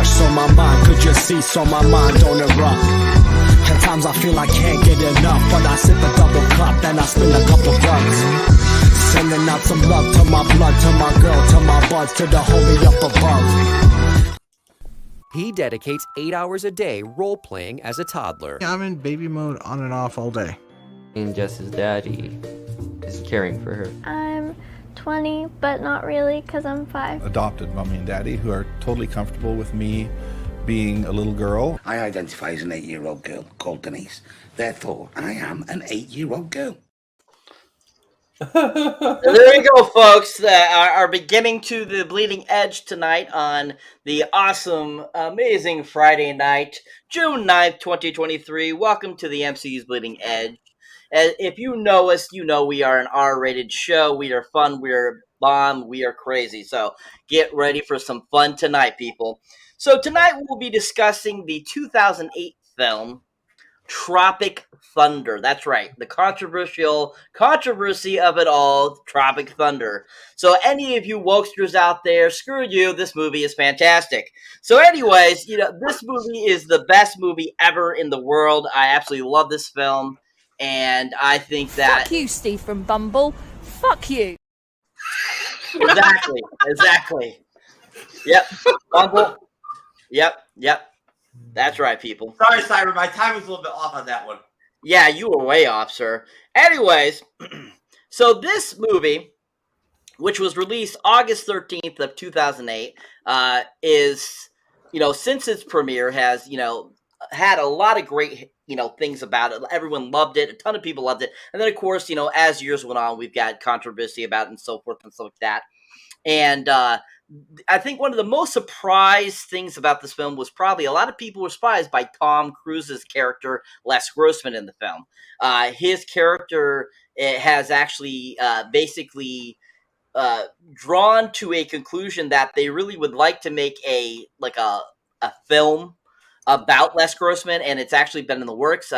hush so my mind could just cease, so my mind don't erupt. At times I feel I can't get enough, but I sip a double cup and I spin a couple bucks. Sending out some love to my blood, to my girl, to my buds, to the homie up above. He dedicates 8 hours a day role-playing as a toddler. I'm in baby mode on and off all day. And Jess's daddy is caring for her. I'm 20, but not really, because I'm 5. Adopted mommy and daddy who are totally comfortable with me being a little girl. I identify as an 8-year-old girl called Denise. Therefore, I am an 8-year-old girl. There you go, folks. That are beginning to the bleeding edge tonight on the awesome, amazing Friday night, June 9th, 2023. Welcome to the MCU'S Bleeding Edge. If you know us, you know we are an R-rated show. We are fun, we are bomb, we are crazy. So get ready for some fun tonight, people. So tonight we'll be discussing the 2008 film, Tropic Thunder. That's right, the controversy of it all, Tropic Thunder. So any of you wokesters out there, screw you, this movie is fantastic. So anyways, this movie is the best movie ever in the world. I absolutely love this film, and I think that... Fuck you, Steve from Bumble. Fuck you. Exactly. Yep, Bumble. Yep. That's right, people. Sorry, Cyber, my time was a little bit off on that one. Yeah, you were way off, sir. Anyways, so this movie, which was released August 13th of 2008, is, since its premiere has, had a lot of great, things about it. Everyone loved it. A ton of people loved it. And then, of course, as years went on, we've got controversy about it and so forth and stuff like that. And, I think one of the most surprised things about this film was probably a lot of people were surprised by Tom Cruise's character, Les Grossman, in the film. His character has actually basically drawn to a conclusion that they really would like to make a film about Les Grossman, and it's actually been in the works.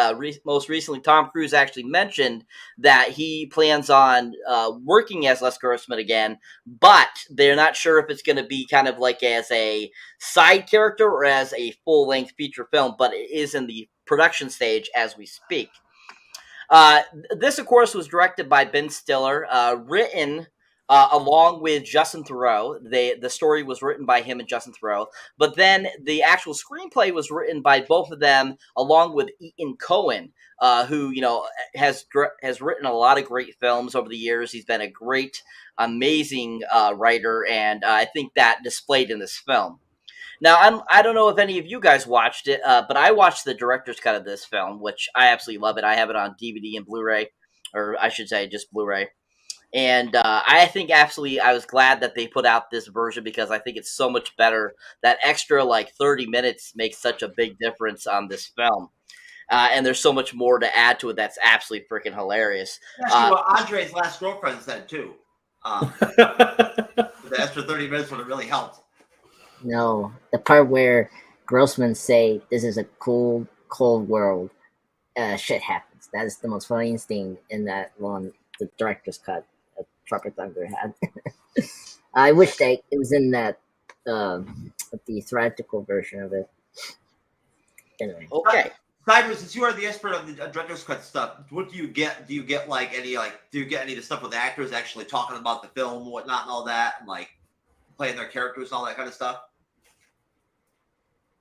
Most recently, Tom Cruise actually mentioned that he plans on working as Les Grossman again, but they're not sure if it's going to be kind of like as a side character or as a full-length feature film, but it is in the production stage as we speak. This, of course, was directed by Ben Stiller, written along with Justin Theroux. The story was written by him and Justin Theroux, but then the actual screenplay was written by both of them, along with Ethan Coen, who has written a lot of great films over the years. He's been a great, amazing writer, and I think that displayed in this film. Now, I don't know if any of you guys watched it, but I watched the director's cut of this film, which I absolutely love it. I have it on DVD and Blu-ray, or I should say just Blu-ray. And I think absolutely I was glad that they put out this version because I think it's so much better. That extra 30 minutes makes such a big difference on this film. And there's so much more to add to it that's absolutely freaking hilarious. That's what Andre's last girlfriend said too. The extra 30 minutes would have really helped. No, the part where Grossman say this is a cool, cold world, shit happens. That is the most funniest thing in that one, the director's cut. Tropic Thunder had. I wish that it was in that the theatrical version of it. Anyway. Okay. Cyber, since you are the expert on the director's cut stuff, what do you get? Do you get any of the stuff with the actors actually talking about the film and whatnot and all that, and playing their characters and all that kind of stuff?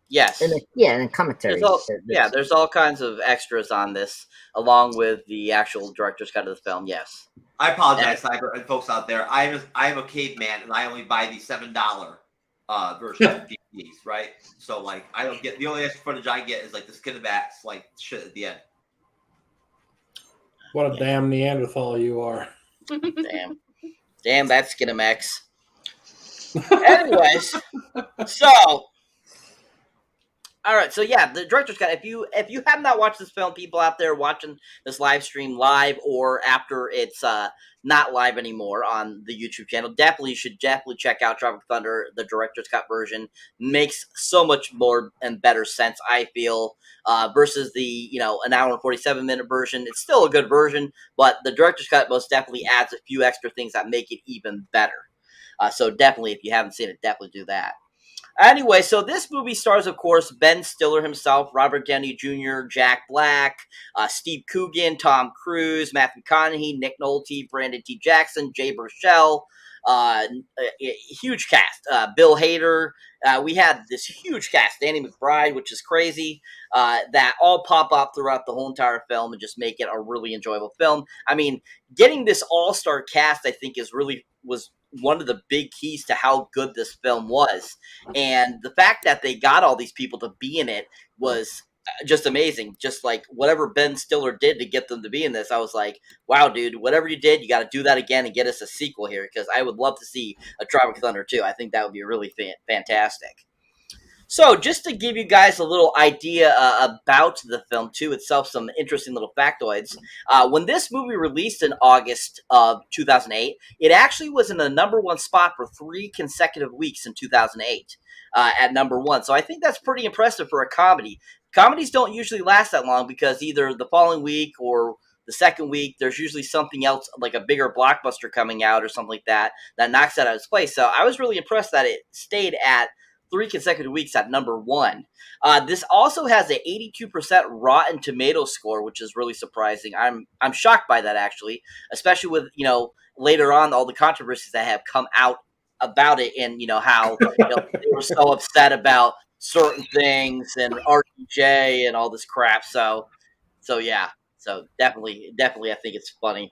Yes. And commentary. There's all kinds of extras on this, along with the actual director's cut of the film. Yes. I apologize, Cyber, and folks out there. I am a caveman, and I only buy the $7 version of DVDs, right? So I don't get the only extra footage I get is the cinematics, shit at the end. What a damn Neanderthal you are! Damn that Skinamax. Anyways, so. All right, so yeah, the director's cut. If you have not watched this film, people out there watching this live stream live or after it's not live anymore on the YouTube channel, you should definitely check out Tropic Thunder. The director's cut version makes so much more and better sense, I feel, versus the an hour and 47-minute version. It's still a good version, but the director's cut most definitely adds a few extra things that make it even better. So definitely, if you haven't seen it, definitely do that. Anyway, so this movie stars, of course, Ben Stiller himself, Robert Downey Jr., Jack Black, Steve Coogan, Tom Cruise, Matthew McConaughey, Nick Nolte, Brandon T. Jackson, Jay Baruchel, huge cast. Bill Hader. We had this huge cast, Danny McBride, which is crazy, that all pop up throughout the whole entire film and just make it a really enjoyable film. I mean, getting this all-star cast, I think, was one of the big keys to how good this film was. And the fact that they got all these people to be in it was just amazing. Just like whatever Ben Stiller did to get them to be in this, I was like, wow, dude, whatever you did, you got to do that again and get us a sequel here, because I would love to see a Tropic Thunder 2. I think that would be really fantastic. So just to give you guys a little idea about the film, too, itself, some interesting little factoids. When this movie released in August of 2008, it actually was in the #1 spot for 3 consecutive weeks in 2008 at #1. So I think that's pretty impressive for a comedy. Comedies don't usually last that long because either the following week or the second week, there's usually something else, like a bigger blockbuster coming out or something like that knocks that out of its place. So I was really impressed that it stayed at 3 consecutive weeks at #1. This also has an 82% Rotten Tomato score, which is really surprising. I'm shocked by that, actually, especially with, later on all the controversies that have come out about it, and how they were so upset about certain things and RDJ and all this crap. So yeah. So definitely, I think it's funny.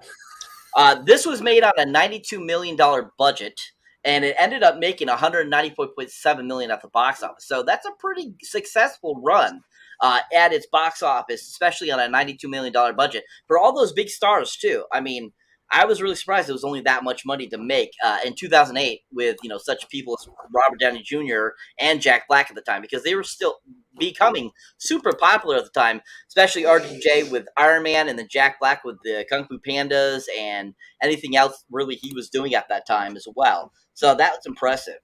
This was made on a $92 million budget, and it ended up making $194.7 million at the box office. So that's a pretty successful run at its box office, especially on a $92 million budget for all those big stars too. I mean, I was really surprised it was only that much money to make in 2008 with such people as Robert Downey Jr. and Jack Black at the time, because they were still becoming super popular at the time, especially RDJ with Iron Man, and then Jack Black with the Kung Fu Pandas and anything else really he was doing at that time as well. So that was impressive.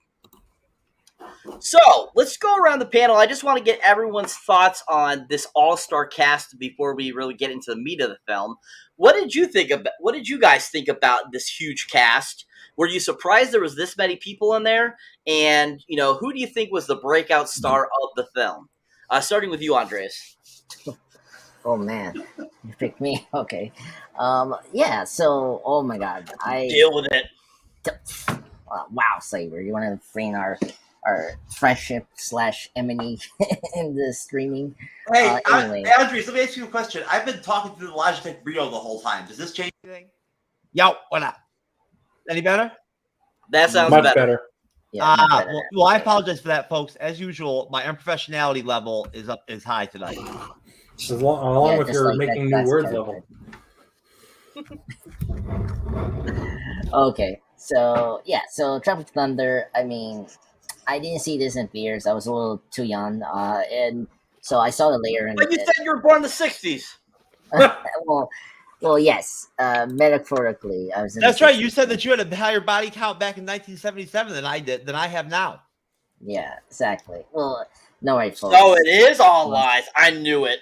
So let's go around the panel. I just want to get everyone's thoughts on this all-star cast before we really get into the meat of the film. What did you guys think about this huge cast? Were you surprised there was this many people in there? And who do you think was the breakout star of the film? Starting with you, Andres. Oh man, you picked me. Okay. Yeah. So, oh my God, Deal with it. Wow, Saber, you want to bring our friendship / M&E in the streaming? Hey, anyway. Andres, let me ask you a question. I've been talking to the Logitech BRIO the whole time. Does this change anything? Yo, what up? Any better? That sounds much better. Yeah, well, I apologize for that, folks. As usual, my unprofessionality level is high tonight. Along with your making new words level. Okay, so yeah, so Tropic Thunder. I mean, I didn't see this in theaters. I was a little too young, and so I saw it later. But you said you were born in the '60s. Well, yes. Metaphorically, I was. That's right. You said that you had a higher body count back in 1977 than I have now. Yeah, exactly. Well, no worries, folks. So it is all lies. I knew it.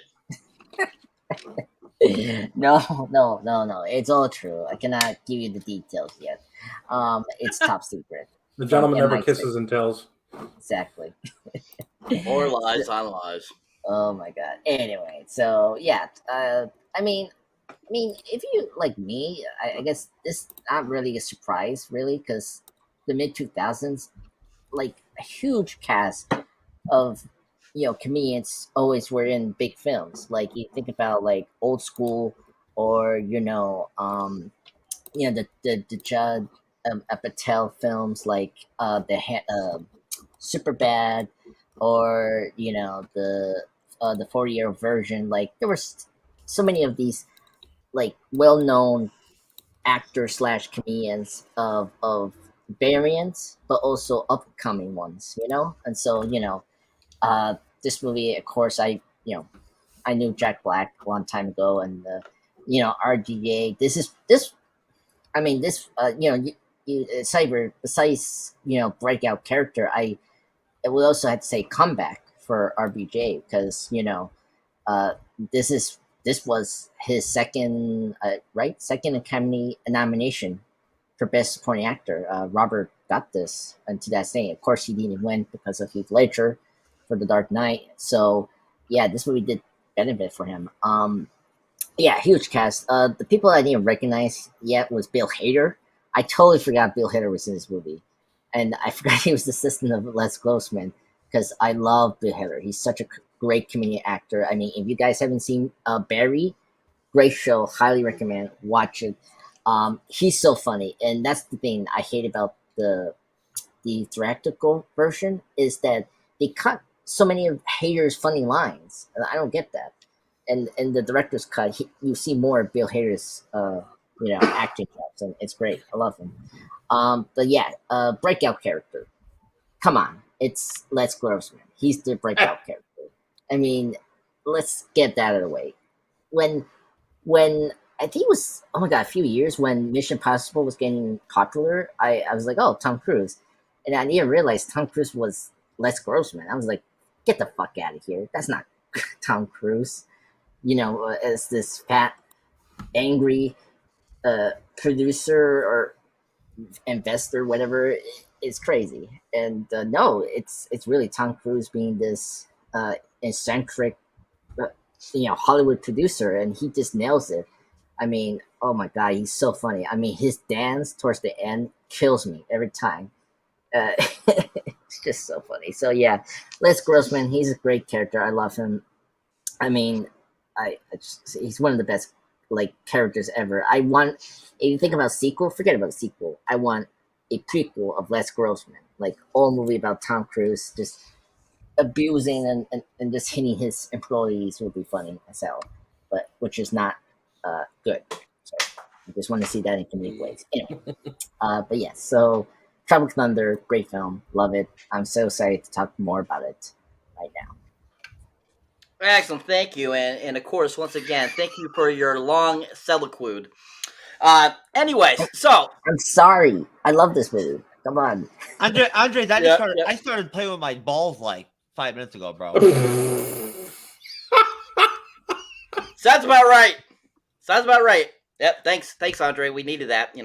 No. It's all true. I cannot give you the details yet. It's top secret. The gentleman never kisses and tells. Exactly. More lies on lies. Oh my God. Anyway, so yeah. I mean, if you like me, I guess this not really a surprise, really, because the mid 2000s, like a huge cast of comedians always were in big films. Like you think about like Old School, or the Judd Apatow films like Superbad, or the 4-year version. Like there were so many of these like well-known actors / comedians of variants, but also upcoming ones, and so this movie, of course, I knew Jack Black a long time ago, and RGA. Cyber, besides breakout character, I would also have to say comeback for RBJ, because this was his second Academy nomination for Best Supporting Actor. Robert got this into that thing. Of course, he didn't win because of Heath Ledger for The Dark Knight. So, yeah, this movie did benefit for him. Yeah, huge cast. The people I didn't recognize yet was Bill Hader. I totally forgot Bill Hader was in this movie. And I forgot he was the assistant of Les Grossman because I love Bill Hader. He's such a great comedian actor. I mean, if you guys haven't seen Barry, great show, highly recommend. Watch it. He's so funny, and that's the thing I hate about the theatrical version is that they cut so many of Hader's funny lines, and I don't get that. And in the director's cut, you see more of Bill Hader's acting chops, and it's great. I love him. But yeah, breakout character. Come on, it's Les Grossman. He's the breakout character. I mean, let's get that out of the way. When I think it was, oh my god, a few years when Mission Impossible was getting popular, I was like, oh, Tom Cruise. And I didn't realize Tom Cruise was Les Grossman. I was like, get the fuck out of here. That's not Tom Cruise. As this fat, angry producer or investor, whatever. It's crazy. And no, it's really Tom Cruise being this eccentric, Hollywood producer, and he just nails it. I mean, oh my god, he's so funny. I mean, his dance towards the end kills me every time. It's just so funny. So yeah, Les Grossman, he's a great character. I love him. I mean, he's one of the best characters ever. If you think about sequel, forget about sequel. I want a prequel of Les Grossman, all movie about Tom Cruise just abusing and just hitting his employees would be funny as hell, but which is not good. So I just want to see that in comedic ways. Anyway, but yeah, so Tropic Thunder, great film, love it. I'm so excited to talk more about it right now. Excellent, thank you, and of course, once again, thank you for your long soliloquy. Anyways, so I'm sorry. I love this movie. Come on, Andres. I started playing with my balls 5 minutes ago, bro. Sounds about right. Yep. Thanks, Andre. We needed that.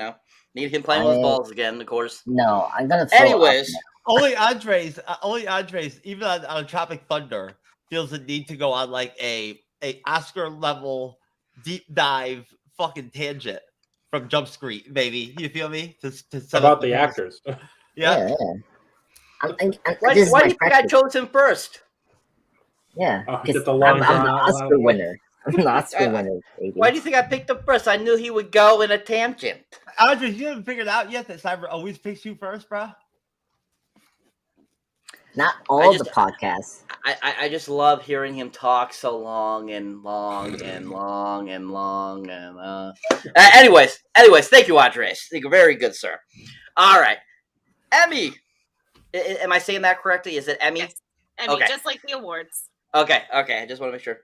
Needed him playing with his balls again, of course. No, I'm gonna. Anyways, only Andres. Even on Tropic Thunder, feels the need to go on a Oscar level deep dive fucking tangent from Jump Street, baby. You feel me? To set about up the actors. Yeah. Why do you think I chose him first? Yeah, get the I'm the Oscar winner. I'm the Oscar winner, baby. Why do you think I picked him first? I knew he would go in a tangent. Andres, you haven't figured out yet that Cyber always picks you first, bro? Not all the podcasts. I just love hearing him talk so long and long and long and long and anyways, thank you, Andres. Very good, sir. All right. Emmy. Am I saying that correctly? Is it Emmy? Yes. Emmy, okay. Just like the awards. Okay. I just want to make sure.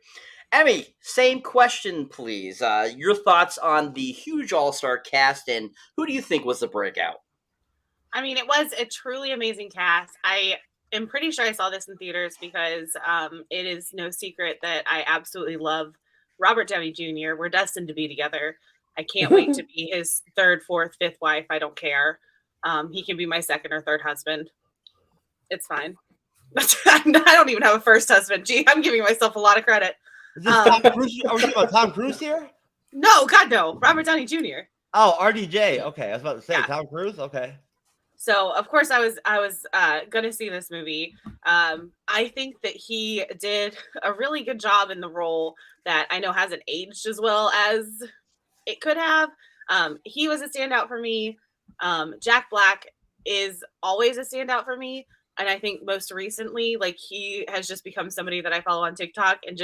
Emmy, same question, please. Your thoughts on the huge all-star cast, and who do you think was the breakout? I mean, it was a truly amazing cast. I am pretty sure I saw this in theaters because it is no secret that I absolutely love Robert Downey Jr. We're destined to be together. I can't wait to be his third, fourth, fifth wife. I don't care. He can be my second or third husband. It's fine. I don't even have a first husband. Gee, I'm giving myself a lot of credit. Is this Tom Cruise? Are we talking about Tom Cruise here? No, God, no. Robert Downey Jr. Oh, RDJ. Okay, I was about to say Tom Cruise. Okay. So of course I was gonna see this movie. I think that he did a really good job in the role that I know hasn't aged as well as it could have. He was a standout for me. Jack Black is always a standout for me. And I think most recently, he has just become somebody that I follow on TikTok, and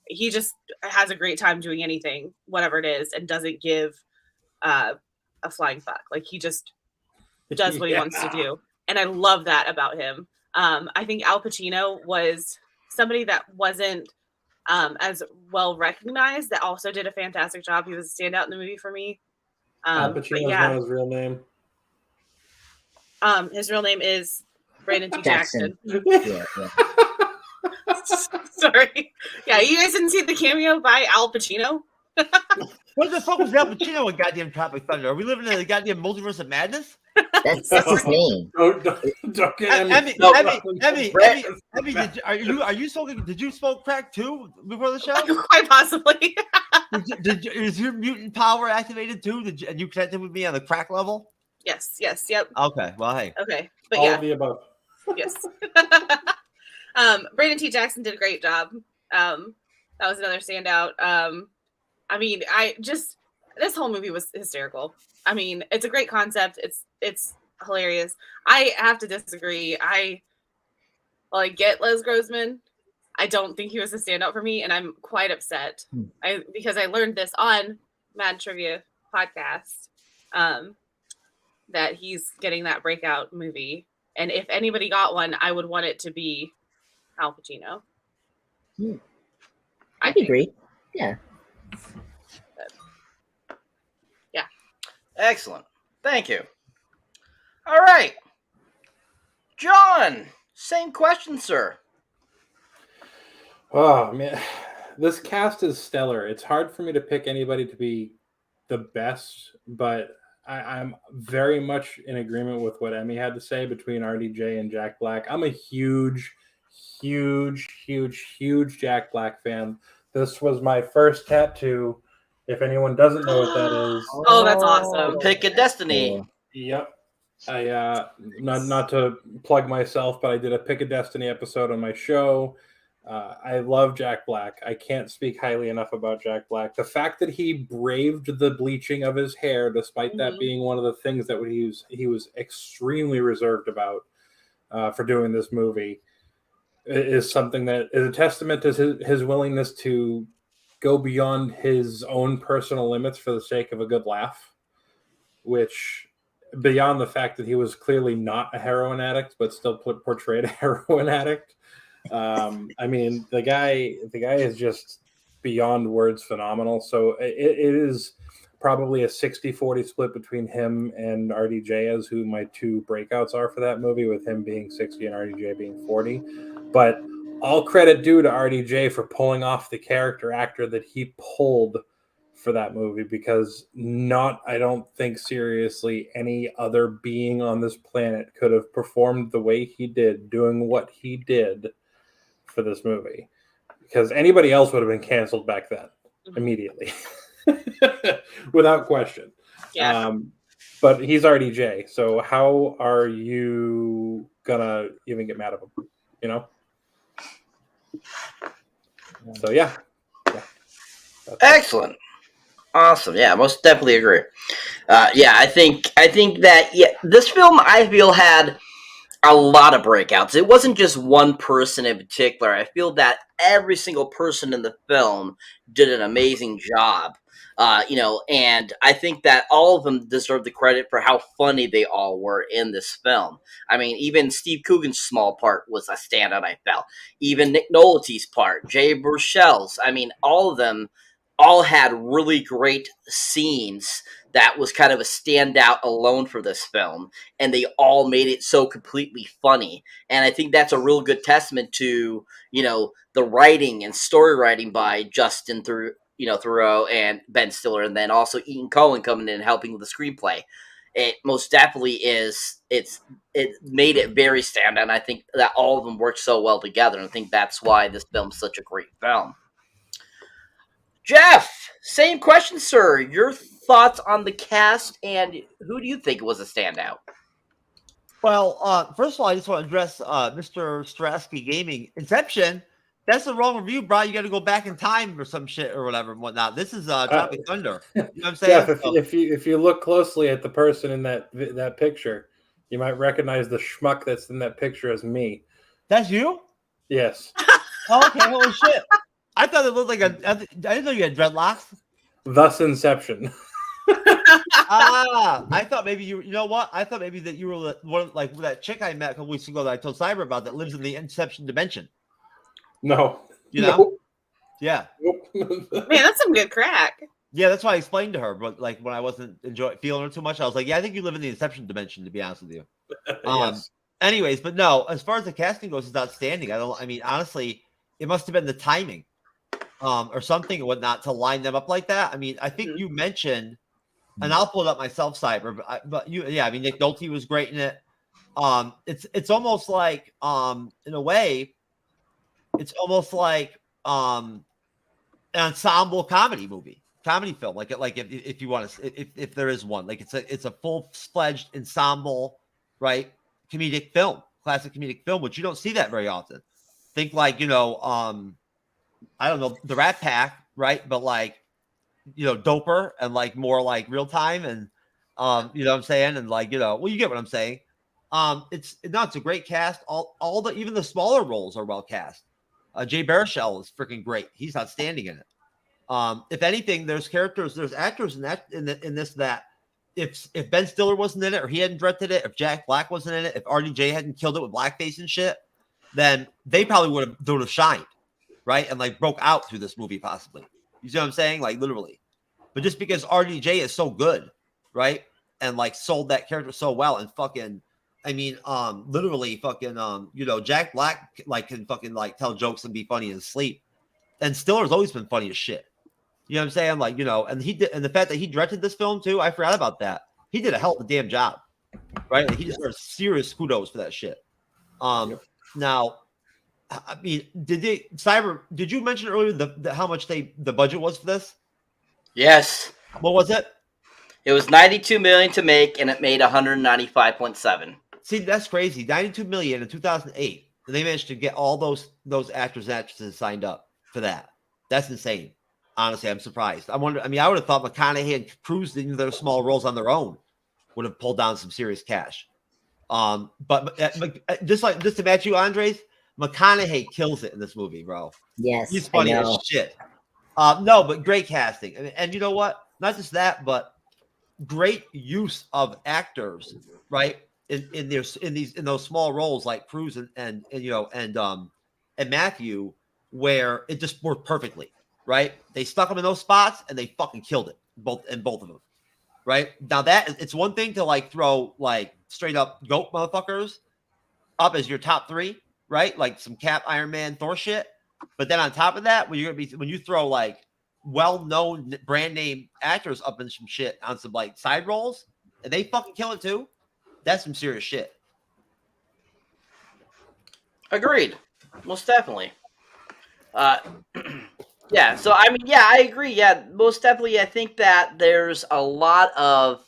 he just has a great time doing anything, whatever it is, and doesn't give a flying fuck. He just does what he wants to do. And I love that about him. I think Al Pacino was somebody that wasn't as well recognized, that also did a fantastic job. He was a standout in the movie for me. Al Pacino's not his real name. His real name is Brandon T. Jackson. Yeah. Sorry. Yeah, you guys didn't see the cameo by Al Pacino? What the fuck was Al Pacino in goddamn Tropic Thunder? Are we living in a goddamn multiverse of madness? That's his name. Don't get Emmy, are you smoking? Did you smoke crack too before the show? Quite possibly. Is your mutant power activated too? And you connected with me on the crack level? Yes. Yep. Okay. Well, hey. Okay. But all yeah. of the above. Yes. Brandon T. Jackson did a great job. That was another standout. I mean, this whole movie was hysterical. I mean, it's a great concept. It's hilarious. I have to disagree. I get Les Grossman. I don't think he was a standout for me, and I'm quite upset. Because I learned this on Mad Trivia podcast that he's getting that breakout movie. And if anybody got one, I would want it to be Al Pacino. I agree. Yeah. Yeah. Excellent. Thank you. All right. John, same question, sir. Oh, man. This cast is stellar. It's hard for me to pick anybody to be the best, but I'm very much in agreement with what Emmy had to say between RDJ and Jack Black. I'm a huge Jack Black fan. This was my first tattoo. If anyone doesn't know what that is. Oh, that's awesome. Pick a Destiny. Yep. I not to plug myself, but I did a Pick a Destiny episode on my show. I love Jack Black. I can't speak highly enough about Jack Black. The fact that he braved the bleaching of his hair, despite that being one of the things that he was extremely reserved about for doing this movie, is something that is a testament to his willingness to go beyond his own personal limits for the sake of a good laugh, which, beyond the fact that he was clearly not a heroin addict, but still portrayed a heroin addict. I mean, the guy is just beyond words phenomenal. So it is probably a 60-40 split between him and RDJ as who my two breakouts are for that movie, with him being 60 and RDJ being 40. But all credit due to RDJ for pulling off the character actor that he pulled for that movie, because I don't think seriously any other being on this planet could have performed the way he did, doing what he did for this movie, because anybody else would have been canceled back then immediately without question. Yeah. But he's RDJ, so how are you gonna even get mad at him, you know? So yeah. Excellent. Awesome. Yeah, most definitely agree. I think that this film, I feel, had a lot of breakouts. It wasn't just one person in particular. I feel that every single person in the film did an amazing job. And I think that all of them deserve the credit for how funny they all were in this film. I mean, even Steve Coogan's small part was a standout, I felt. Even Nick Nolte's part, Jay Burchell's. I mean, all of them all had really great scenes that was kind of a standout alone for this film, and they all made it so completely funny. And I think that's a real good testament to, the writing and story writing by Justin Theroux and Ben Stiller, and then also Ian Cohen coming in and helping with the screenplay. It most definitely is. It made it very standout, and I think that all of them worked so well together. And I think that's why this film's such a great film. Jeff, same question, sir. Your thoughts on the cast, and who do you think was a standout? Well, first of all, I just want to address Mr. Strasky Gaming. Inception, that's the wrong review, bro. You got to go back in time or some shit or whatever and whatnot. This is Tropic Thunder. You know what I'm saying? Yeah, if you look closely at the person in that picture, you might recognize the schmuck that's in that picture as me. That's you? Yes. Oh, okay, holy shit. I thought it looked like I didn't know you had dreadlocks. Thus Inception. I thought maybe you know what? I thought maybe that you were one like that chick I met a couple weeks ago that I told Cyber about that lives in the Inception dimension. No. You know? Nope. Yeah. Man, that's some good crack. Yeah, that's why I explained to her, but like when I wasn't feeling her too much, I was like, yeah, I think you live in the Inception dimension, to be honest with you. Yes. Anyways, but no, as far as the casting goes, it's outstanding. Honestly, it must have been the timing. or something and whatnot to line them up like that. I mean, I think you mentioned, and I'll pull it up myself, Cyber, but I mean, Nick Nolte was great in it. It's almost like, in a way, it's almost like an ensemble comedy film, like if you want to, if there is one, like it's a full-fledged ensemble, right? Comedic film, classic comedic film, which you don't see that very often. Think like, I don't know, the Rat Pack, right? But like, doper and like more like real time, and you know what I'm saying, and like, well, you get what I'm saying. It's a great cast. All the even the smaller roles are well cast. Jay Baruchel is freaking great. He's outstanding in it. If anything, there's actors in this that if Ben Stiller wasn't in it, or he hadn't directed it, if Jack Black wasn't in it, if RDJ hadn't killed it with blackface and shit, then they probably would have shined, right? And like broke out through this movie possibly. You see what I'm saying? Like literally. But just because RDJ is so good, right? And like sold that character so well, and fucking, I mean, literally fucking, Jack Black like can fucking like tell jokes and be funny in his sleep. And Stiller's always been funny as shit. You know what I'm saying? Like, and he did, and the fact that he directed this film too, I forgot about that. He did a hell of a damn job, right? Like, he deserves serious kudos for that shit. Now, I mean, did you mention earlier how much the budget was for this? Yes. What was it? It was $92 million to make, and it made $195.7. See, that's crazy. $92 million in 2008, and they managed to get all those actors and actresses signed up for that. That's insane. Honestly, I'm surprised. I would have thought McConaughey and Cruise in their small roles on their own would have pulled down some serious cash. But just to match you, Andres, McConaughey kills it in this movie, bro. Yes, he's funny as shit. No, but great casting, and you know what? Not just that, but great use of actors, right? In those small roles like Cruise and Matthew, where it just worked perfectly. Right? They stuck them in those spots and they fucking killed it. Both of them. Right? Now it's one thing to like throw like straight up goat motherfuckers up as your top three, right? Like some Cap, Iron Man, Thor shit. But then on top of that, when you throw like well-known brand name actors up in some shit on some like side roles, and they fucking kill it too, that's some serious shit. Agreed. Most definitely. Yeah, so I mean, yeah, I agree. Yeah, most definitely. I think that there's a lot of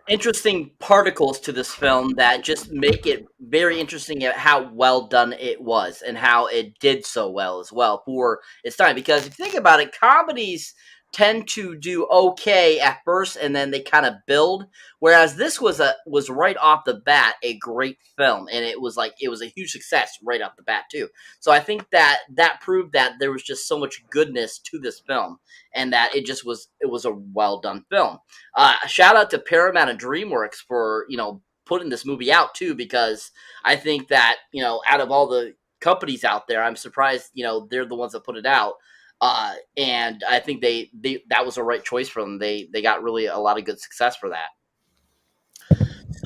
interesting particles to this film that just make it very interesting at how well done it was and how it did so well as well for its time. Because if you think about it, comedies tend to do okay at first and then they kind of build, whereas this was right off the bat a great film, and it was a huge success right off the bat too. So I think that proved that there was just so much goodness to this film, and that it was a well done film. Shout out to Paramount and DreamWorks for putting this movie out too, because I think that out of all the companies out there, I'm surprised they're the ones that put it out. And I think that was a right choice for them. They got really a lot of good success for that.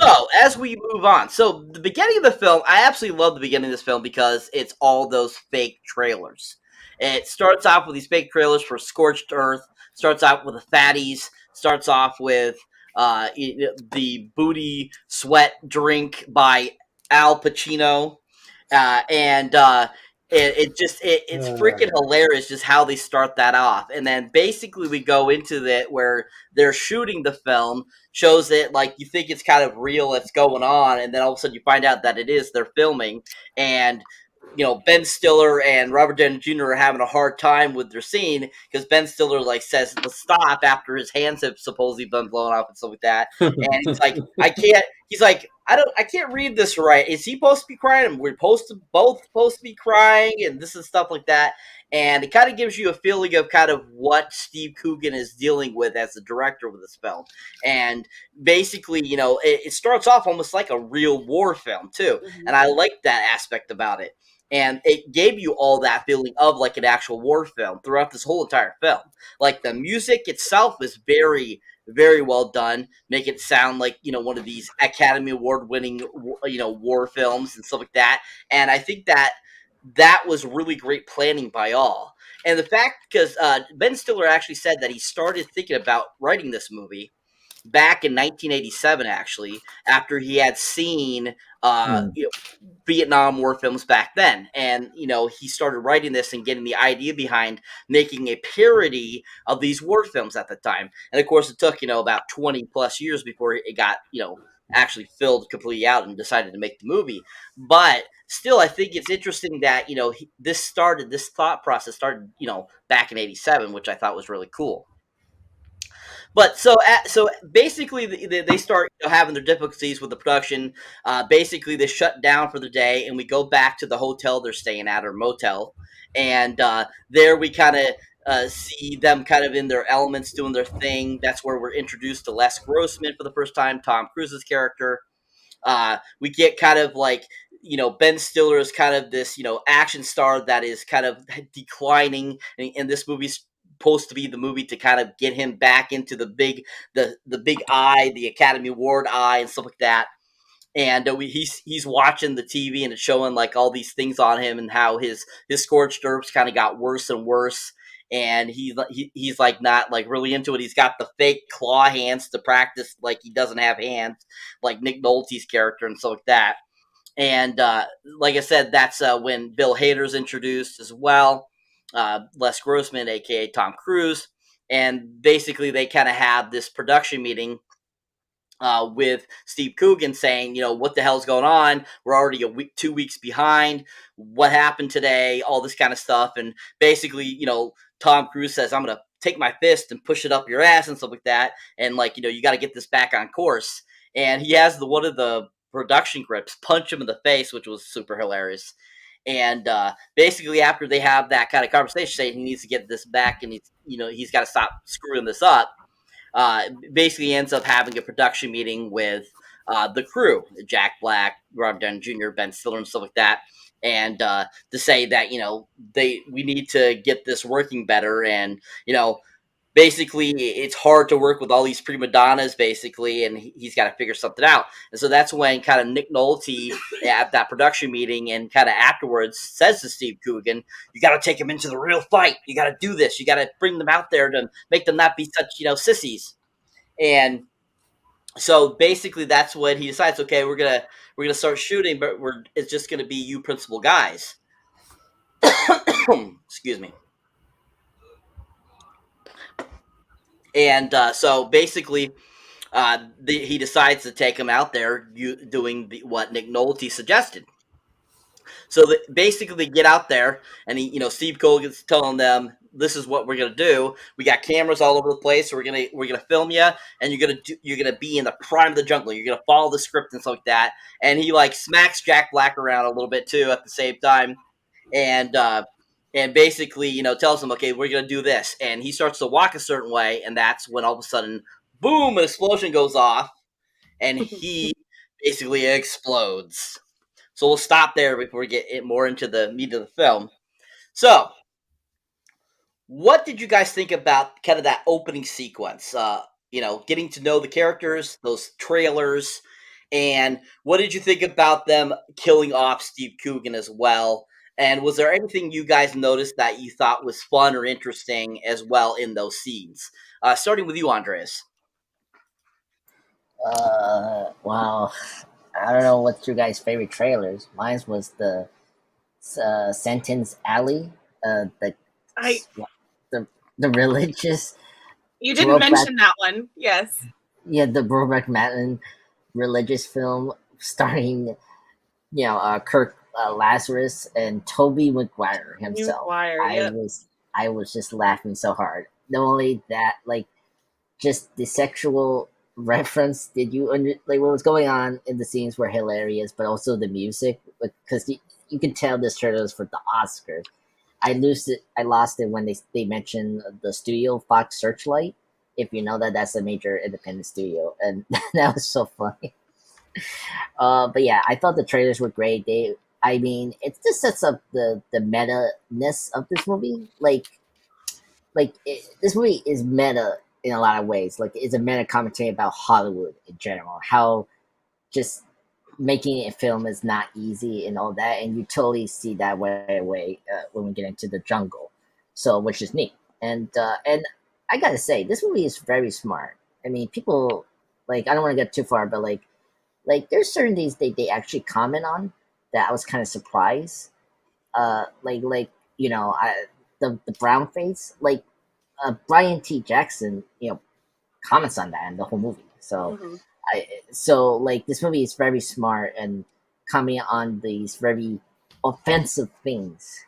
So as we move on, so the beginning of the film, I absolutely love the beginning of this film because it's all those fake trailers. It starts off with these fake trailers for Scorched Earth. Starts off with the fatties. Starts off with the booty sweat drink by Al Pacino, It's freaking hilarious just how they start that off. And then basically we go into that where they're shooting the film, shows it like you think it's kind of real, it's going on, and then all of a sudden you find out that they're filming, and Ben Stiller and Robert Downey Jr. are having a hard time with their scene because Ben Stiller says to stop after his hands have supposedly been blown off and stuff like that. And he's like, I can't read this right. Is he supposed to be crying? And we're both supposed to be crying and this and stuff like that. And it kind of gives you a feeling of kind of what Steve Coogan is dealing with as the director of this film. And basically, it starts off almost like a real war film too. Mm-hmm. And I like that aspect about it. And it gave you all that feeling of like an actual war film throughout this whole entire film. Like the music itself is very, very well done. Make it sound like, one of these Academy Award winning, war films and stuff like that. And I think that that was really great planning by all. And the fact, because Ben Stiller actually said that he started thinking about writing this movie back in 1987, actually, after he had seen Vietnam War films back then. And, he started writing this and getting the idea behind making a parody of these war films at the time. And of course, it took, about 20 plus years before it got, actually filled completely out and decided to make the movie. But still, I think it's interesting that, this thought process started, back in 87, which I thought was really cool. But so basically, they start having their difficulties with the production. Basically, they shut down for the day, and we go back to the hotel they're staying at, or motel. And there we kind of see them kind of in their elements, doing their thing. That's where we're introduced to Les Grossman for the first time, Tom Cruise's character. We get kind of like, Ben Stiller is kind of this, action star that is kind of declining, and this movie's supposed to be the movie to kind of get him back into the big eye, the Academy Award eye, and stuff like that. And he's watching the TV, and it's showing like all these things on him, and how his scorched earths kind of got worse and worse. And he's like not like really into it. He's got the fake claw hands to practice like he doesn't have hands, like Nick Nolte's character and stuff like that. And like I said, that's when Bill Hader's introduced as well. Les Grossman, aka Tom Cruise, and basically they kind of have this production meeting with Steve Coogan saying, what the hell's going on? We're already 2 weeks behind. What happened today? All this kind of stuff. And basically, Tom Cruise says, I'm going to take my fist and push it up your ass and stuff like that. And like, you got to get this back on course. And he has one of the production grips punch him in the face, which was super hilarious. And basically, after they have that kind of conversation, saying he needs to get this back, and he's got to stop screwing this up. Basically, ends up having a production meeting with the crew, Jack Black, Robert Downey Jr., Ben Stiller, and stuff like that, and to say that we need to get this working better, and basically, it's hard to work with all these prima donnas, basically, and he's got to figure something out. And so that's when kind of Nick Nolte at that production meeting and kind of afterwards says to Steve Coogan, you got to take him into the real fight. You got to do this. You got to bring them out there to make them not be such, sissies. And so basically that's when he decides, okay, we're going to start shooting, but it's just going to be you principal guys. Excuse me. And so basically, he decides to take him out there doing what Nick Nolte suggested. So basically, they get out there, and Steve Coogan's telling them, "This is what we're gonna do. We got cameras all over the place. So we're gonna film you, and you're gonna be in the prime of the jungle. You're gonna follow the script and stuff like that." And he like smacks Jack Black around a little bit too at the same time, and basically, tells him, okay, we're going to do this. And he starts to walk a certain way, and that's when all of a sudden, boom, an explosion goes off, and he basically explodes. So we'll stop there before we get more into the meat of the film. So, what did you guys think about kind of that opening sequence? Getting to know the characters, those trailers, and what did you think about them killing off Steve Coogan as well? And was there anything you guys noticed that you thought was fun or interesting as well in those scenes? Starting with you, Andreas. Well, I don't know what's your guys' favorite trailers. Mine was the Sentence Alley, the religious. You didn't mention that one. Yes. Yeah, the Brokeback Mountain religious film starring, Kirk Lazarus and Toby Maguire himself. I was just laughing so hard. Not only that, like, just the sexual reference. Did you what was going on in the scenes were hilarious, but also the music, because you can tell this trailer was for the Oscars. I lost it when they mentioned the studio Fox Searchlight. If you know that's a major independent studio, and that was so funny. But yeah, I thought the trailers were great. It just sets up the meta-ness of this movie. This movie is meta in a lot of ways. Like, it's a meta commentary about Hollywood in general. How just making a film is not easy and all that, and you totally see that right away when we get into the jungle. So, which is neat, and I gotta say, this movie is very smart. I mean, people like I don't want to get too far, but like there's certain things they actually comment on that I was kind of surprised. Like the brown face, like Brian T. Jackson, comments on that in the whole movie. So like this movie is very smart and commenting on these very offensive things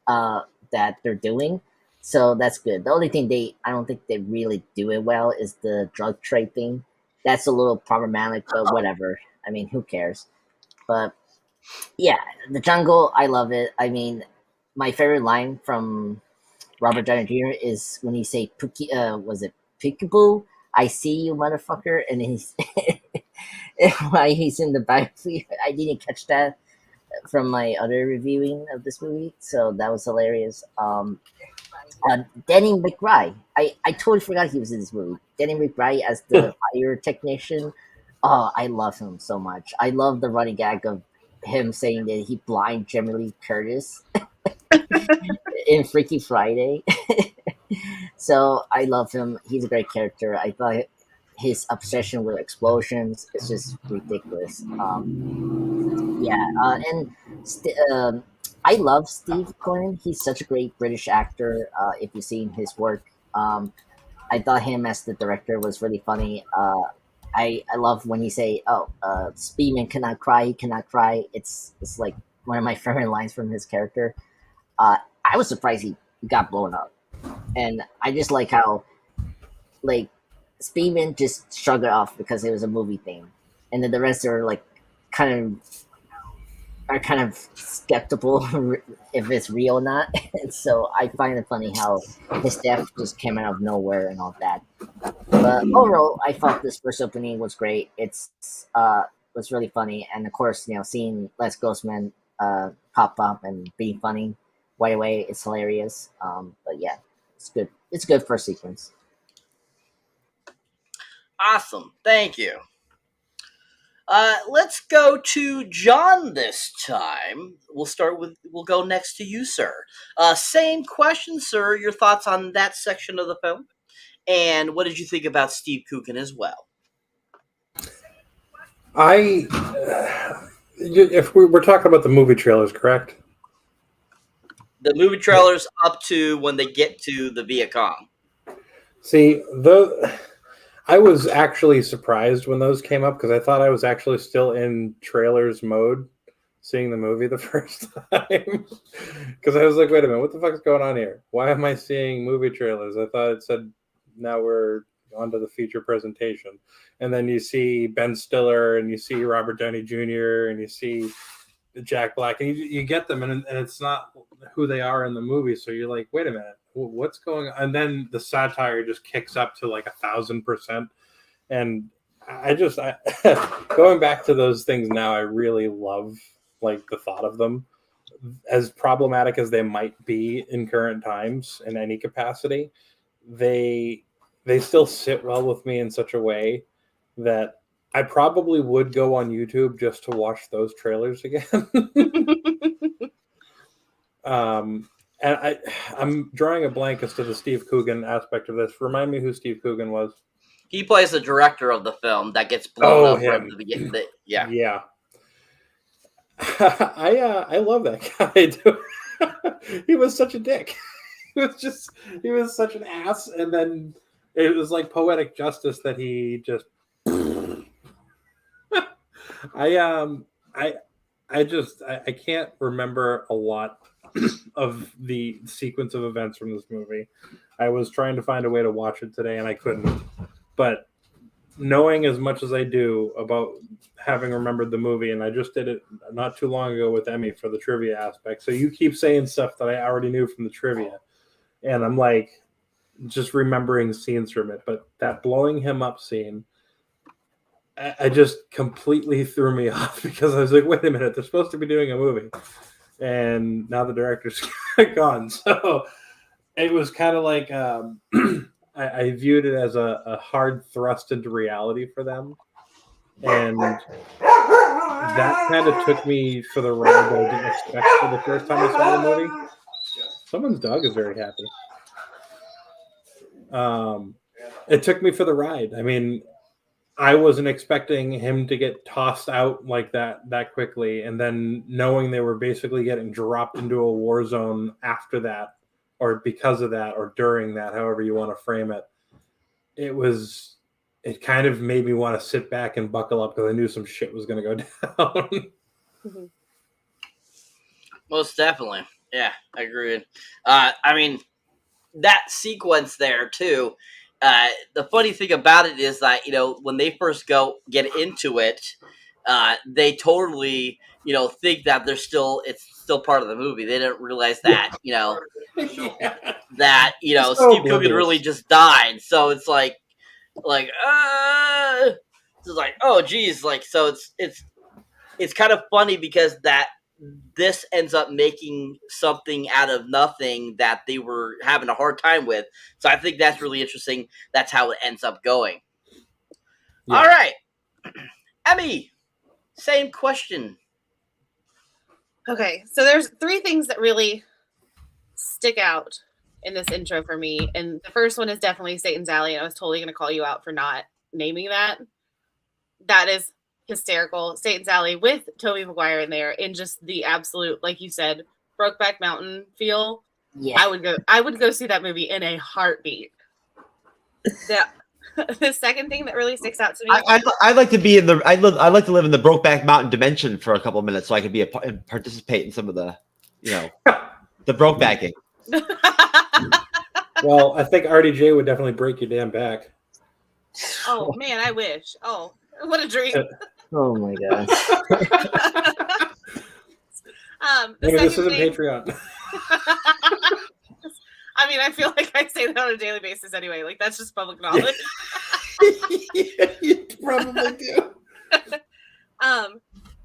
that they're doing. So that's good. The only thing I don't think they really do it well is the drug trade thing. That's a little problematic, but whatever. I mean, who cares? But yeah, the jungle, I love it. I mean, my favorite line from Robert Downey Jr. is when he say, was it Peekaboo? I see you, motherfucker. And he's why he's in the backseat. I didn't catch that from my other reviewing of this movie, so that was hilarious. Danny McBride. I totally forgot he was in this movie. Danny McBride as the fire technician. Oh, I love him so much. I love the running gag of him saying that he blind Jamie Lee Curtis in Freaky Friday. So I love him. He's a great character. I thought his obsession with explosions is just ridiculous. I love Steve Cohen. He's such a great British actor. If you've seen his work, I thought him as the director was really funny. I love when he say, Speedman cannot cry, he cannot cry. It's like one of my favorite lines from his character. I was surprised he got blown up. And I just like how, like, Speedman just shrugged it off because it was a movie thing. And then the rest are, like, kind of skeptical if it's real or not. So I find it funny how his death just came out of nowhere and all that. But overall, I thought this first opening was great. It's was really funny, and of course, seeing Les Grossman pop up and being funny right away, it's hilarious. But yeah, it's good. It's good first sequence. Awesome, thank you. Let's go to John this time. We'll go next to you, sir. Same question, sir. Your thoughts on that section of the film, and what did you think about Steve Coogan as well? If we're talking about the movie trailers, correct? The movie trailers up to when they get to the Viet Cong. See, I was actually surprised when those came up because I thought I was actually still in trailers mode seeing the movie the first time. Because I was like, wait a minute, what the fuck is going on here? Why am I seeing movie trailers? I thought it said now we're onto the feature presentation. And then you see Ben Stiller and you see Robert Downey Jr. and you see Jack Black and you get them and it's not who they are in the movie. So you're like, wait a minute. What's going on? And then the satire just kicks up to like 1,000%. And I going back to those things now, I really love like the thought of them. As problematic as they might be in current times in any capacity, they still sit well with me in such a way that I probably would go on YouTube just to watch those trailers again. And I'm drawing a blank as to the Steve Coogan aspect of this. Remind me who Steve Coogan was. He plays the director of the film that gets blown up him. from the beginning. Yeah. Yeah. I love that guy. He was such a dick. He was such an ass, and then it was like poetic justice that he just. I can't remember a lot of the sequence of events from this movie. I was trying to find a way to watch it today and I couldn't. But knowing as much as I do about having remembered the movie, and I just did it not too long ago with Emmy for the trivia aspect. So you keep saying stuff that I already knew from the trivia. And I'm like just remembering scenes from it. But that blowing him up scene, I just completely threw me off because I was like, wait a minute, they're supposed to be doing a movie. And now the director's gone. So it was kind of like I viewed it as a hard thrust into reality for them. And that kind of took me for the ride that I didn't expect for the first time I saw the movie. Someone's dog is very happy. It took me for the ride. I mean, I wasn't expecting him to get tossed out like that quickly, and then knowing they were basically getting dropped into a war zone after that, or because of that, or during that, however you want to frame it. It kind of made me want to sit back and buckle up because I knew some shit was going to go down. Mm-hmm. Most definitely. Yeah, I agree. I mean, that sequence there, too, the funny thing about it is that, when they first get into it, they totally, think that it's still part of the movie. They didn't realize that, that, Steve Coogan really just died. So it's like, it's like, oh geez, like, so it's kind of funny because this ends up making something out of nothing that they were having a hard time with. So I think that's really interesting. That's how it ends up going. Yeah. All right, Emmy, same question. Okay, so there's 3 things that really stick out in this intro for me, and the first one is definitely Satan's Alley, and I was totally going to call you out for not naming that. That is hysterical. Satan's Alley with Tobey Maguire in there, in just the absolute, like you said, Brokeback Mountain feel. Yeah, I would go see that movie in a heartbeat. The second thing that really sticks out to me, I'd like to be in the. I'd like to live in the Brokeback Mountain dimension for a couple of minutes, so I could be and participate in some of the, the Brokebacking. Well, I think RDJ would definitely break your damn back. Oh man, I wish. Oh, what a dream! Oh my god. This isn't Patreon. I mean, I feel like I say that on a daily basis anyway. Like, that's just public knowledge. Yeah, you probably do.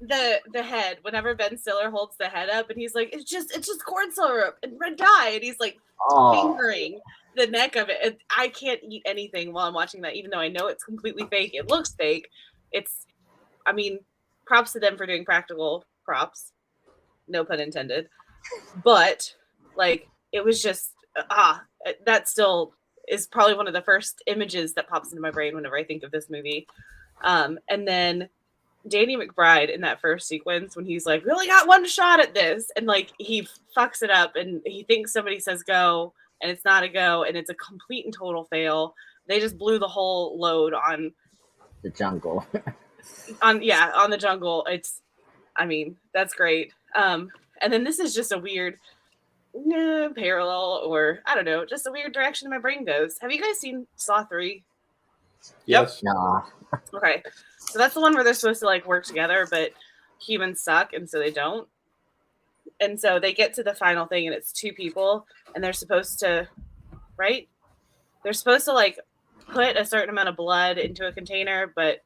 The head, whenever Ben Stiller holds the head up and he's like, it's just corn syrup and red dye, and he's like fingering the neck of it. And I can't eat anything while I'm watching that, even though I know it's completely fake. It looks fake. I mean, props to them for doing practical props. No pun intended. But, like, it was just, that still is probably one of the first images that pops into my brain whenever I think of this movie. And then Danny McBride in that first sequence when he's like, we only got one shot at this. And, like, he fucks it up and he thinks somebody says go and it's not a go and it's a complete and total fail. They just blew the whole load on the jungle. on the jungle. That's great. And then this is just a weird parallel, or I don't know, just a weird direction my brain goes. Have you guys seen Saw 3? Yes. Nah. Okay. So that's the one where they're supposed to like work together, but humans suck, and so they don't. And so they get to the final thing, and it's 2 people, and they're supposed to, right? They're supposed to like put a certain amount of blood into a container, but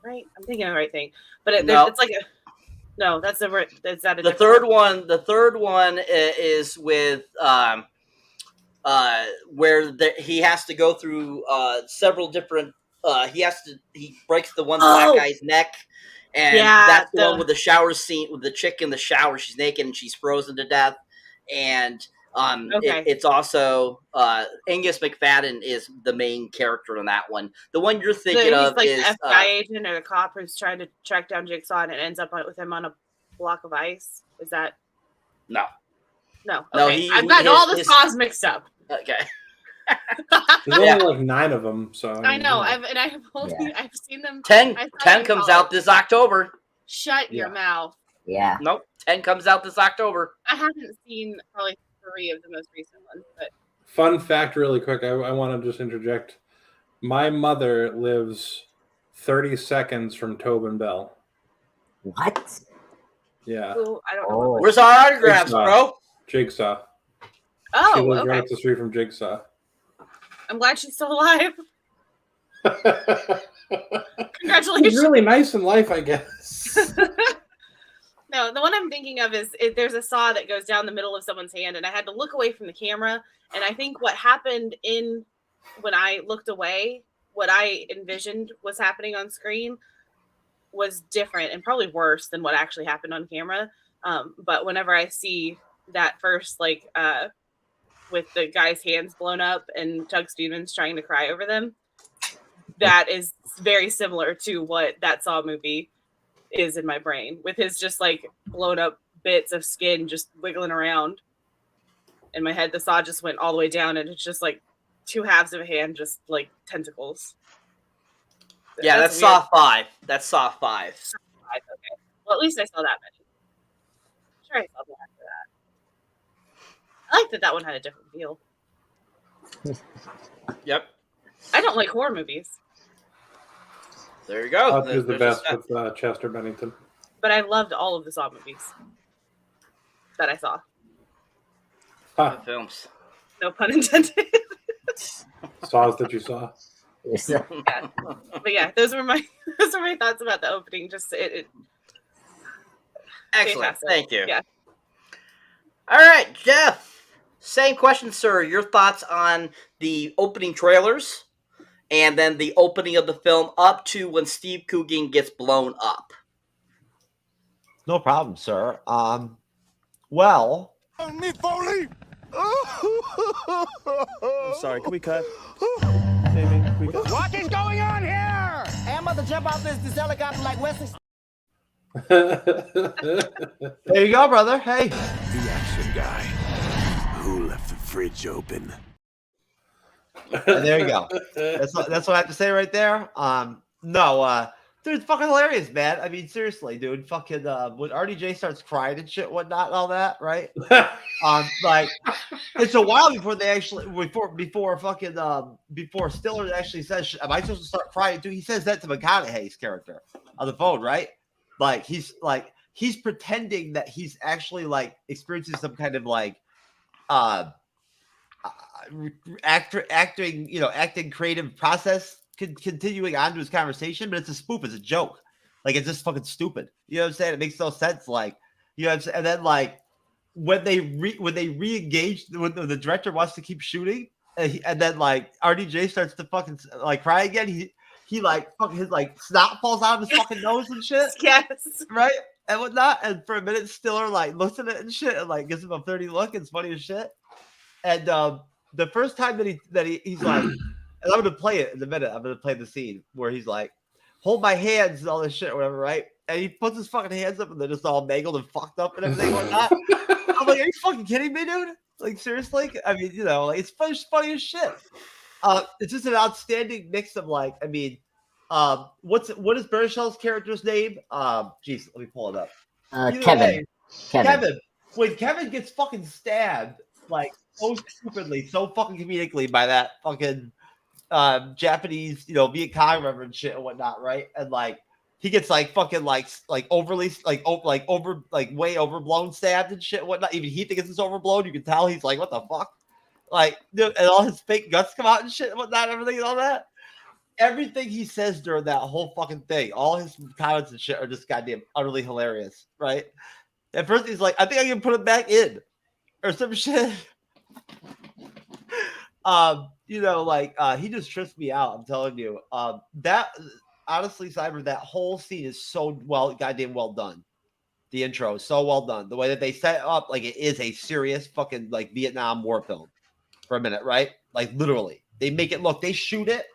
right? I'm thinking of the right thing. But it's like that's the third one. The third one is with where he has to go through several different. He breaks the one black guy's neck, and that's the one with the shower scene with the chick in the shower. She's naked and she's frozen to death, and it's also Angus McFadden is the main character in that one. The one you're thinking of like is the FBI agent or the cop who's trying to track down Jigsaw, and it ends up with him on a block of ice. Is that no? Okay. I've gotten all the saws mixed up. Okay. There's only like 9 of them, so I know. I've seen them. 10 comes out this October. Shut your mouth. Yeah. Nope. 10 comes out this October. I haven't seen probably 3 of the most recent ones, but fun fact, really quick. I want to just interject. My mother lives 30 seconds from Tobin Bell. What? Yeah. Ooh, I don't know. Where's our autographs, bro? Jigsaw. Oh, she lives okay. right up the street from Jigsaw. I'm glad she's still alive. Congratulations. She's really nice in life, I guess. No, the one I'm thinking of is there's a saw that goes down the middle of someone's hand, and I had to look away from the camera. And I think what happened when I looked away, what I envisioned was happening on screen. was different and probably worse than what actually happened on camera. But whenever I see that first, like, with the guy's hands blown up and Chuck Stevens trying to cry over them, that is very similar to what that Saw movie is in my brain, with his just like blown up bits of skin just wiggling around. In my head, the saw just went all the way down, and it's just like two halves of a hand, just like tentacles. Yeah, that's Saw 5. That's Saw 5. Okay. Well, at least I saw that many. Sure, I saw that after that. I like that one had a different feel. Yep. I don't like horror movies, There you go. That was the best with Chester Bennington. but I loved all of the Saw movies that I saw. Good films. No pun intended. Saws that you saw. Yeah. But yeah, those were my thoughts about the opening. Just it Excellent. fantastic. Thank you. Yeah. All right, Jeff. Same question, sir. Your thoughts on the opening trailers and then the opening of the film up to when Steve Coogan gets blown up. No problem, sir. Well, Me Foley. Sorry, can we cut? What is going on here? I'm about to jump off this helicopter like Wesley. there you go, brother. Hey. The action guy who left the fridge open. And there you go. That's what I have to say right there. Dude, it's fucking hilarious, man. I mean, seriously, dude. Fucking when RDJ starts crying and shit, whatnot, and all that, right? Like it's a while before they actually before Stiller actually says, "Am I supposed to start crying?" Dude, he says that to McConaughey's character on the phone, right? Like he's pretending that he's actually like experiencing some kind of like acting creative process continuing on to his conversation, but it's a spoof, it's a joke. Like it's just fucking stupid. You know what I'm saying? It makes no sense. Like, you know what I'm saying? And then like when they re-engage, when the director wants to keep shooting, and then like RDJ starts to fucking like cry again, he like fucking his like snot falls out of his fucking nose and shit. Yes. Right? And whatnot. And for a minute Stiller like looks at it and shit and like gives him a 30 look. It's funny as shit. And the first time that he's like, and I'm gonna play it in a minute. I'm gonna play the scene where he's like, "Hold my hands" and all this shit, or whatever, right? And he puts his fucking hands up, and they're just all mangled and fucked up and everything like that. I'm like, "Are you fucking kidding me, dude? Like, seriously?" I mean, you know, like it's funny as shit. It's just an outstanding mix of like, I mean, what is Baruchel's character's name? Jeez, let me pull it up. Kevin. Kevin. When Kevin gets fucking stabbed, like so stupidly, so fucking comedically by that fucking Japanese, you know, Viet Cong reverend shit and whatnot, right? And like he gets like fucking like overly way overblown stabbed and shit and whatnot. Even he thinks it's overblown. You can tell he's like, what the fuck? Like, dude, and all his fake guts come out and shit and whatnot, everything and all that. Everything he says during that whole fucking thing, all his comments and shit are just goddamn utterly hilarious, right? At first he's like, I think I can put it back in or some shit. You know, like he just trips me out. I'm telling you. That honestly, Cyber, that whole scene is so goddamn well done. The intro is so well done. The way that they set up, like it is a serious fucking like Vietnam War film for a minute, right? Like literally, they make it look. They shoot it,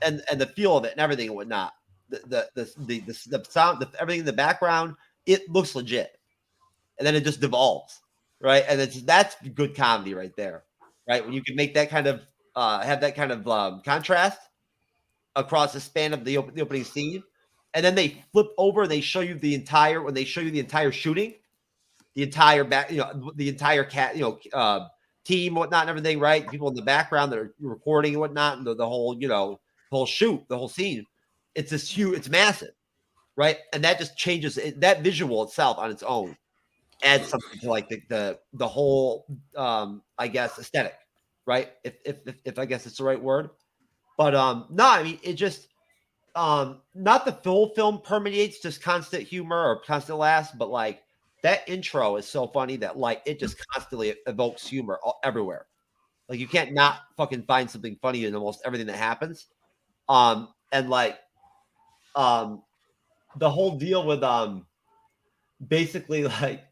and the feel of it and everything and whatnot. The sound, everything in the background, it looks legit, and then it just devolves, right? And that's good comedy right there, right? When you can make that kind of have that kind of contrast across the span of the opening scene, and then they flip over and they show you the entire shooting, the entire back, you know, the entire team, whatnot, and everything, right? People in the background that are recording and whatnot, and the whole, you know, whole shoot, the whole scene. It's this huge, it's massive, right? And that just changes that visual itself on its own, adds something to like the whole, I guess, aesthetic. Right, if I guess it's the right word, but no, I mean it just not the full film permeates just constant humor or constant laughs, but like that intro is so funny that like it just constantly evokes humor everywhere. Like you can't not fucking find something funny in almost everything that happens. And like the whole deal with basically like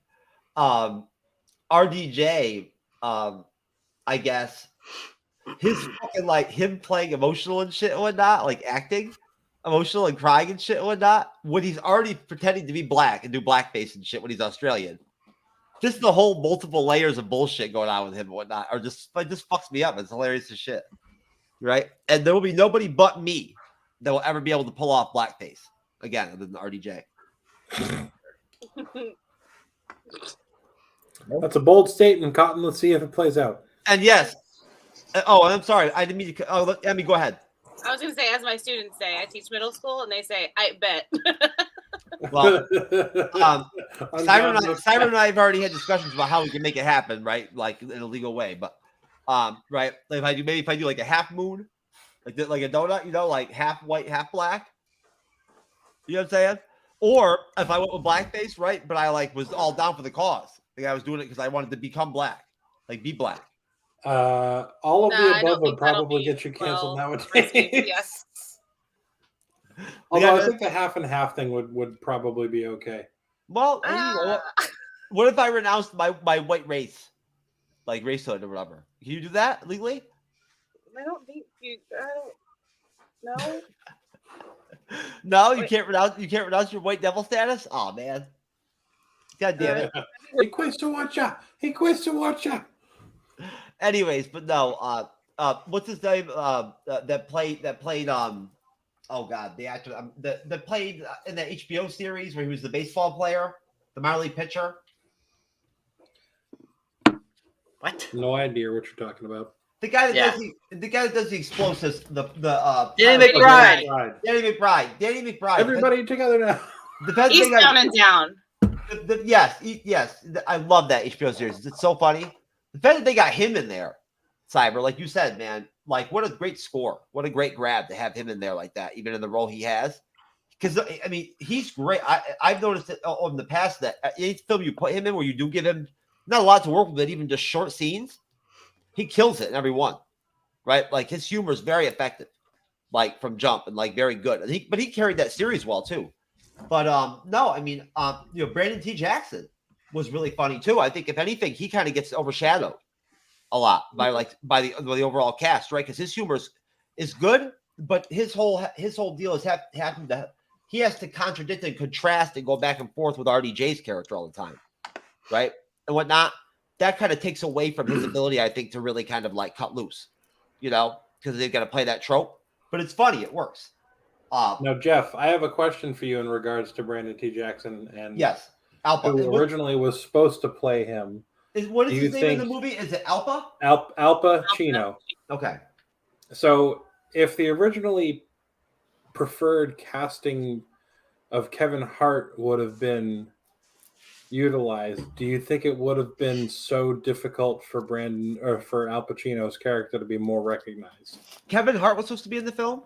RDJ, I guess his fucking like him playing emotional and shit and whatnot, like acting emotional and crying and shit and whatnot, when he's already pretending to be black and do blackface and shit when he's Australian. Just the whole multiple layers of bullshit going on with him and whatnot are just like just fucks me up. It's hilarious as shit. Right? And there will be nobody but me that will ever be able to pull off blackface again other than RDJ. That's a bold statement, Cotton. Let's see if it plays out. And yes. Oh, I'm sorry. I didn't mean to. Oh, Emmy, go ahead. I was going to say, as my students say, I teach middle school, and they say, "I bet." Well, Simon and I have already had discussions about how we can make it happen, right? Like in a legal way, but right. If I do like a half moon, like a donut, you know, like half white, half black. You know what I'm saying? Or if I went with blackface, right? But I like was all down for the cause. Like I was doing it because I wanted to become black, like be black. All of the above would probably get you canceled nowadays. Yes. Although I think the half and half thing would probably be okay. Well, you know, what if I renounced my white race, like racehood or whatever? Can you do that legally? I don't think you. I don't know. No, you can't renounce. You can't renounce your white devil status. Oh man, God damn it! He quits to watch ya. He quits to watch ya. Anyways, but no. What's his name? That played. Oh God, the actor that played in the HBO series where he was the baseball player, the minor league pitcher. What? No idea what you're talking about. The guy that does the explosives. Danny McBride. Danny McBride. Everybody together now. He's down and down. Yes. I love that HBO series. It's so funny. The fact that they got him in there, Cyber, like you said, man, like what a great score. What a great grab to have him in there like that, even in the role he has. Because, I mean, he's great. I've noticed it in the past that any film you put him in where you do give him not a lot to work with, but even just short scenes, he kills it in every one, right? Like his humor is very effective, like from jump and like very good. But he carried that series well too. But no, I mean, Brandon T. Jackson was really funny too. I think if anything, he kind of gets overshadowed a lot by the overall cast, right? Because his humor is good, but his whole deal is he has to contradict and contrast and go back and forth with RDJ's character all the time, right? And whatnot. That kind of takes away from his ability, I think, to really kind of like cut loose, you know, because they've got to play that trope. But it's funny, it works. Now, Jeff, I have a question for you in regards to Brandon T. Jackson and yes, Alpa, who originally was supposed to play him. What is his name in the movie? Is it Alpa? Alpa Chino. Okay. So, if the originally preferred casting of Kevin Hart would have been utilized, do you think it would have been so difficult for Brandon or for Al Pacino's character to be more recognized? Kevin Hart was supposed to be in the film?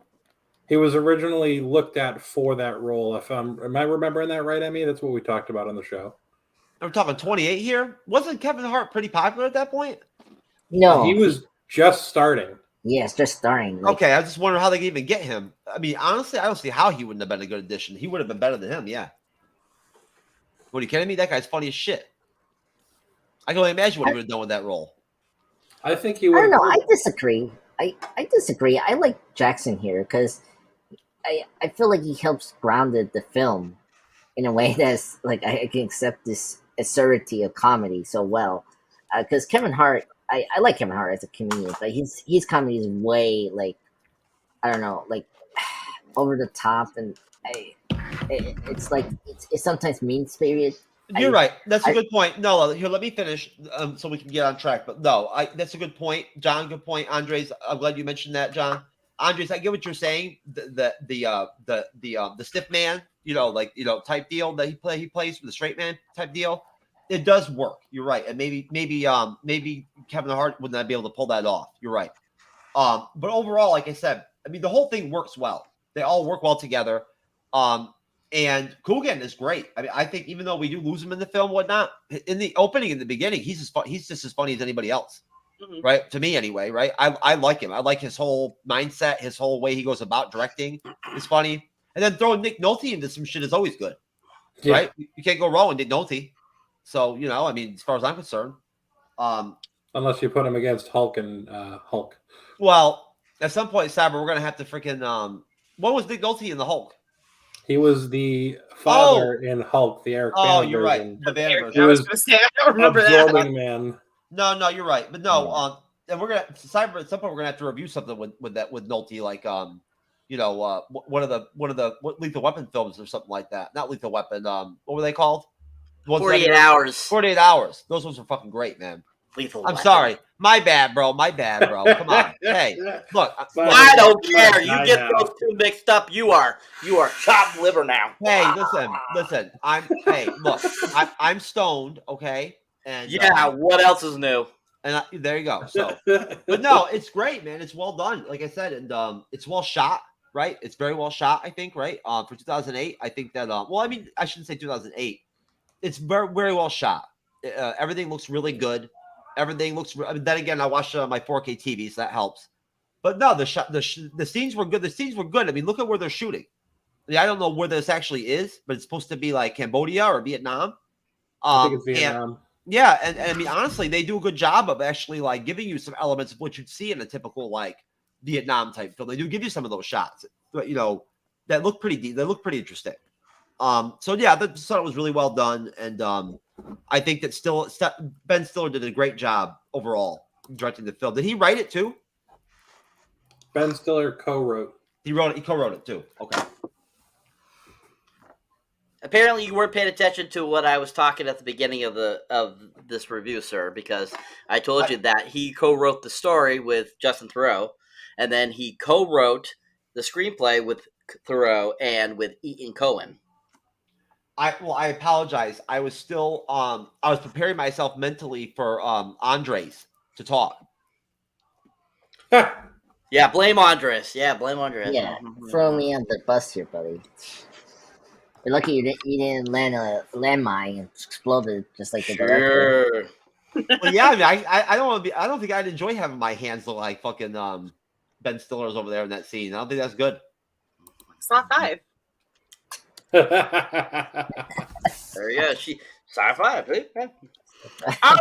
He was originally looked at for that role. Am I remembering that right, Emmy? That's what we talked about on the show. We're talking 28 here. Wasn't Kevin Hart pretty popular at that point? No, he was just starting. Yes, just starting. Okay, I just wonder how they could even get him. I mean, honestly, I don't see how he wouldn't have been a good addition. He would have been better than him, yeah. What are you kidding me? That guy's funny as shit. I can only imagine what he would have done with that role. I think he would. I don't know. I disagree. I disagree. I like Jackson here because I feel like he helps grounded the film in a way that's like I can accept this absurdity of comedy so well. Because Kevin Hart, I like Kevin Hart as a comedian, but his comedy is way like I don't know, like over the top, and it's like it's sometimes mean spirited. You're right. That's a good point. No, here, let me finish so we can get on track. But no, that's a good point, John. Good point, Andres. I'm glad you mentioned that, John. Andres, I get what you're saying. The stiff man, type deal that he plays for the straight man type deal. It does work. You're right, and maybe Kevin Hart would not be able to pull that off. You're right. But overall, like I said, I mean the whole thing works well. They all work well together. And Coogan is great. I mean, I think even though we do lose him in the film, whatnot, in the opening, in the beginning, he's just as funny as anybody else, right? To me, anyway, right? I like him. I like his whole mindset, his whole way he goes about directing is funny. And then throwing Nick Nolte into some shit is always good, Yeah. right? You can't go wrong with Nick Nolte. So, you know, I mean, as far as I'm concerned. Unless you put him against Hulk and Hulk. Well, at some point, Cyber, we're going to have to freaking... what was Nick Nolte in the Hulk? He was the father in Hulk, the Eric Bana you're right. version. The Bana version. He was I don't remember absorbing man. No, you're right. But no, and we're gonna Cyber at some point we're gonna have to review something with Nolte, like you know, one of the Lethal Weapon films or something like that. Not Lethal Weapon. What were they called? 48 Hours. 48 Hours. Those ones are fucking great, man. Lethal I'm Weapon. sorry. My bad, bro. Come on. Hey, look. I don't care. You get those two mixed up. You are chopped liver now. Hey, listen. I'm stoned, okay? And yeah, what else is new? And there you go. So, but no, it's great, man. It's well done, like I said, and it's well shot, right? It's very well shot, I think, right? For 2008, I think that. Well, I mean, I shouldn't say 2008. It's very, very well shot. Everything looks really good. Everything looks. I mean, then again, I watched my 4K TV, so that helps. But no, the scenes were good. The scenes were good. I mean, look at where they're shooting. I mean, I don't know where this actually is, but it's supposed to be like Cambodia or Vietnam. I think it's Vietnam. And I mean, honestly, they do a good job of actually like giving you some elements of what you'd see in a typical like Vietnam type film. They do give you some of those shots, but you know, that look pretty deep. They look pretty interesting. So yeah, I thought it was really well done, and I think that Ben Stiller did a great job overall directing the film. Did he write it too? Ben Stiller co-wrote. He co-wrote it too. Okay. Apparently, you weren't paying attention to what I was talking at the beginning of this review, sir, because I told you that he co-wrote the story with Justin Theroux, and then he co-wrote the screenplay with Theroux and with Ethan Coen. I apologize. I was still I was preparing myself mentally for Andres to talk. Yeah, blame Andres. Yeah, throw me on the bus here, buddy. You're lucky you didn't land a landmine and exploded just like the director. Well, yeah, I mean, I don't want to be. I don't think I'd enjoy having my hands look like fucking Ben Stiller's over there in that scene. I don't think that's good. Sci-fi. There you go. Sci-fi. All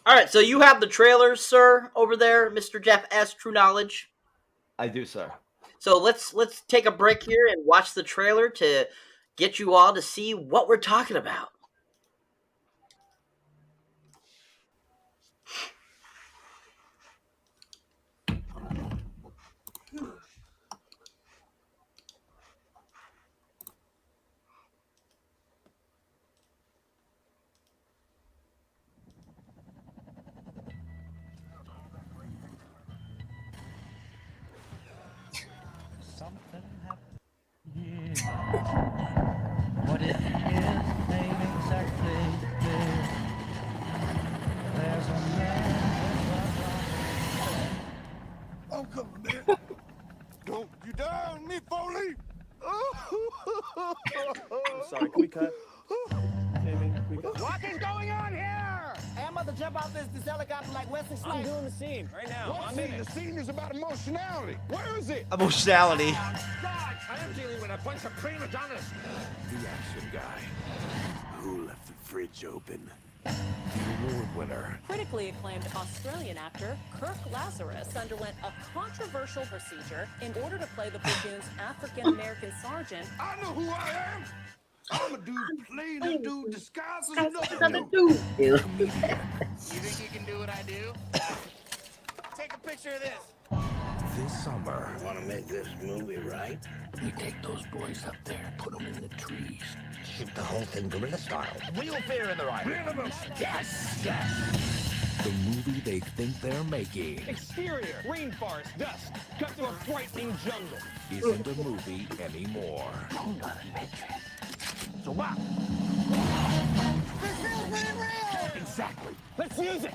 right. So you have the trailers, sir, over there, Mr. Jeff S. TrueKnowledge. I do, sir. So let's take a break here and watch the trailer to get you all to see what we're talking about. What it is ain't exactly clear. There's a man. I'm coming, man. Don't you dare me, Foley. I'm sorry, can we cut? What is going on here? Hey, I'm about to jump out this helicopter like Wesley Snipes. I'm doing the scene right now. What scene? The scene is about emotionality. Where is it? Emotionality. God, I am dealing with a bunch of prima donnas. The action guy who left the fridge open. The award winner. Critically acclaimed Australian actor Kirk Lazarus underwent a controversial procedure in order to play the platoon's African-American sergeant. I know who I am. I'm a dude playing a dude disguised as another dude. You think you can do what I do? Take a picture of this. This summer. Want to make this movie right? We take those boys up there, put them in the trees, shoot the whole thing guerrilla style. Real fear in the right. Yes. The movie they think they're making Exterior, rainforest, dust, cut to a frightening jungle. isn't a movie anymore. So what? This feels really real! Exactly. Let's use it!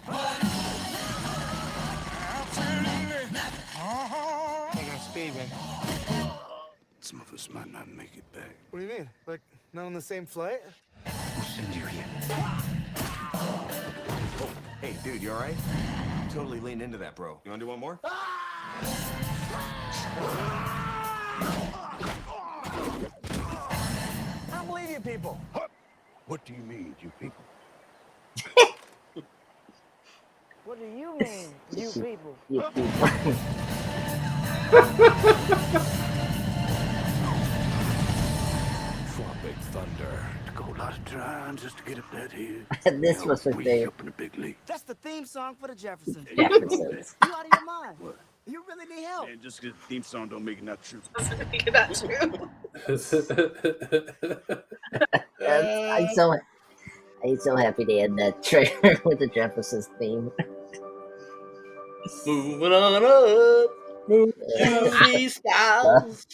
Taking a speed, man. Some of us might not make it back. What do you mean? Like, not on the same flight? We'll send you here. Oh, hey, dude, you all right? Totally leaned into that, bro. You want to do one more? believe you people. What do you mean, you people? What do you mean, you people? You people. Tropic thunder. To go a lot of times just to get up that hill. This was my favorite. Up in a big league. That's the theme song for the Jeffersons. Jeffersons. You out of your mind? What? You really need help. And just because the theme song don't make it not true. Make it not true. I'm so happy they had that trailer with the Jeffersons theme. Moving on up. Movie styles.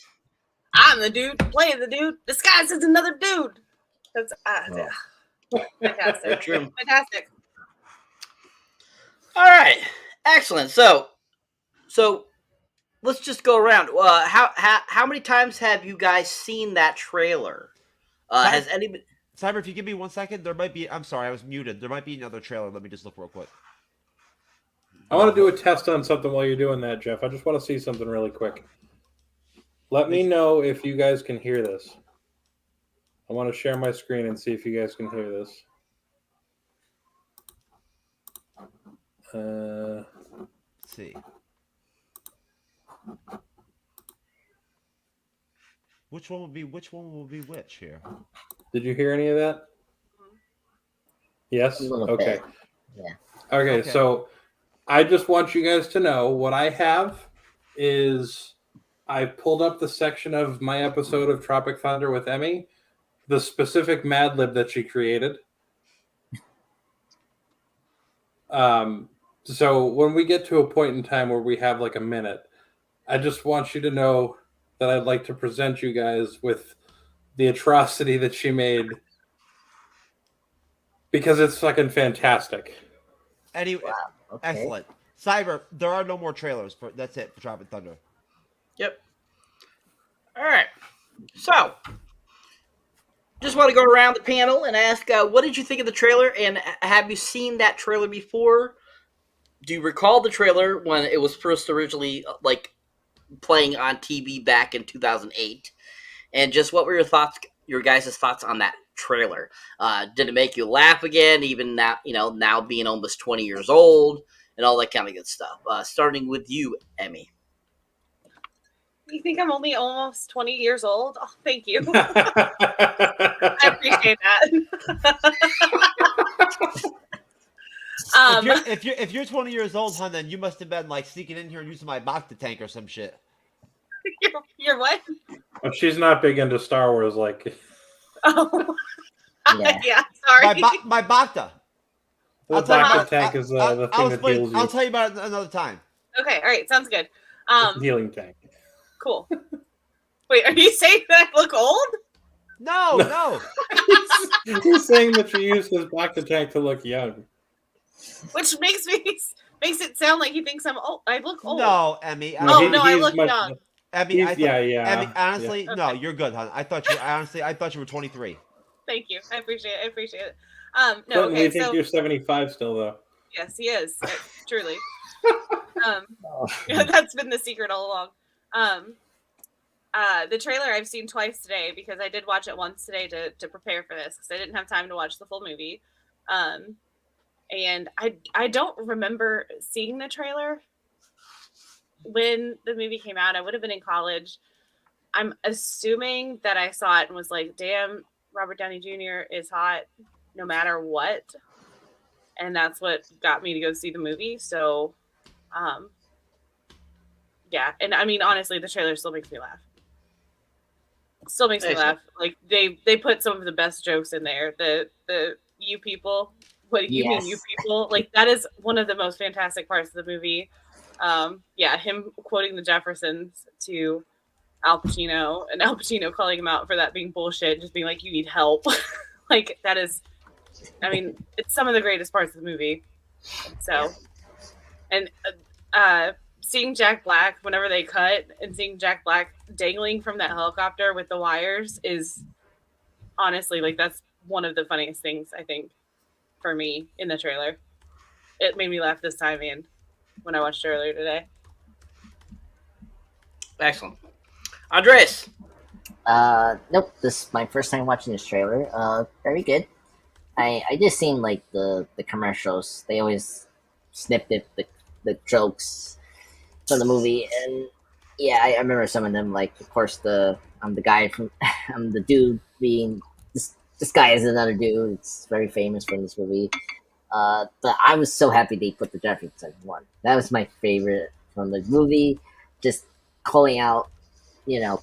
I'm the dude playing the dude. Disguised as another dude. That's fantastic. True. Fantastic. All right, excellent. So let's just go around. How many times have you guys seen that trailer? Has anybody? Cyber, if you give me 1 second, there might be. I'm sorry, I was muted. There might be another trailer. Let me just look real quick. I want to do a test on something while you're doing that, Jeff. I just want to see something really quick. Let me know if you guys can hear this. I want to share my screen and see if you guys can hear this. Let's see. Which one will be which here? Did you hear any of that? Yes? Okay. Yeah. Okay, so I just want you guys to know what I have is I pulled up the section of my episode of Tropic Thunder with Emmy, the specific Mad Lib that she created. So when we get to a point in time where we have like a minute, I just want you to know that I'd like to present you guys with the atrocity that she made because it's fucking fantastic. Anyway, excellent. Cyber, there are no more trailers. That's it for Tropic Thunder. Yep. All right. So, just want to go around the panel and ask, what did you think of the trailer? And have you seen that trailer before? Do you recall the trailer when it was first originally playing on TV back in 2008? And just what were your guys' thoughts on that trailer? Did it make you laugh again, even now, now being almost 20 years old and all that kind of good stuff? Starting with you, Emmy. You think I'm only almost 20 years old? Oh, thank you. I appreciate that. If you're 20 years old, hon, then you must have been sneaking in here and using my Bacta tank or some shit. You're what? Well, she's not big into Star Wars, Oh, yeah. Sorry. My Bacta. The Bacta tank is the thing that heals you. I'll tell you about it another time. Okay, all right, sounds good. Healing tank. Cool. Wait, are you saying that I look old? No. He's saying that you use his Bacta tank to look young. Which makes it sound like he thinks I'm old. I look old. No, Emmy. I look young. Emmy, yeah. Emmy, honestly, Okay. no, you're good, hon. I thought you were 23. Thank you. I appreciate it. No, Clinton, okay, we think you're 75 still, though. Yes, he is. Truly. That's been the secret all along. The trailer I've seen twice today because I did watch it once today to prepare for this because I didn't have time to watch the full movie. And I don't remember seeing the trailer when the movie came out. I would have been in college. I'm assuming that I saw it and was like, damn, Robert Downey Jr. is hot no matter what. And that's what got me to go see the movie. So, yeah. And I mean, honestly, the trailer still makes me laugh. Still makes me laugh. Like they put some of the best jokes in there. The you people, what do you mean you people? Like that is one of the most fantastic parts of the movie. Yeah, him quoting the Jeffersons to Al Pacino and Al Pacino calling him out for that being bullshit, just being like, you need help. Like that is, I mean, it's some of the greatest parts of the movie. So, and seeing Jack Black whenever they cut and seeing Jack Black dangling from that helicopter with the wires is honestly like that's one of the funniest things I think for me in the trailer. It made me laugh this time and when I watched it earlier today. Excellent. Andres. Nope. This is my first time watching this trailer. Very good. I just seen like the commercials. They always snipped the jokes from the movie, and yeah, I remember some of them. Like, of course, I'm the guy from I'm the dude being this guy is another dude. It's very famous from this movie. But I was so happy they put the Jefferson one. That was my favorite from the movie. Just calling out,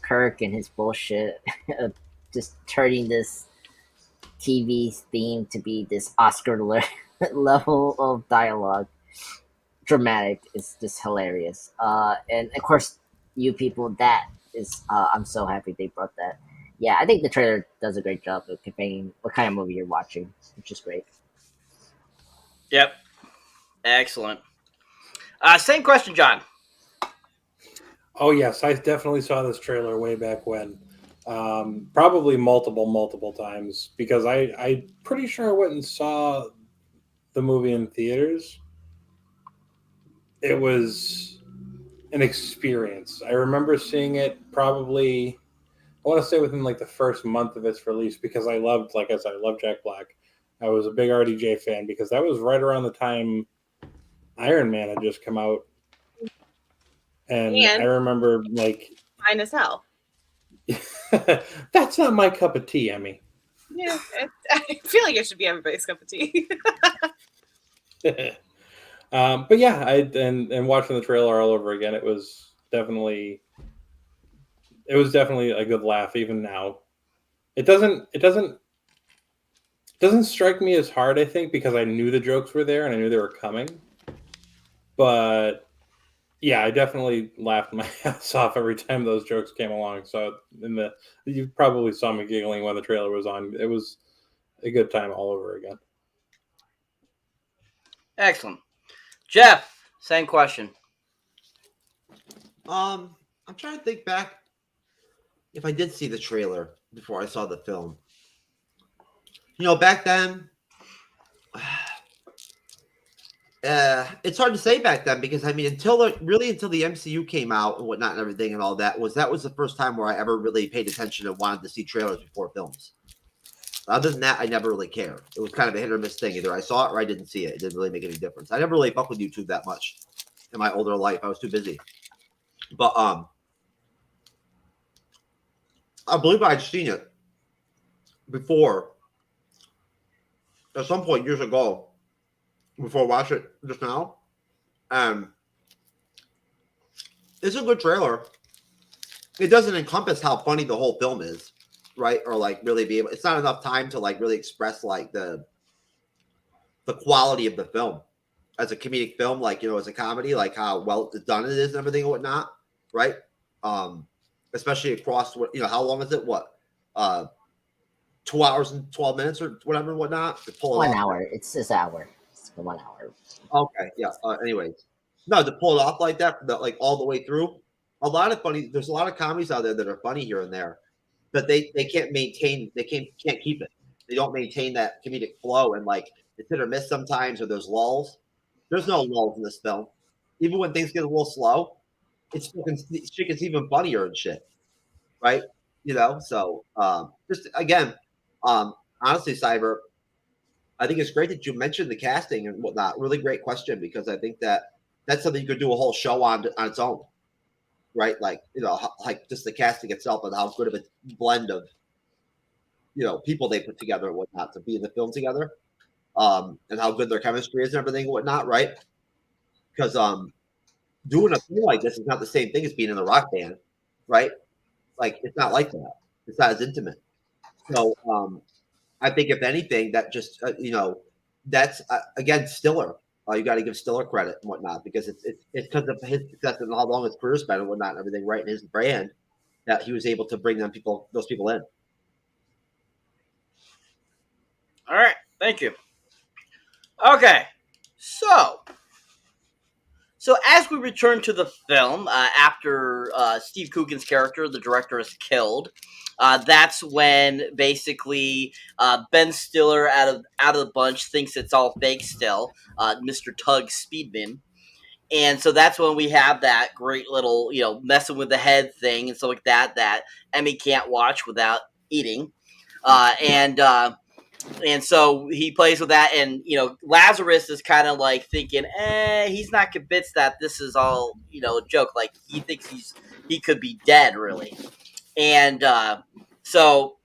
Kirk and his bullshit, of just turning this TV theme to be this Oscar level of dialogue. Dramatic. It's just hilarious. And of course, you people, that is, I'm so happy they brought that. Yeah, I think the trailer does a great job of conveying what kind of movie you're watching, which is great. Yep. Excellent. Same question, John. Oh yes, I definitely saw this trailer way back when. Probably multiple times, because I'm pretty sure I went and saw the movie in theaters. It was an experience. I remember seeing it probably, I want to say within like the first month of its release, because I loved, like I said, I love Jack Black. I was a big RDJ fan because that was right around the time Iron Man had just come out. And I remember, like, fine as hell. That's not my cup of tea, Emmy. Yeah, I feel like it should be everybody's cup of tea. But yeah, and watching the trailer all over again, it was definitely a good laugh. Even now, it doesn't strike me as hard, I think, because I knew the jokes were there and I knew they were coming. But yeah, I definitely laughed my ass off every time those jokes came along. So you probably saw me giggling when the trailer was on. It was a good time all over again. Excellent. Jeff, same question. I'm trying to think back if I did see the trailer before I saw the film. Back then, it's hard to say back then because until the MCU came out and whatnot and everything and all that was the first time where I ever really paid attention and wanted to see trailers before films. Other than that, I never really cared. It was kind of a hit or miss thing. Either I saw it or I didn't see it. It didn't really make any difference. I never really fucked with YouTube that much in my older life. I was too busy. But I believe I'd seen it before at some point years ago. Before I watched it just now, it's a good trailer. It doesn't encompass how funny the whole film is, right? Or like really be able. It's not enough time to like really express like the quality of the film as a comedic film, like as a comedy, like how well done it is and everything and whatnot, right? Especially across how long is it? What 2 hours and 12 minutes or whatever and whatnot to pull it 1 off. hour. It's this hour. 1 hour. Okay, yeah. Anyways, no, to pull it off like that, like all the way through. There's a lot of comedies out there that are funny here and there, but they can't maintain. They can't keep it. They don't maintain that comedic flow, and like it's hit or miss sometimes, or there's lulls. There's no lulls in this film. Even when things get a little slow, shit gets even funnier and shit, right? So just again, honestly, Cyber. I think it's great that you mentioned the casting and whatnot. Really great question, because I think that's something you could do a whole show on its own, right? Like like just the casting itself and how good of a blend of people they put together and whatnot to be in the film together, and how good their chemistry is and everything and whatnot, right? Because doing a film like this is not the same thing as being in a rock band, right? Like it's not like that. It's not as intimate. So I think if anything, that just that's again Stiller. You got to give Stiller credit and whatnot, because it's because of his success and how long his career's been and whatnot and everything, right? And his brand, that he was able to bring those people in. All right, thank you. Okay, so as we return to the film after Steve Coogan's character, the director, is killed. That's when basically Ben Stiller, out of the bunch, thinks it's all fake still. Mr. Tug Speedman, And so that's when we have that great little, messing with the head thing and stuff like that Emmy can't watch without eating. And so he plays with that, and Lazarus is kind of like thinking, he's not convinced that this is all a joke. Like he thinks he could be dead, really. And so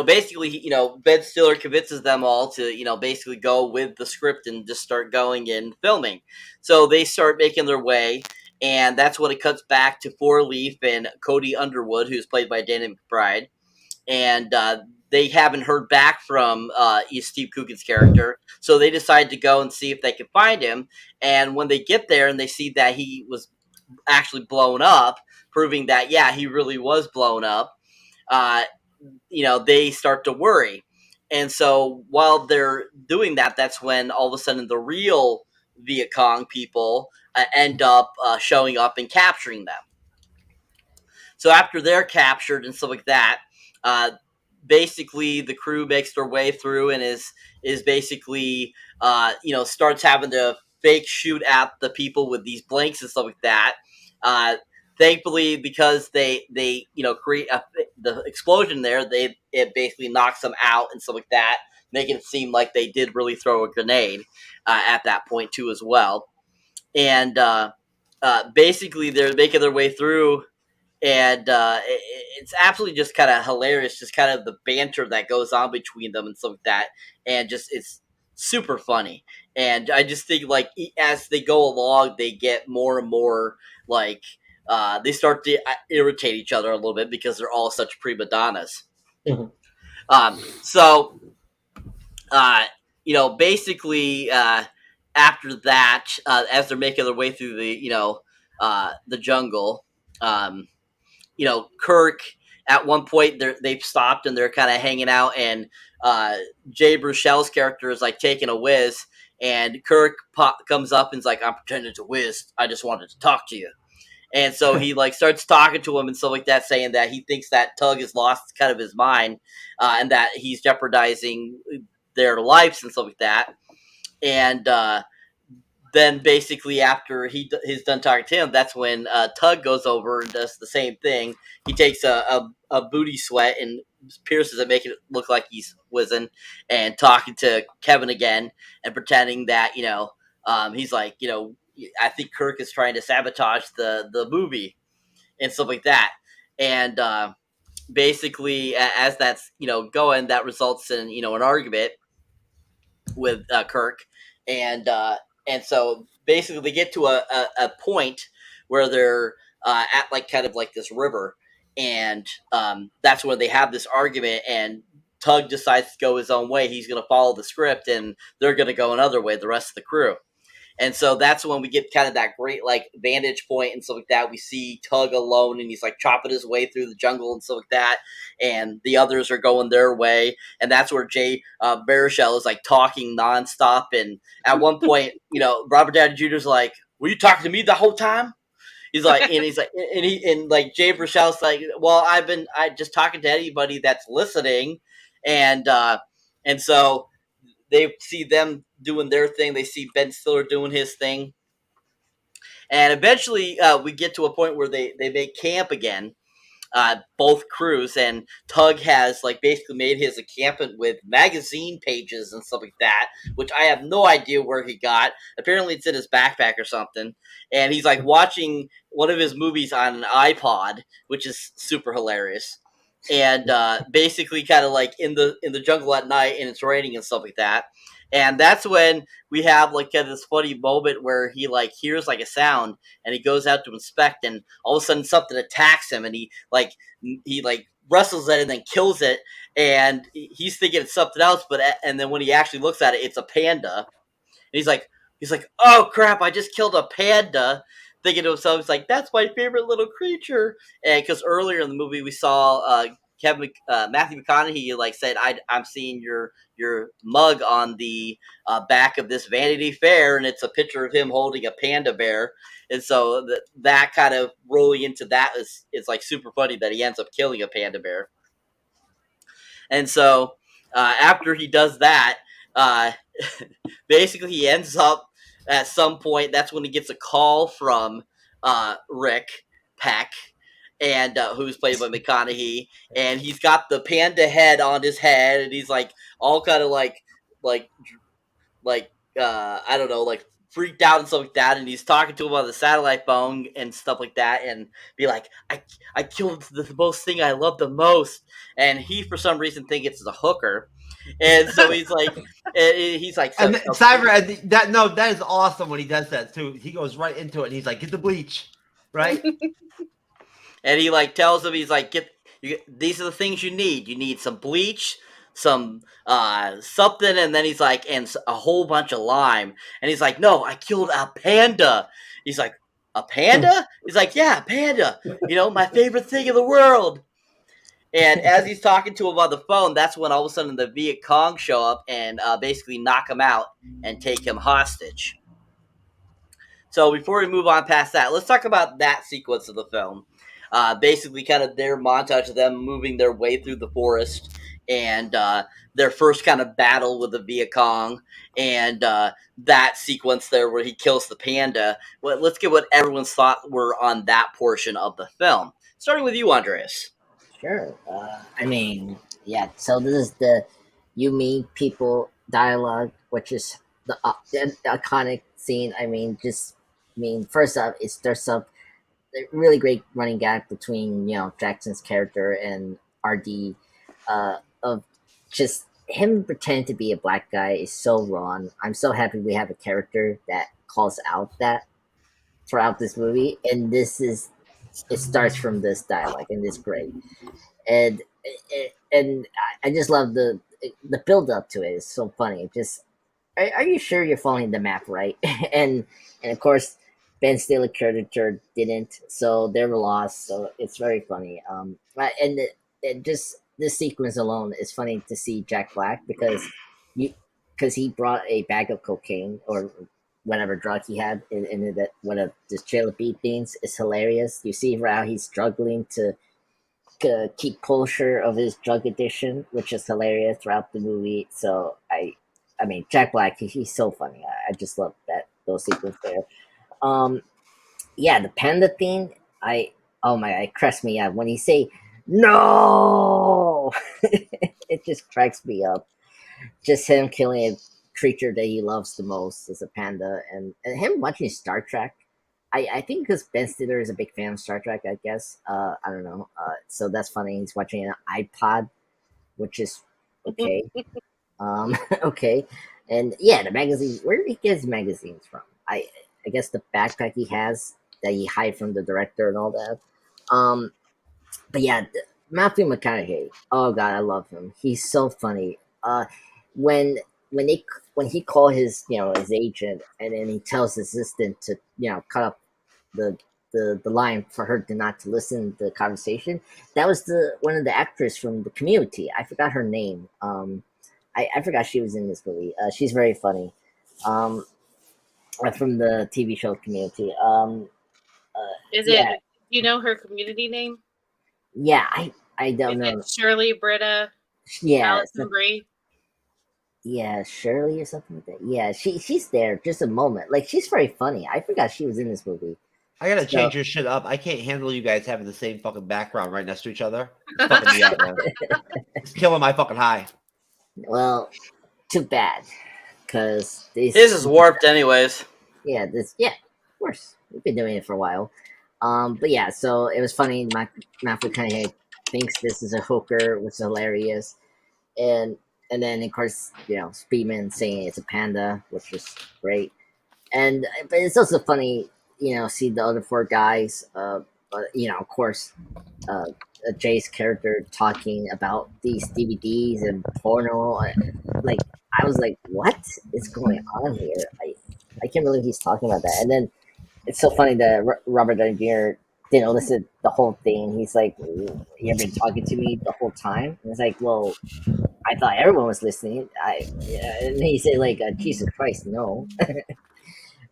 basically, Ben Stiller convinces them all to basically go with the script and just start going and filming. So they start making their way, and that's when it cuts back to Four Leaf and Cody Underwood, who's played by Danny McBride, and they haven't heard back from Steve Coogan's character, so they decide to go and see if they can find him. And when they get there and they see that he was actually blown up, proving that, yeah, he really was blown up, they start to worry. And so while they're doing that, that's when all of a sudden the real Viet Cong people end up showing up and capturing them. So after they're captured and stuff like that, basically the crew makes their way through and is basically starts having to fake shoot at the people with these blanks and stuff like that. Thankfully, because they create the explosion there, it basically knocks them out and stuff like that, making it seem like they did really throw a grenade at that point too as well. And basically they're making their way through. And it's absolutely just kind of hilarious, just kind of the banter that goes on between them and stuff like that. And just, it's super funny. And I just think, like, as they go along, they get more and more, like, they start to irritate each other a little bit because they're all such prima donnas. So, basically, after that, as they're making their way through the jungle, Kirk, at one point they've stopped and they're kind of hanging out, and Jay Baruchel's character is like taking a whiz, and Kirk comes up and's like, "I'm pretending to whiz. I just wanted to talk to you." And so he like starts talking to him and stuff like that, saying that he thinks that Tug has lost kind of his mind, and that he's jeopardizing their lives and stuff like that. And then basically after he's done talking to him, that's when Tug goes over and does the same thing. He takes a booty sweat and pierces it, making it look like he's whizzing, and talking to Kevin again and pretending that, he's like, I think Kirk is trying to sabotage the movie and stuff like that. And basically as that's, going, that results in, an argument with Kirk. And so basically they get to a point where they're at like kind of like this river, and that's where they have this argument, and Tug decides to go his own way. He's going to follow the script, and they're going to go another way, the rest of the crew. And so that's when we get kind of that great like vantage point and stuff like that. We see Tug alone, and he's like chopping his way through the jungle and stuff like that, and the others are going their way. And that's where Jay Baruchel is like talking nonstop. And at one point, Robert Downey Jr. is like, "Were you talking to me the whole time?" He's like, and like Jay Baruchel's like, "Well, I just talking to anybody that's listening," and so they see them doing their thing. They see Ben Stiller doing his thing. And eventually we get to a point where they make camp again, both crews. And Tug has like basically made his encampment with magazine pages and stuff like that, which I have no idea where he got. Apparently it's in his backpack or something. And he's like watching one of his movies on an iPod, which is super hilarious. And basically kind of like in the jungle at night, and it's raining and stuff like that. And that's when we have like this funny moment where he like hears like a sound, and he goes out to inspect, and all of a sudden something attacks him, and he wrestles it and then kills it, and he's thinking it's something else, and then when he actually looks at it, it's a panda. And he's like, "Oh crap, I just killed a panda." Thinking to himself, he's like, "That's my favorite little creature." And because earlier in the movie we saw Matthew McConaughey like said, "I'm seeing your mug on the back of this Vanity Fair, and it's a picture of him holding a panda bear." And so that kind of rolling into that is like super funny that he ends up killing a panda bear. And so after he does that, basically he ends up at some point, that's when he gets a call from Rick Peck, and who's played by McConaughey, and he's got the panda head on his head, and he's like all kind of like I don't know, like freaked out and stuff like that, and he's talking to him on the satellite phone and stuff like that, and be like, I killed the most thing I love the most, and he for some reason thinks it's a hooker, and so he's like, and Cyber, that is awesome when he does that too. He goes right into it, and he's like, get the bleach, right? And he like tells him, he's like, these are the things you need. You need some bleach, some something, and then he's like, and a whole bunch of lime. And he's like, no, I killed a panda. He's like, a panda? He's like, yeah, panda. You know, my favorite thing in the world. And as he's talking to him on the phone, that's when all of a sudden the Viet Cong show up and basically knock him out and take him hostage. So before we move on past that, let's talk about that sequence of the film. Basically kind of their montage of them moving their way through the forest, and their first kind of battle with the Viet Cong, and that sequence there where he kills the panda. Well, let's get what everyone's thought were on that portion of the film. Starting with you, Andreas. Sure. I mean, yeah, so this is the you, me, people dialogue, which is the iconic scene. First up, there's a really great running gag between, Jackson's character and RD, of just him pretending to be a black guy is so wrong. I'm so happy we have a character that calls out that throughout this movie, and it starts from this dialogue, and it's great. And I just love the build up to it. It's so funny. Just are you sure you're following the map right? and of course, Ben Stiller character didn't, so they were lost. So it's very funny. And just this sequence alone is funny to see Jack Black because he brought a bag of cocaine or whatever drug he had in that one of the trailer beat things. Is hilarious. You see how he's struggling to keep closure of his drug addiction, which is hilarious throughout the movie. So I mean, Jack Black, he's so funny. I just love those sequences there. Yeah, the panda thing, it cracks me up when he say no. It just cracks me up. Just him killing a creature that he loves the most is a panda, and him watching Star Trek. I think because Ben Stiller is a big fan of Star Trek, I guess. I don't know. So that's funny. He's watching an iPod, which is okay. Okay. And yeah, the magazine. Where did he get his magazines from? I guess the backpack he has that he hide from the director and all that. But yeah, Matthew McConaughey. Oh god, I love him. He's so funny. When he called his his agent, and then he tells his assistant to cut up the line for her not to listen to the conversation. That was one of the actors from the Community. I forgot her name. I forgot she was in this movie. She's very funny. From the TV show Community. Is it? Do you know her Community name? Yeah, I don't know. It Shirley Britta. Yeah, Allison Brie. Yeah, Shirley or something like that. Yeah, she's there just a moment. Like, she's very funny. I forgot she was in this movie. I gotta change your shit up. I can't handle you guys having the same fucking background right next to each other. It's fucking me up, man. It's killing my fucking high. Well, too bad, because this is warped, anyways. Yeah, of course, we've been doing it for a while. But yeah, so it was funny. Matthew McConaughey thinks this is a hooker, which is hilarious, and then of course Speedman saying it's a panda, which was great, but it's also funny, see the other four guys, of course, Jay's character talking about these DVDs and porno. Like, I was like, what is going on here? I can't believe he's talking about that. And then it's so funny that Robert Downey Jr. didn't listen the whole thing. He's like, you've been talking to me the whole time? And it's like, well, I thought everyone was listening. And he said, like, Jesus Christ, no.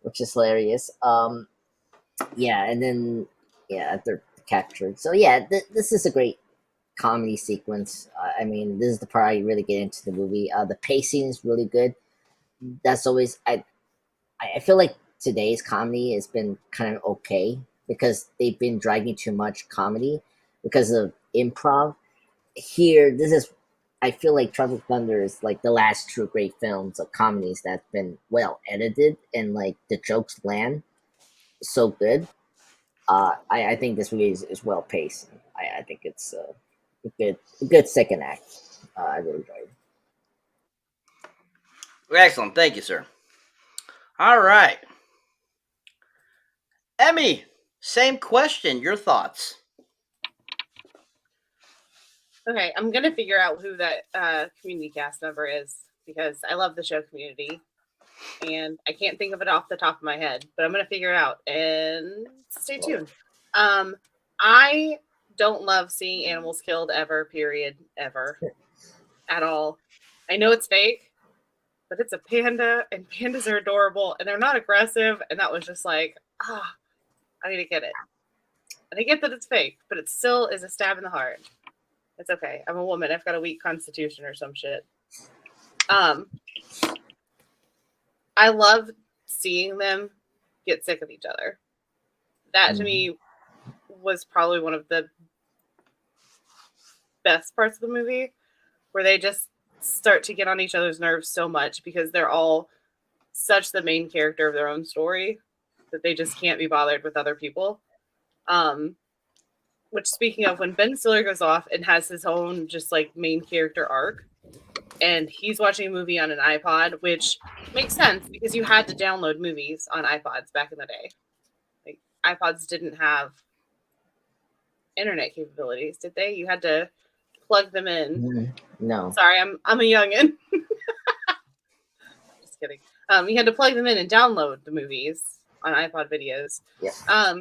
Which is hilarious. Yeah, and then, they're captured. So, yeah, this is a great comedy sequence. I mean, this is the part I really get into the movie. The pacing is really good. That's always... I I feel like today's comedy has been kind of okay because they've been dragging too much comedy because of improv. Here, I feel like Tropic Thunder is like the last true great films of comedies that's been well edited and like the jokes land so good. I think this movie is well paced. I think it's a good second act. I really enjoyed it. Excellent. Thank you, sir. All right. Emmy, same question. Your thoughts? Okay, I'm gonna figure out who that Community cast member is because I love the show Community, and I can't think of it off the top of my head. But I'm gonna figure it out and stay tuned. I don't love seeing animals killed ever. Period. Ever. At all. I know it's fake, but it's a panda, and pandas are adorable, and they're not aggressive. And that was just like, I need to get it. And I get that it's fake, but it still is a stab in the heart. It's okay. I'm a woman. I've got a weak constitution or some shit. I love seeing them get sick of each other. That to me was probably one of the best parts of the movie, where they just start to get on each other's nerves so much because they're all such the main character of their own story that they just can't be bothered with other people. Which, speaking of, when Ben Stiller goes off and has his own just like main character arc, and he's watching a movie on an iPod, which makes sense because you had to download movies on iPods back in the day. Like, iPods didn't have internet capabilities, did they? You had to plug them in. No. Sorry, I'm a youngin. Just kidding. You had to plug them in and download the movies on iPod videos. Yeah.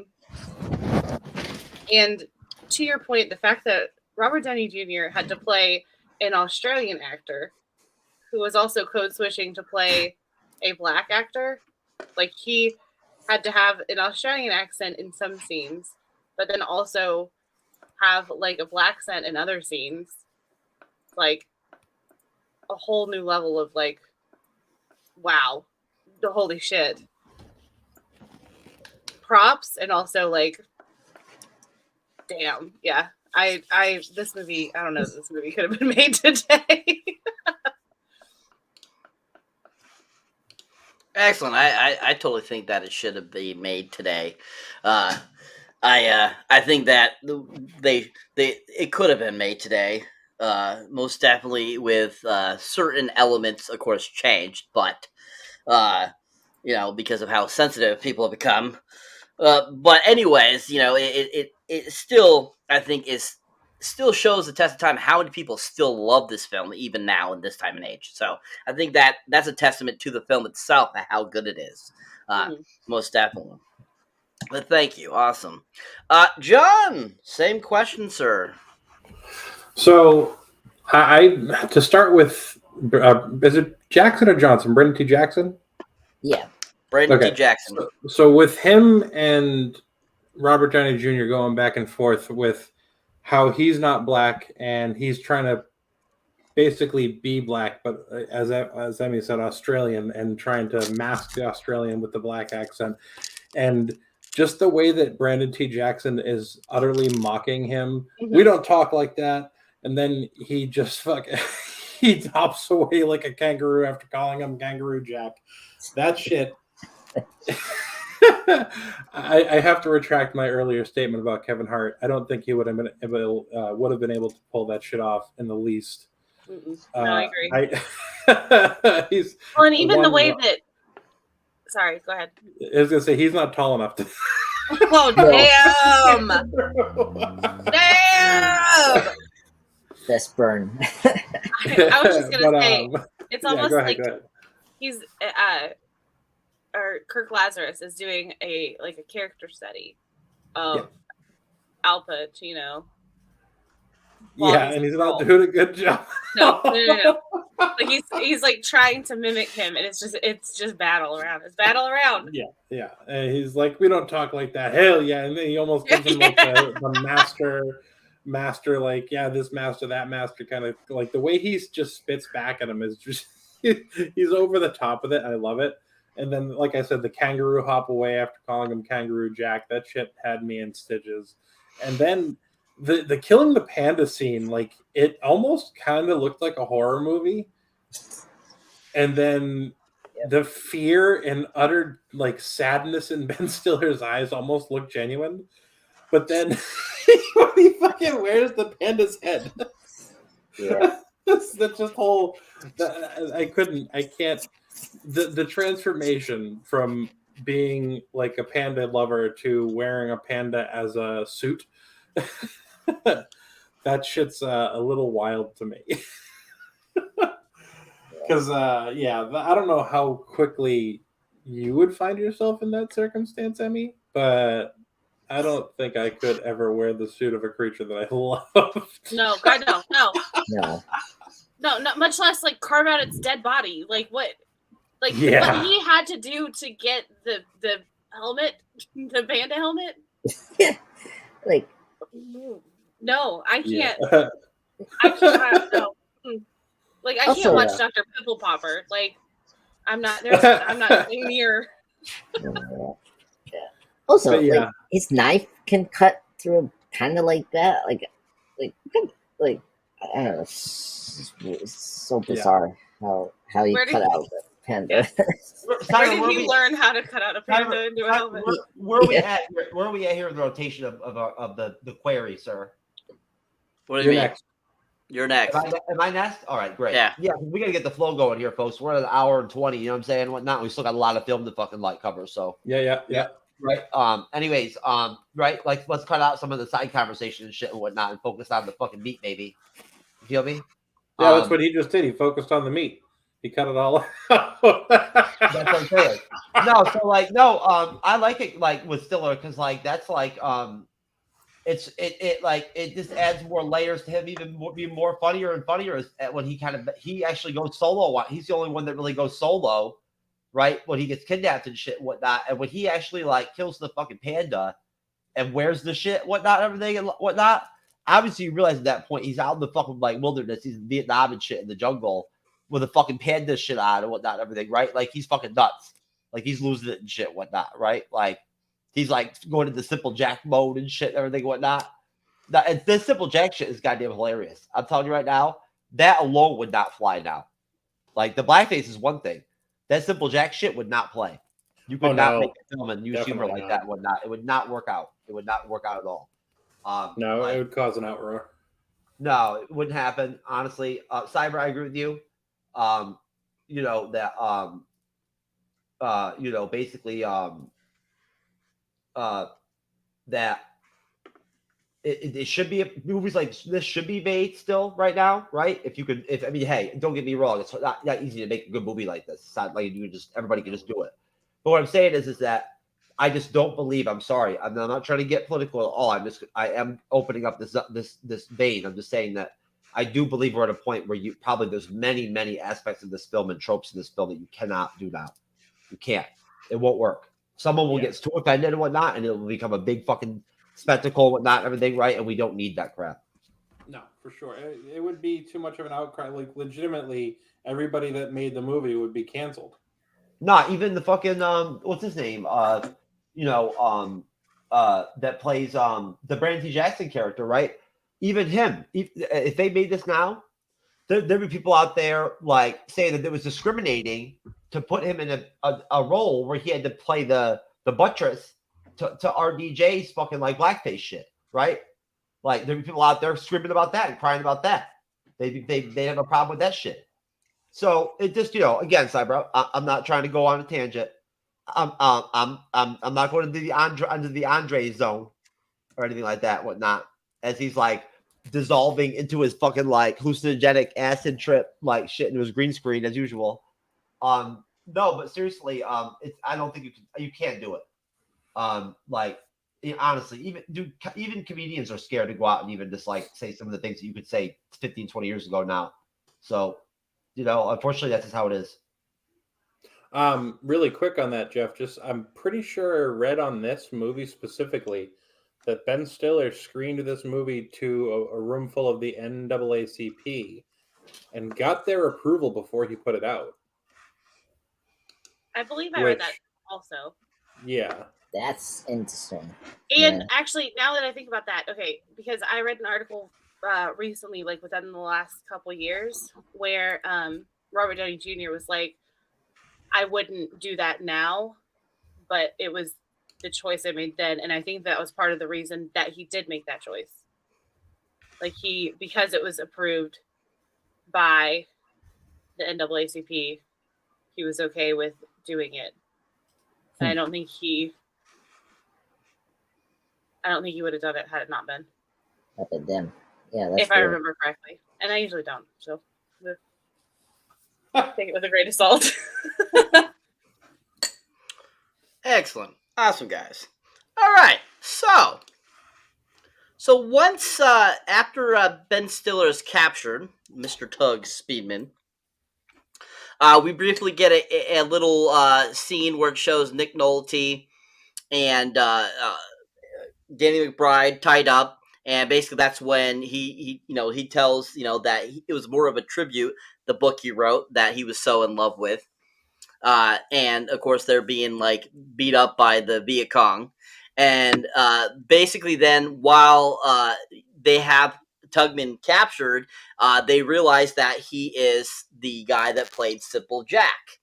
And to your point, the fact that Robert Downey Jr. had to play an Australian actor who was also code switching to play a black actor, like he had to have an Australian accent in some scenes, but then also have like a black accent in other scenes, like a whole new level of like, wow, the holy shit. Props, and also like, damn, yeah. This movie, I don't know if this movie could have been made today. Excellent. I totally think that it should have been made today. I think that it could have been made today. Most definitely with certain elements, of course, changed, but because of how sensitive people have become. But anyways, it still, I think, still shows the test of time how many people still love this film even now in this time and age. So I think that's a testament to the film itself and how good it is. Most definitely. But thank you. Awesome. John, same question, sir. So I to start with, is it Jackson or Johnson? Brendan T. Jackson? Yeah. Brendan T. Jackson. So with him and Robert Downey Jr. going back and forth with how he's not black and he's trying to basically be black, but as Emmy said, Australian, and trying to mask the Australian with the black accent. And just the way that Brandon T. Jackson is utterly mocking him. Mm-hmm. We don't talk like that. And then he just he hops away like a kangaroo after calling him Kangaroo Jack. That shit. I have to retract my earlier statement about Kevin Hart. I don't think he would have been able to pull that shit off in the least. No, I agree. He's well, and even the way that. Sorry, go ahead. I was gonna say he's not tall enough to. Oh damn! Damn! Best burn. I was just gonna say it's almost go ahead, like he's or Kirk Lazarus is doing a character study of Al Pacino. Yeah, and he's not doing a good job. No. Like he's like trying to mimic him, and it's just battle around. It's battle around. Yeah. And he's like, we don't talk like that. Hell yeah! And then he almost gives him like the master, like this master, that master, kind of like the way he just spits back at him is just he's over the top with it. I love it. And then, like I said, the kangaroo hop away after calling him Kangaroo Jack. That shit had me in stitches. And then the killing the panda scene, like it almost kind of looked like a horror movie. And then the fear and utter like sadness in Ben Stiller's eyes almost looked genuine. But then when he fucking wears the panda's head, that's just whole. I can't. The transformation from being like a panda lover to wearing a panda as a suit, that shit's a little wild to me. Because I don't know how quickly you would find yourself in that circumstance, Emmy, but I don't think I could ever wear the suit of a creature that I loved. No, God, no. No. No, not much less like carve out its dead body. Like what? Like Yeah. what he had to do to get the helmet, the panda helmet. Like, no, I can't. Yeah. I can't. No. Like I Also, can't watch Dr. Pimple Popper. Like I'm not near. Also, But yeah. like, his knife can cut through kind of like that. Like I don't know. It's so bizarre how he Where did cut he- out the panda. Where did he learn how to cut out a panda into a helmet? Where are we at? Where are we at here in the rotation of the query, sir? What do you You're mean? next. You're next. Am I next? All right, great. Yeah. We gotta get the flow going here, folks. We're at an hour and 20. You know what I'm saying? Whatnot. We still got a lot of film to fucking cover. So Yeah. right. Anyways, right. Like, let's cut out some of the side conversation and shit and whatnot, and focus on the fucking meat, baby. You feel me? Yeah, that's what he just did. He focused on the meat. He cut it all out. That's what I'm saying. I like it like with Stiller because like that's like it just adds more layers to him, even more, be more funnier and funnier when he actually goes solo. He's the only one that really goes solo, right? When he gets kidnapped and shit, and whatnot, and when he actually like kills the fucking panda and wears the shit, whatnot, everything and whatnot. Obviously, you realize at that point he's out in the fucking like wilderness. He's in Vietnam and shit in the jungle with a fucking panda shit on and whatnot, everything, right? Like he's fucking nuts. Like he's losing it and shit, whatnot, right? Like he's like going into Simple Jack mode and shit, everything, and whatnot. And this Simple Jack shit is goddamn hilarious. I'm telling you right now, that alone would not fly now. Like the blackface is one thing. That Simple Jack shit would not play. You could not make a film and use humor like that and whatnot. It would not work out. It would not work out at all. It would cause an outroar. No, it wouldn't happen. Honestly, Cyber, I agree with you. Basically, that it should be movies like this should be made still right now, right? Hey, don't get me wrong, it's not easy to make a good movie like this. It's not like everybody can just do it. But what I'm saying is that I just don't believe. I'm sorry. I'm not trying to get political at all. I am opening up this vein. I'm just saying that I do believe we're at a point where there's many aspects of this film and tropes in this film that you cannot do now. You can't. It won't work. Someone will get too offended and whatnot, and it will become a big fucking spectacle and whatnot, everything, right? And we don't need that crap. No, for sure. It would be too much of an outcry. Like legitimately, everybody that made the movie would be canceled. Not even the fucking what's his name? That plays the Brandon T. Jackson character, right? Even him. If they made this now, there'd be people out there like saying that it was discriminating to put him in a role where he had to play the buttress to RDJ's fucking like blackface shit, right? Like there'd be people out there screaming about that and crying about that. They have a problem with that shit. So it just, again, Cyber, I'm not trying to go on a tangent. I'm not going into the Andre zone or anything like that, whatnot. As he's like dissolving into his fucking like hallucinogenic acid trip, like shit into his green screen as usual. No, but seriously, I don't think you can't do it. Honestly, even comedians are scared to go out and even just like say some of the things that you could say 15, 20 years ago now. So, unfortunately, that's just how it is. Really quick on that, Jeff. I'm pretty sure I read on this movie specifically that Ben Stiller screened this movie to a room full of the NAACP and got their approval before he put it out. I believe I read that also. Yeah. That's interesting. And actually, now that I think about that, okay, because I read an article recently, like within the last couple years, where Robert Downey Jr. was like, I wouldn't do that now, but it was the choice I made then. And I think that was part of the reason that he did make that choice. Like because it was approved by the NAACP, he was okay with doing it. And I don't think he would have done it had it not been. Up at them. Yeah, that's if I remember correctly. And I usually don't. So take it with a grain of salt. Excellent. Awesome, guys. All right. So once after Ben Stiller is captured, Mr. Tugg Speedman, we briefly get a little scene where it shows Nick Nolte and Danny McBride tied up, and basically that's when he tells that it was more of a tribute, the book he wrote that he was so in love with, and of course they're being like beat up by the Viet Cong, and basically then while they have Tugman captured, they realize that he is the guy that played Simple Jack,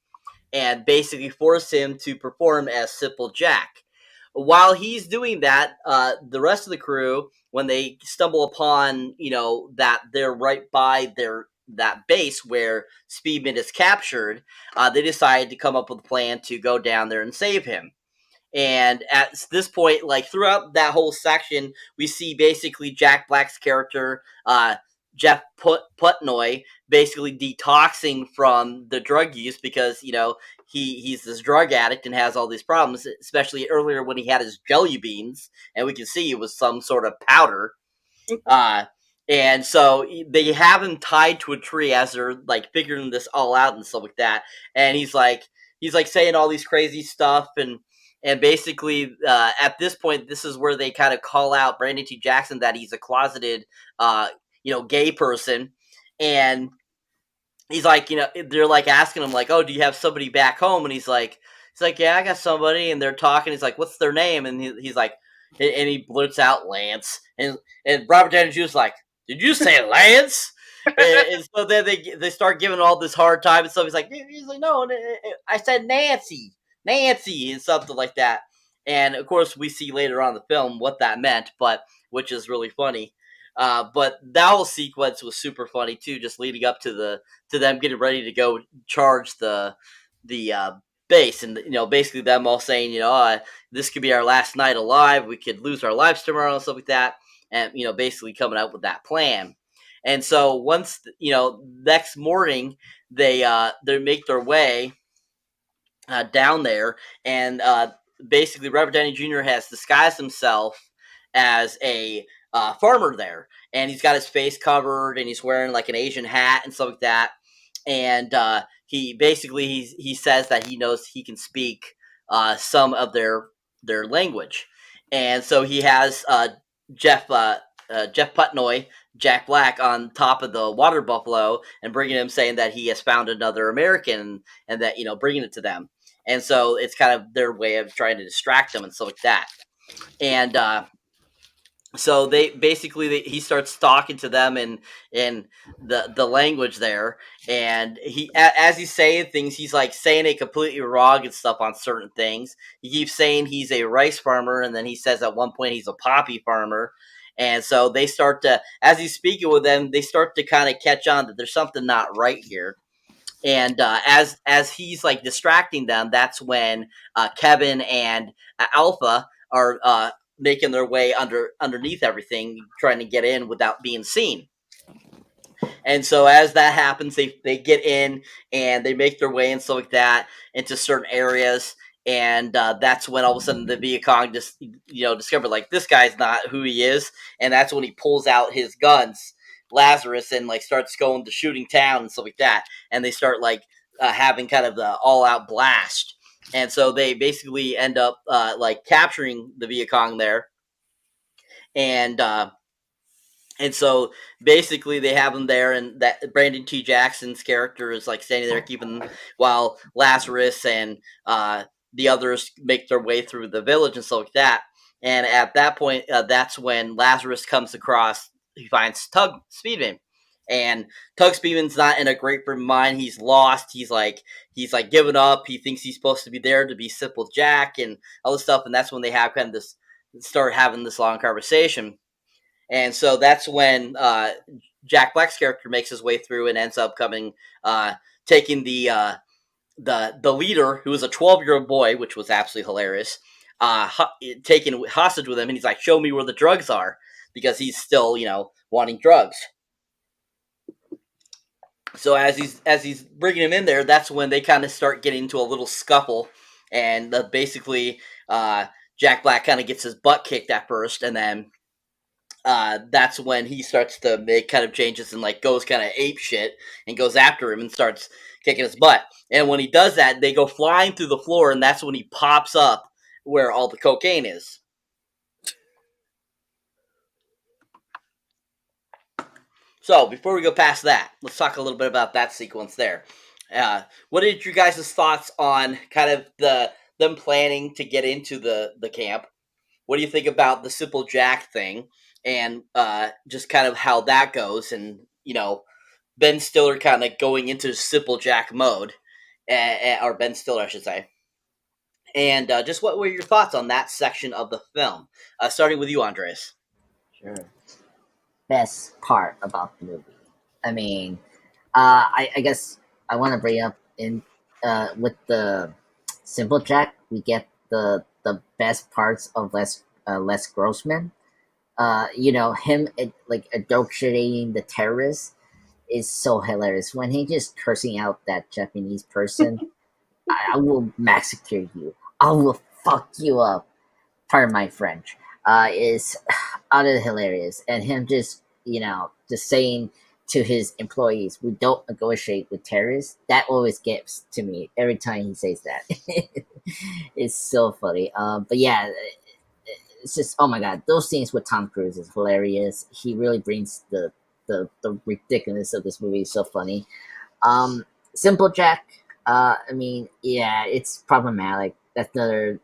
and basically force him to perform as Simple Jack. While he's doing that, the rest of the crew, when they stumble upon, that they're right by that base where Speedman is captured, they decide to come up with a plan to go down there and save him. And at this point, like throughout that whole section, we see basically Jack Black's character, Jeff Putnoy, basically detoxing from the drug use because, he's this drug addict and has all these problems, especially earlier when he had his jelly beans, and we can see it was some sort of powder. And so they have him tied to a tree as they're like figuring this all out and stuff like that. And he's like saying all these crazy stuff, and basically at this point, this is where they kind of call out Brandon T. Jackson that he's a closeted, gay person, and he's like, they're like asking him like, oh, do you have somebody back home? And he's like, yeah, I got somebody. And they're talking. He's like, what's their name? And he's like, and he blurts out Lance. And Robert Downey Jr.'s like, did you say Lance? and so then they start giving all this hard time and stuff. He's like, no, I said Nancy, and something like that. And of course, we see later on in the film what that meant, which is really funny. But that whole sequence was super funny too, just leading up to them getting ready to go charge the base, and basically them all saying, this could be our last night alive. We could lose our lives tomorrow and stuff like that, and basically coming out with that plan. And so once next morning they make their way down there, and basically Robert Downey Jr. has disguised himself as a farmer there, and he's got his face covered, and he's wearing like an Asian hat and stuff like that. And he basically he says that he knows he can speak some of their language, and so he has Jeff Putnoy, Jack Black, on top of the water buffalo and bringing him, saying that he has found another American, and that bringing it to them. And so it's kind of their way of trying to distract them and stuff like that. And so they basically he starts talking to them in the language there, and he as he's saying things, he's like saying it completely wrong and stuff on certain things. He keeps saying he's a rice farmer, and then he says at one point he's a poppy farmer. And so they start to, as he's speaking with them, they start to kind of catch on that there's something not right here. And as he's like distracting them, that's when Kevin and Alpha are making their way underneath everything, trying to get in without being seen. And so as that happens, they get in and they make their way and stuff like that into certain areas. And that's when all of a sudden the Viet Cong just discover like this guy's not who he is, and that's when he pulls out his guns, Lazarus, and like starts going to shooting town and stuff like that. And they start like having kind of the all-out blast. And so they basically end up like capturing the Viet Cong there, and And so basically they have him there, and that Brandon T. Jackson's character is like standing there keeping, while Lazarus and the others make their way through the village and stuff like that. And at that point, that's when Lazarus comes across, he finds Tug Speedman. And Tug Speedman's not in a great frame of mind. He's lost. He's like given up. He thinks he's supposed to be there to be Simple Jack and all this stuff. And that's when they have kind of this, start having this long conversation. And so that's when Jack Black's character makes his way through and ends up taking the leader, who was a 12-year-old boy, which was absolutely hilarious, taken hostage with him, and he's like, "Show me where the drugs are," because he's still, wanting drugs. So as he's bringing him in there, that's when they kind of start getting into a little scuffle, and basically Jack Black kind of gets his butt kicked at first, and then that's when he starts to make kind of changes and like goes kind of ape shit and goes after him and starts kicking his butt. And when he does that, they go flying through the floor, and that's when he pops up where all the cocaine is. So before we go past that, let's talk a little bit about that sequence there. What are your guys' thoughts on kind of them planning to get into the camp? What do you think about the Simple Jack thing? And just kind of how that goes, and Ben Stiller kind of going into Simple Jack mode, or Ben Stiller, I should say. And just what were your thoughts on that section of the film? Starting with you, Andres. Sure. Best part about the movie. I mean, I guess I want to bring up with the Simple Jack, we get the best parts of Les Grossman. Him like adulterating the terrorists is so hilarious. When he just cursing out that Japanese person, I will massacre you. I will fuck you up. Pardon my French. Is utterly hilarious. And him just saying to his employees, "We don't negotiate with terrorists." That always gets to me every time he says that. It's so funny. But yeah, it's just, oh my god, those scenes with Tom Cruise is hilarious. He really brings the ridiculousness of this movie. Is so funny. Simple Jack, I mean, yeah, it's problematic. That's another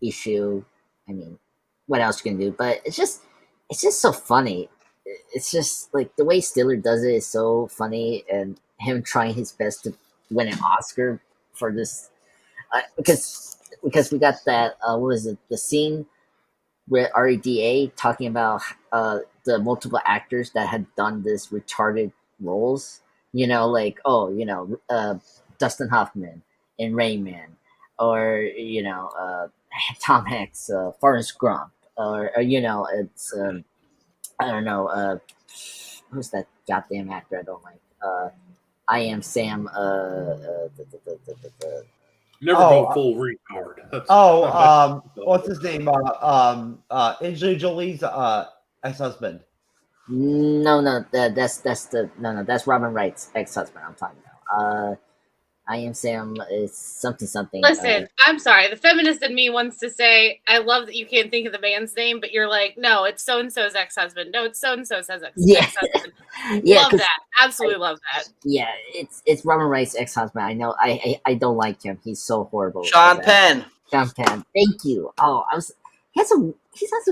issue. I mean, what else you can do? But it's just so funny. It's just like the way Stiller does it is so funny, and him trying his best to win an Oscar for this, because we got that what was it, the scene with REDA talking about the multiple actors that had done this retarded roles, Dustin Hoffman in Rain Man, or Tom Hanks, Forrest Gump, or it's I don't know, who's that goddamn actor I don't like? I Am Sam. Never go full retard. What's his name? Angelina Jolie's ex-husband. No, that's Robin Wright's ex-husband. I'm talking about. I Am Sam is something. Listen, I'm sorry. The feminist in me wants to say, I love that you can't think of the man's name, but you're like, no, it's so-and-so's ex-husband. No, it's so-and-so's ex-husband. Yeah, love that. Absolutely love that. Yeah, it's Robin Wright's ex-husband. I know. I don't like him. He's so horrible. Sean Penn. Sean Penn. Thank you. Oh, he has a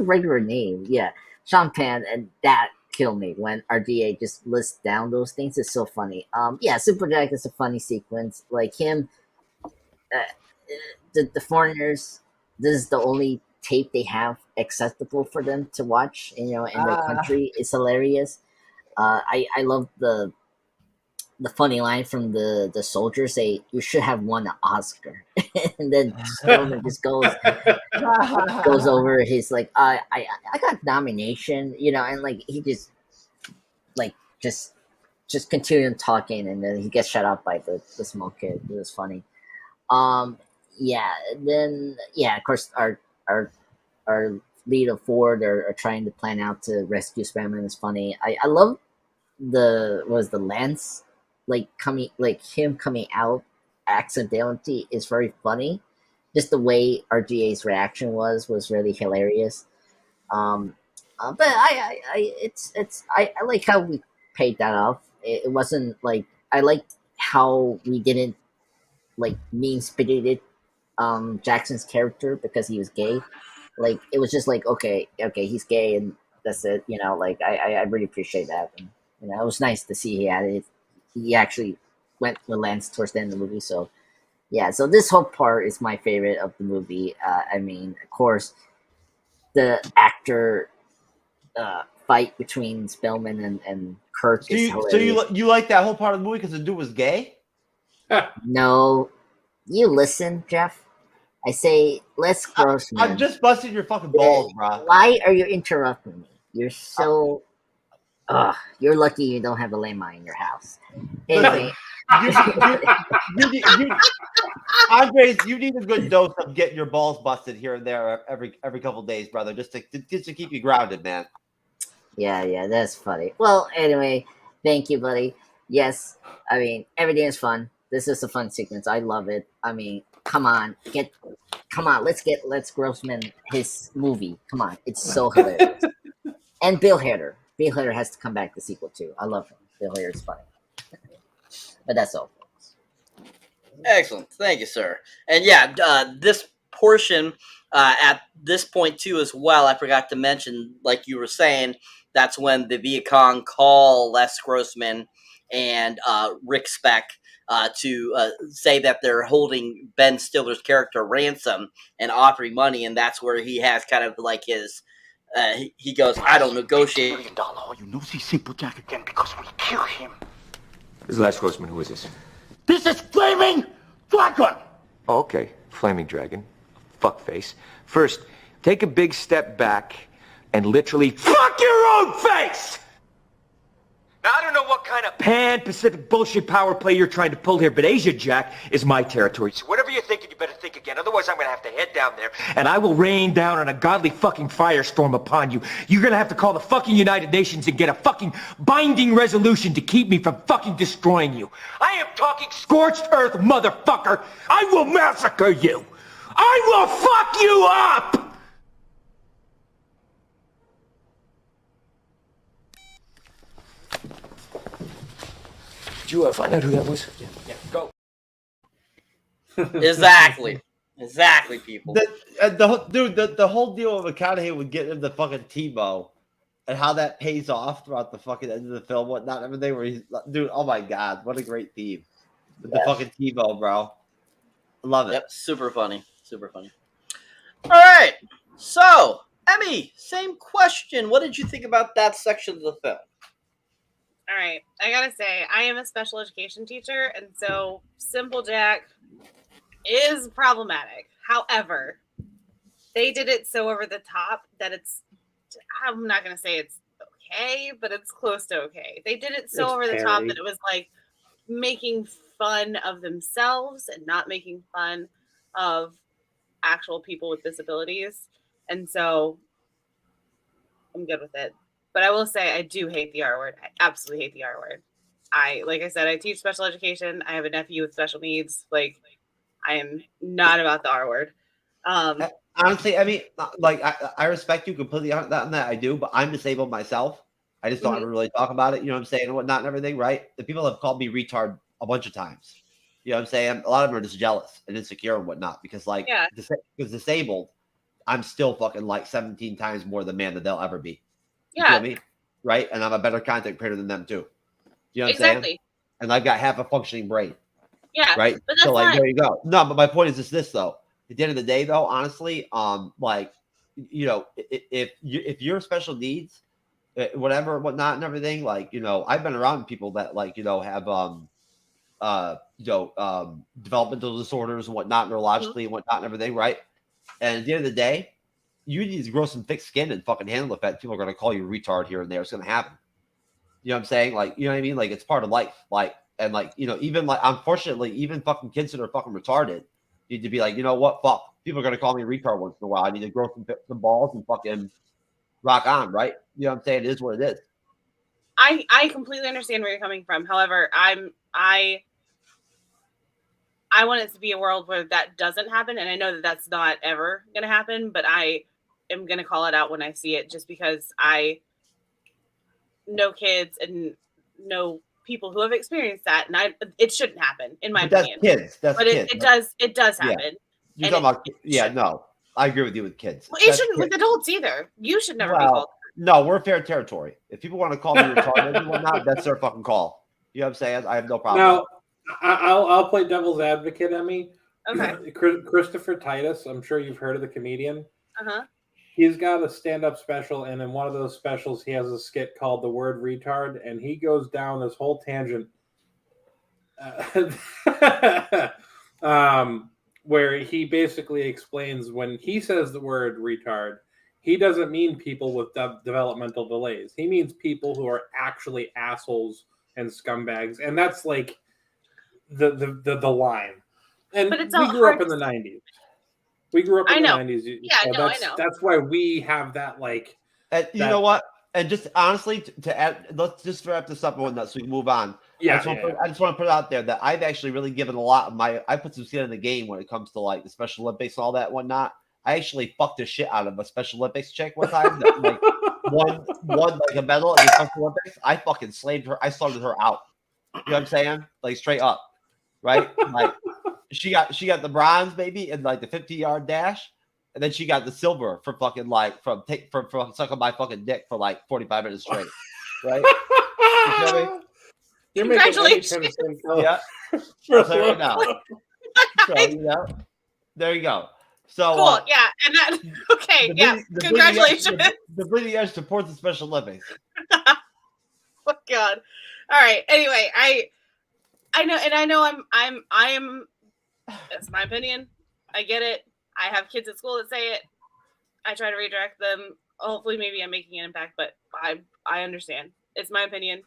regular name. Yeah, Sean Penn, and that killed me when RDA just lists down those things. It's so funny. Yeah, Super Jack is a funny sequence. Like him, the foreigners. This is the only tape they have accessible for them to watch. In their country. It's hilarious. I love the funny line from the soldiers say, "You should have won an Oscar," and then Strowman just goes over. He's like, I got nomination, and like he just continuing talking, and then he gets shut up by the small kid. It was funny. Yeah. Then of course our lead of Ford are trying to plan out to rescue Spamman. Is funny. I love the Lance him coming out accidentally is very funny. Just the way RGA's reaction was really hilarious. But I like how we paid that off. It wasn't like I liked how we didn't like mean spirited Jackson's character because he was gay. Like it was just like okay, he's gay and that's it. You know, like I really appreciate that. And, you know, it was nice to see he had it. He actually went with Lance towards the end of the movie. So yeah, so this whole part is my favorite of the movie. I mean, of course, the actor fight between Spellman and Kirk So is you, hilarious. you like that whole part of the movie because the dude was gay? No, you listen, Jeff. I say, Les Grossman. I'm just busting your fucking balls, bro. Why are you interrupting me? You're so. You're lucky you don't have a landmine in your house. Anyway. Andres, you need a good dose of getting your balls busted here and there every couple days, brother, just to keep you grounded, man. Yeah, that's funny. Well, anyway, thank you, buddy. Yes, I mean everything is fun. This is a fun sequence. I love it. I mean, come on, let's get Les Grossman his movie. Come on, it's so hilarious. And Bill Hader. Bill Hader has to come back the sequel too. I love him. Bill Hader is funny. But that's all. Excellent. Thank you, sir. And yeah, this portion at this point too as well, I forgot to mention, like you were saying, that's when the Viet Cong call Les Grossman and Rick Speck to say that they're holding Ben Stiller's character ransom and offering money, and that's where he has kind of like his he goes, I don't negotiate. $1 million. All you know is he's Simple Jack again because we kill him. This is Les Grossman. Who is this? This is Flaming Dragon! Oh, okay. Flaming Dragon. Fuckface. First, take a big step back and literally fuck your own face! Now, I don't know what kind of pan-Pacific bullshit power play you're trying to pull here, but Asia Jack is my territory. So whatever you're thinking, you better think again. Otherwise, I'm gonna have to head down there, and I will rain down on a godly fucking firestorm upon you. You're gonna have to call the fucking United Nations and get a fucking binding resolution to keep me from fucking destroying you. I am talking scorched earth, motherfucker! I will massacre you! I will fuck you up! Did you find out who that was? Yeah, go. Exactly, people. The whole deal of McConaughey would get him the fucking Tebow, and how that pays off throughout the fucking end of the film, whatnot, everything. Where he's, dude, oh my god, what a great theme with the fucking Tebow, bro. I love it. Yep, super funny. All right, so Emmy, same question. What did you think about that section of the film? All right, I gotta say, I am a special education teacher, and so Simple Jack is problematic. However, they did it so over the top that I'm not gonna say it's okay, but it's close to okay. They did it so over the top that it was like making fun of themselves and not making fun of actual people with disabilities. And so I'm good with it. But I will say I do hate the R word. I absolutely hate the R word. Like I said, I teach special education. I have a nephew with special needs. Like, I am not about the R word. Honestly, I mean, like, I respect you completely on that, I do, but I'm disabled myself. I just don't ever really talk about it, you know what I'm saying, and whatnot and everything, right? The people have called me retard a bunch of times. You know what I'm saying? A lot of them are just jealous and insecure and whatnot because, like, because disabled, I'm still fucking like 17 times more the man that they'll ever be. You feel me? Right? And I'm a better content creator than them too. You know what I'm saying? And I've got half a functioning brain. Yeah. Right? But that's so like fine. there you go. No, but my point is just this though. At the end of the day though, honestly, like, you know, if you're special needs, whatever, whatnot and everything, like, you know, I've been around people that like, you know, have developmental disorders and whatnot, neurologically and whatnot and everything, right? And at the end of the day, you need to grow some thick skin and fucking handle the fact people are going to call you retard here and there. It's going to happen. You know what I'm saying? Like, you know what I mean? Like, it's part of life. Like, and like, you know, even like, unfortunately, even fucking kids that are fucking retarded need to be like, you know what? Fuck. People are going to call me a retard once in a while. I need to grow some balls and fucking rock on, right? You know what I'm saying? It is what it is. I completely understand where you're coming from. However, I want it to be a world where that doesn't happen. And I know that that's not ever going to happen, but I am going to call it out when I see it, just because I know kids and know people who have experienced that, and it shouldn't happen, in my opinion. That's kids. That's but kids. It does Yeah. happen. You're And talking about no. I agree with you with kids. Well, it shouldn't with adults either. You should never be called. No, we're fair territory. If people want to call me retarded and whatnot, that's their fucking call. You know what I'm saying? I have no problem. Now, I'll play devil's advocate, Emmy. Okay. Christopher Titus, I'm sure you've heard of the comedian. Uh-huh. He's got a stand-up special, and in one of those specials, he has a skit called "The Word Retard," and he goes down this whole tangent, where he basically explains when he says the word retard, he doesn't mean people with developmental delays. He means people who are actually assholes and scumbags, and that's like the line. And But it's we all grew up hard in the 90s. We grew up in the 90s. Yeah, so I know. That's why we have that, like... And you know what? And just honestly, to add, let's just wrap this up and whatnot so we can move on. Yeah, I just want to put it out there that I've actually really given a lot of I put some skin in the game when it comes to like the Special Olympics and all that and whatnot. I actually fucked the shit out of a Special Olympics chick one time that like won like a medal at the Special Olympics. I fucking slaved her. I started her out. You know what I'm saying? Like straight up, right? Like she got the bronze maybe in like the 50-yard dash, and then she got the silver for fucking like from sucking my fucking dick for like 45 minutes straight, right? You feel me? You're Congratulations. Yeah. So there you go. So, you know, there you go. So Cool. Yeah. And that. Okay. Yeah. Congratulations. The Bleeding Edge supports the Special Olympics. Oh God. All right. Anyway, I know, and I know I'm. That's my opinion. I get it. I have kids at school that say it. I try to redirect them. Hopefully, maybe I'm making an impact, but I understand. It's my opinion,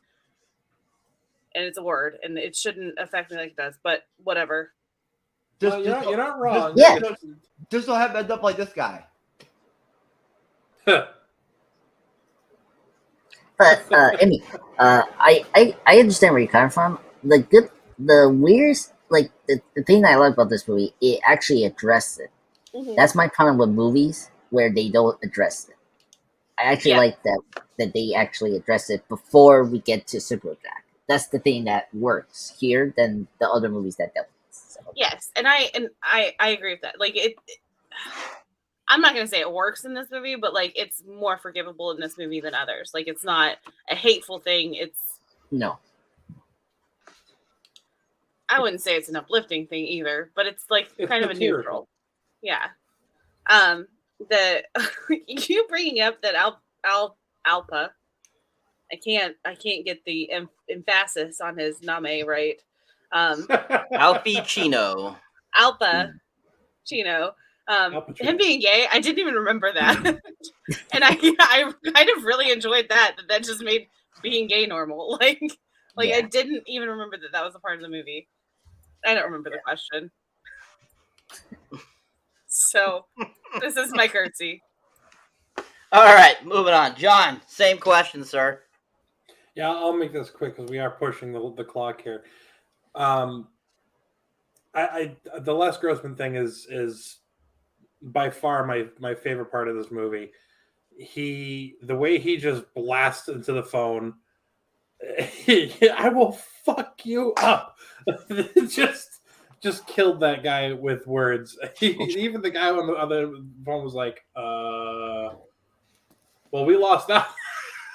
and it's a word, and it shouldn't affect me like it does. But whatever. You're not wrong. Just don't have to end up like this guy. But Emmy, I understand where you're coming from. The weirdest, like the thing that I like about this movie, it actually addressed it. Mm-hmm. That's my problem with movies where they don't address it. I actually like that they actually address it before we get to Superjack. That's the thing that works here than the other movies that don't. So. Yes, and I agree with that. Like I'm not gonna say it works in this movie, but like it's more forgivable in this movie than others. Like it's not a hateful thing. No. I wouldn't say it's an uplifting thing either, but it's like It's kind of a neutral. Yeah. The you bringing up that Alpa. I can't get the emphasis on his name right. Alfie Chino. Alpa Chino. Him being gay, I didn't even remember that. And I kind of really enjoyed that just made being gay normal. Like I didn't even remember that was a part of the movie. I don't remember the question. So this is my curtsy. All right, moving on. John, same question, sir. Yeah, I'll make this quick because we are pushing the clock here. The Les Grossman thing is by far my favorite part of this movie. The way he just blasts into the phone, I will fuck you up. just killed that guy with words. Even the guy on the other phone was like, well, we lost that.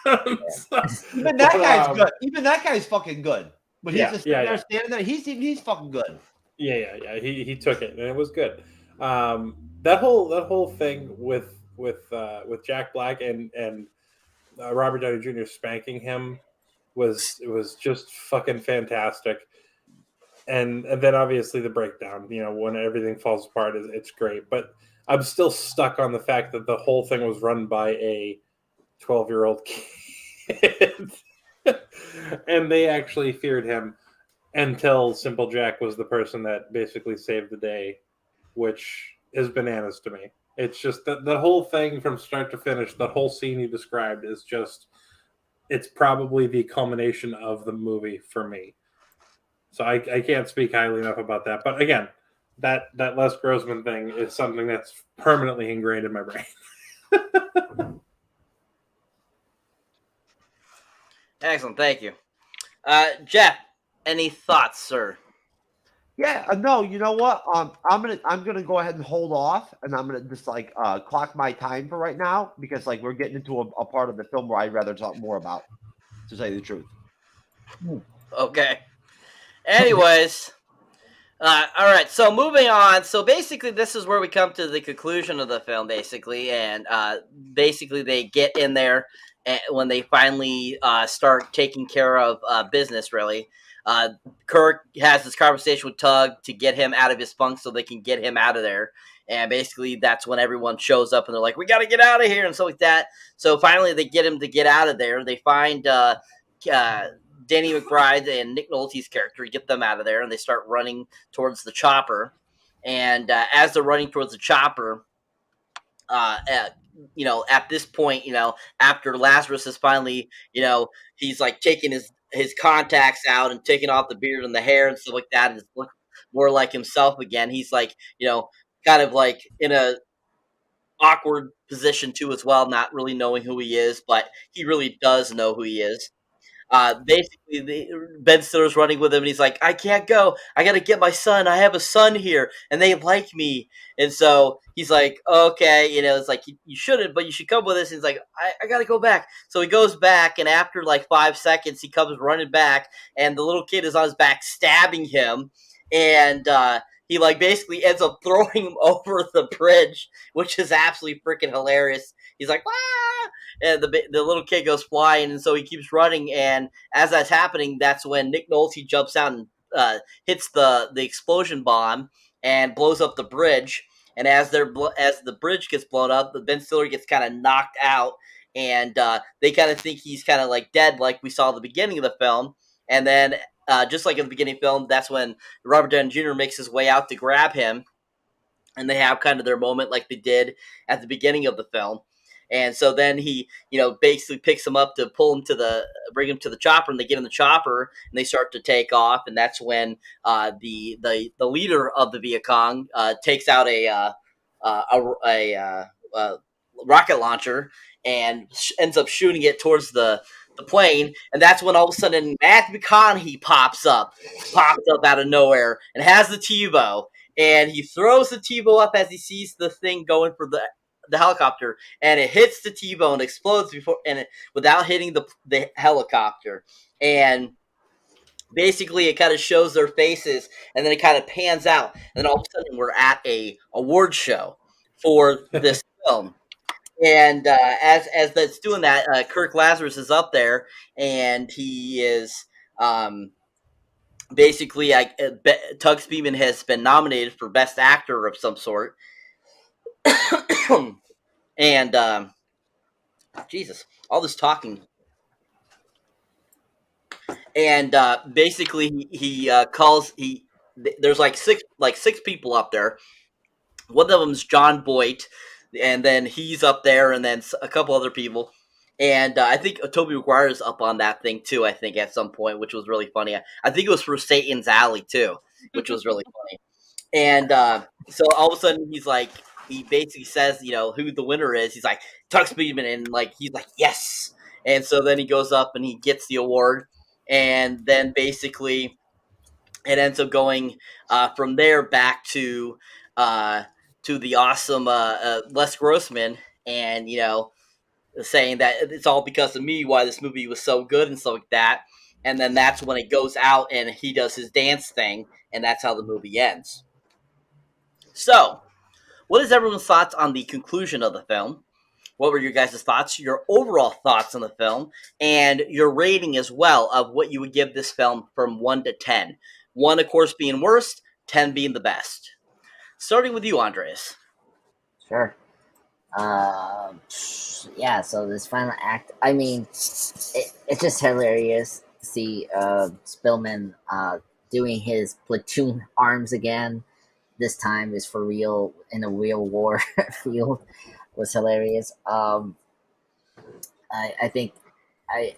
Even that guy's good. Even that guy's fucking good. But he's just standing there. He's fucking good. Yeah. He took it and it was good. That whole thing with Jack Black and Robert Downey Jr. spanking him was just fucking fantastic. And then obviously the breakdown, when everything falls apart, it's great. But I'm still stuck on the fact that the whole thing was run by a 12-year-old kid. And they actually feared him until Simple Jack was the person that basically saved the day, which is bananas to me. It's just that the whole thing from start to finish, the whole scene you described is just, it's probably the culmination of the movie for me. So I can't speak highly enough about that. But again, that Les Grossman thing is something that's permanently ingrained in my brain. Excellent, thank you. Jeff, any thoughts, sir? Yeah, no, you know what? I'm gonna go ahead and hold off, and I'm gonna just like clock my time for right now because like we're getting into a part of the film where I'd rather talk more about, to tell you the truth. Okay. Anyways, all right. So moving on. So basically, this is where we come to the conclusion of the film, basically, and basically they get in there when they finally start taking care of business. Really, Kirk has this conversation with Tug to get him out of his funk, so they can get him out of there. And basically, that's when everyone shows up, and they're like, "We got to get out of here," and stuff like that. So finally, they get him to get out of there. They find Danny McBride and Nick Nolte's character, get them out of there, and they start running towards the chopper. And as they're running towards the chopper, at this point, after Lazarus is finally, he's like taking his contacts out and taking off the beard and the hair and stuff like that, and looking more like himself again. He's like, kind of like in a awkward position too as well, not really knowing who he is, but he really does know who he is. Basically, Ben Stiller's running with him, and he's like, "I can't go. I got to get my son. I have a son here, and they like me." And so he's like, "Okay, it's like you shouldn't, but you should come with us." And he's like, "I got to go back." So he goes back, and after like 5 seconds, he comes running back, and the little kid is on his back, stabbing him, and he like basically ends up throwing him over the bridge, which is absolutely freaking hilarious. He's like, "Ah!" And the little kid goes flying, and so he keeps running. And as that's happening, that's when Nick Nolte jumps out and hits the explosion bomb and blows up the bridge. And as the bridge gets blown up, Ben Stiller gets kind of knocked out, and they kind of think he's kind of like dead, like we saw at the beginning of the film. And then, just like in the beginning of the film, that's when Robert Downey Jr. makes his way out to grab him, and they have kind of their moment like they did at the beginning of the film. And so then he, basically picks him up to bring him to the chopper, and they get in the chopper and they start to take off. And that's when the leader of the Viet Cong takes out a rocket launcher and ends up shooting it towards the plane. And that's when all of a sudden Matthew McConaughey pops up out of nowhere and has the TiVo, and he throws the TiVo up as he sees the thing going for the helicopter, and it hits the TiVo and explodes without hitting the helicopter. And basically it kind of shows their faces, and then it kind of pans out, and then all of a sudden we're at a award show for this film. And as that's doing that, Kirk Lazarus is up there, and he is basically Tug Speedman has been nominated for Best Actor of some sort. And Jesus, all this talking. And basically he there's like six people up there. One of them is John Boyd, and then he's up there, and then a couple other people. And I think Tobey Maguire is up on that thing too, I think, at some point, which was really funny. I think it was for Satan's Alley too, which was really funny. And so all of a sudden he basically says, who the winner is. He's like, Tug Speedman, and he's like, yes. And so then he goes up and he gets the award, and then basically it ends up going from there back to the awesome Les Grossman, and saying that it's all because of me why this movie was so good and stuff like that. And then that's when it goes out and he does his dance thing, and that's how the movie ends. So, what is everyone's thoughts on the conclusion of the film? What were your guys' thoughts, your overall thoughts on the film, and your rating as well of what you would give this film from 1 to 10? 1, of course, being worst, 10 being the best. Starting with you, Andres. Sure. Yeah, so this final act, I mean, it's just hilarious to see Spillman doing his platoon arms again. This time is for real, in a real war field. Was hilarious. I think I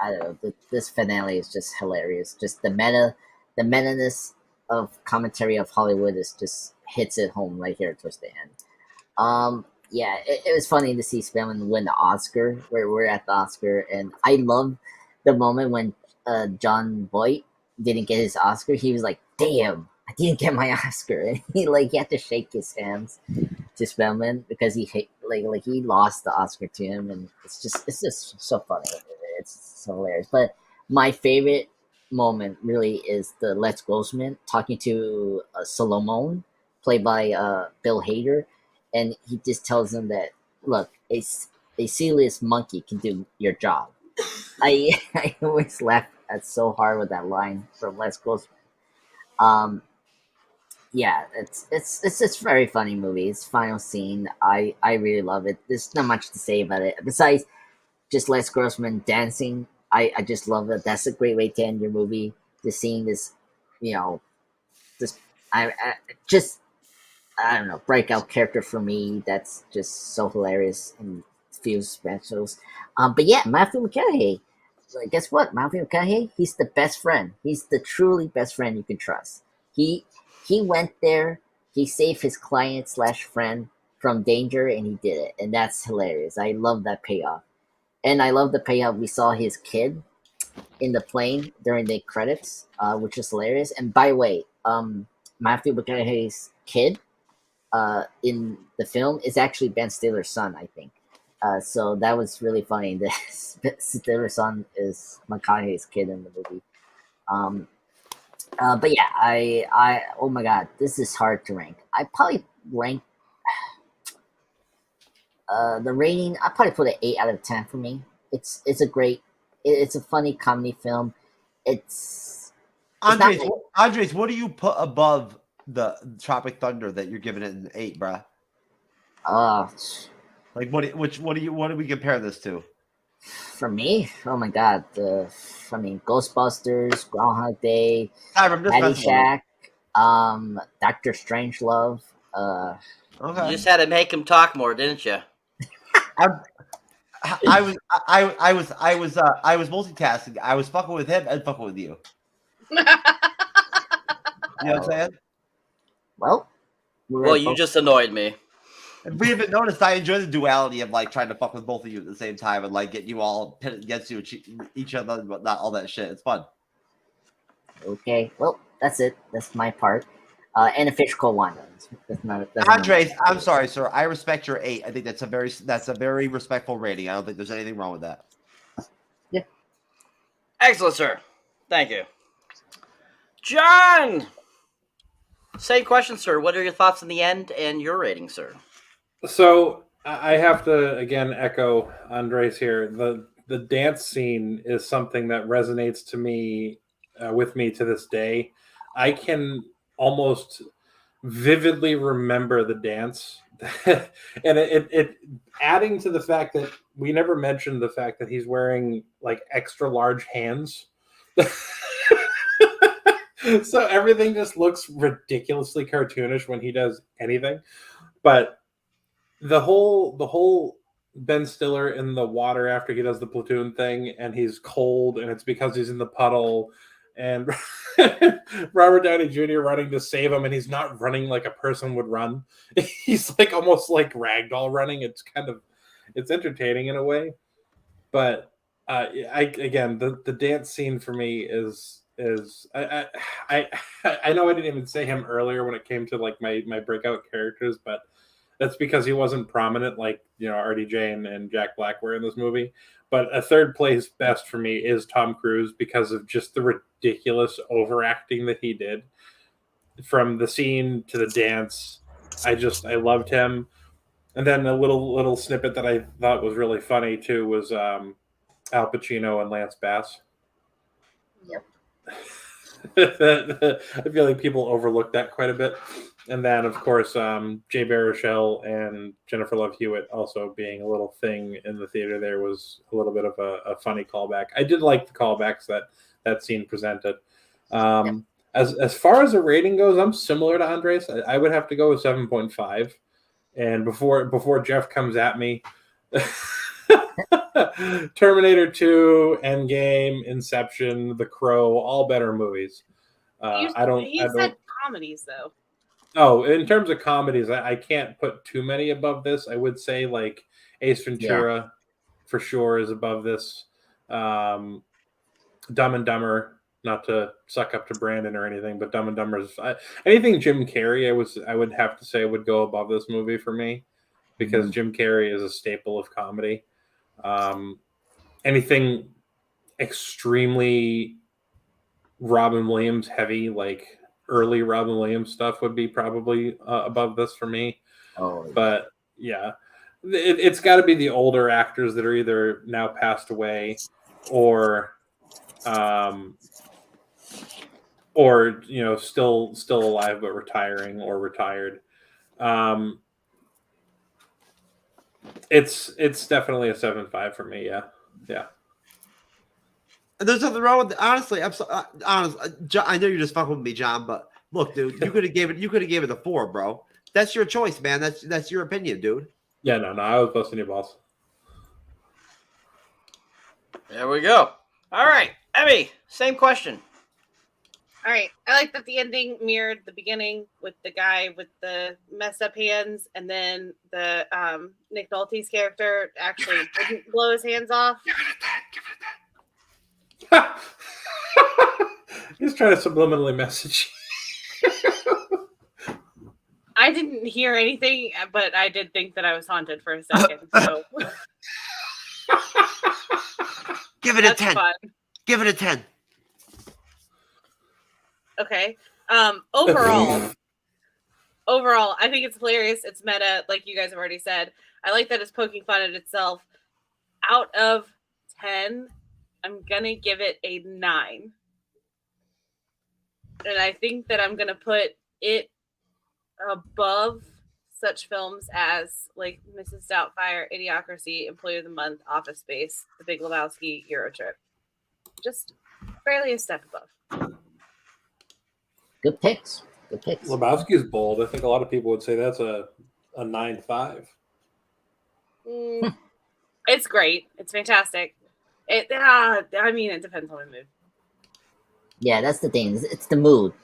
don't know, this finale is just hilarious. Just the meta-ness of commentary of Hollywood is just hits it home right here towards the end. yeah, it was funny to see Spellman win the Oscar. Where we're at the Oscar, and I love the moment when John Voight didn't get his Oscar. He was like, "Damn, I didn't get my Oscar," and he had to shake his hands to Spellman because he lost the Oscar to him, and it's just so funny. It's so hilarious. But my favorite moment really is the Les Grossman talking to Solomon, played by Bill Hader, and he just tells him that, look, a sealiest monkey can do your job. I always laugh at so hard with that line from Les Grossman. Yeah, it's just very funny movie. It's final scene. I really love it. There's not much to say about it besides just Les Grossman dancing. I just love it. That's a great way to end your movie. Just seeing this, this I don't know, breakout character for me. That's just so hilarious and feels special. But yeah, Matthew McConaughey. Guess what? Matthew McConaughey. He's the best friend. He's the truly best friend you can trust. He went there. He saved his client / friend from danger, and he did it. And that's hilarious. I love that payoff. And I love the payoff. We saw his kid in the plane during the credits, which is hilarious. And by the way, Matthew McConaughey's kid in the film is actually Ben Stiller's son, I think. So that was really funny. The Stiller's son is McConaughey's kid in the movie. But yeah, I oh my god, this is hard to rank. I probably rank the rating. I probably put an 8 out of 10 for me. It's a funny comedy film. Andres, what do you put above the Tropic Thunder that you're giving it an 8, bruh? Like what do we compare this to? For me, oh my god, Ghostbusters, Groundhog Day, Caddyshack, Doctor Strangelove. You just had to make him talk more, didn't you? I was multitasking. I was fucking with him and fucking with you. You know what I'm saying? Well, you just annoyed me. If we haven't noticed, I enjoy the duality of like trying to fuck with both of you at the same time and like get you all pit against each other, but not all that shit. It's fun. Okay, well, that's it. That's my part. And a fish called Wanda. Andres, I'm sorry, sir. I respect your 8. I think that's a very respectful rating. I don't think there's anything wrong with that. Yeah. Excellent, sir. Thank you. John! Same question, sir. What are your thoughts in the end and your rating, sir? So I have to again echo Andres here. The dance scene is something that resonates to me with me to this day. I can almost vividly remember the dance, and it adding to the fact that we never mentioned the fact that he's wearing like extra large hands. So everything just looks ridiculously cartoonish when he does anything. But the whole Ben Stiller in the water after he does the platoon thing and he's cold and it's because he's in the puddle, and Robert Downey Jr. running to save him, and he's not running like a person would run. He's like almost like ragdoll running. It's entertaining in a way. But the dance scene for me is I know I didn't even say him earlier when it came to like my breakout characters, but that's because he wasn't prominent like RDJ and Jack Black were in this movie. But a third place best for me is Tom Cruise because of just the ridiculous overacting that he did from the scene to the dance. I loved him. And then a little snippet that I thought was really funny too was Al Pacino and Lance Bass. Yep. I feel like people overlook that quite a bit. And then, of course, Jay Baruchel and Jennifer Love Hewitt also being a little thing in the theater there was a little bit of a funny callback. I did like the callbacks that scene presented. As far as a rating goes, I'm similar to Andres. I would have to go with 7.5. And before Jeff comes at me, Terminator 2, Endgame, Inception, The Crow, all better movies. He said comedies though. Oh, in terms of comedies, I can't put too many above this. I would say like Ace Ventura for sure is above this. Dumb and Dumber, not to suck up to Brandon or anything, but Dumb and Dumber is anything Jim Carrey. I would have to say would go above this movie for me because Jim Carrey is a staple of comedy. Anything extremely Robin Williams heavy, like early Robin Williams stuff, would be probably above this for me. But yeah, it's got to be the older actors that are either now passed away or still alive but retiring or retired. It's definitely a 7.5 for me. Yeah. There's nothing wrong with it. Honestly. I'm so honest. I know you're just fucking with me, John, but look, dude, you could have gave it a 4, bro. That's your choice, man. That's your opinion, dude. Yeah, no, I was busting your balls. There we go. All right, Emmy, same question. All right. I like that the ending mirrored the beginning with the guy with the messed up hands, and then the Nick Nolte's character actually didn't blow his hands off. He's trying to subliminally message. I didn't hear anything, but I did think that I was haunted for a second. So give it a 10. Fun. Give it a 10. Okay. Overall, I think it's hilarious. It's meta, like you guys have already said. I like that it's poking fun at itself. Out of 10, I'm gonna give it a 9. And I think that I'm gonna put it above such films as like Mrs. Doubtfire, Idiocracy, Employee of the Month, Office Space, The Big Lebowski, Eurotrip. Just barely a step above. Good picks. Lebowski is bold. I think a lot of people would say that's a 9.5. It's great. It's fantastic. It depends on the mood. Yeah, that's the thing. It's the mood.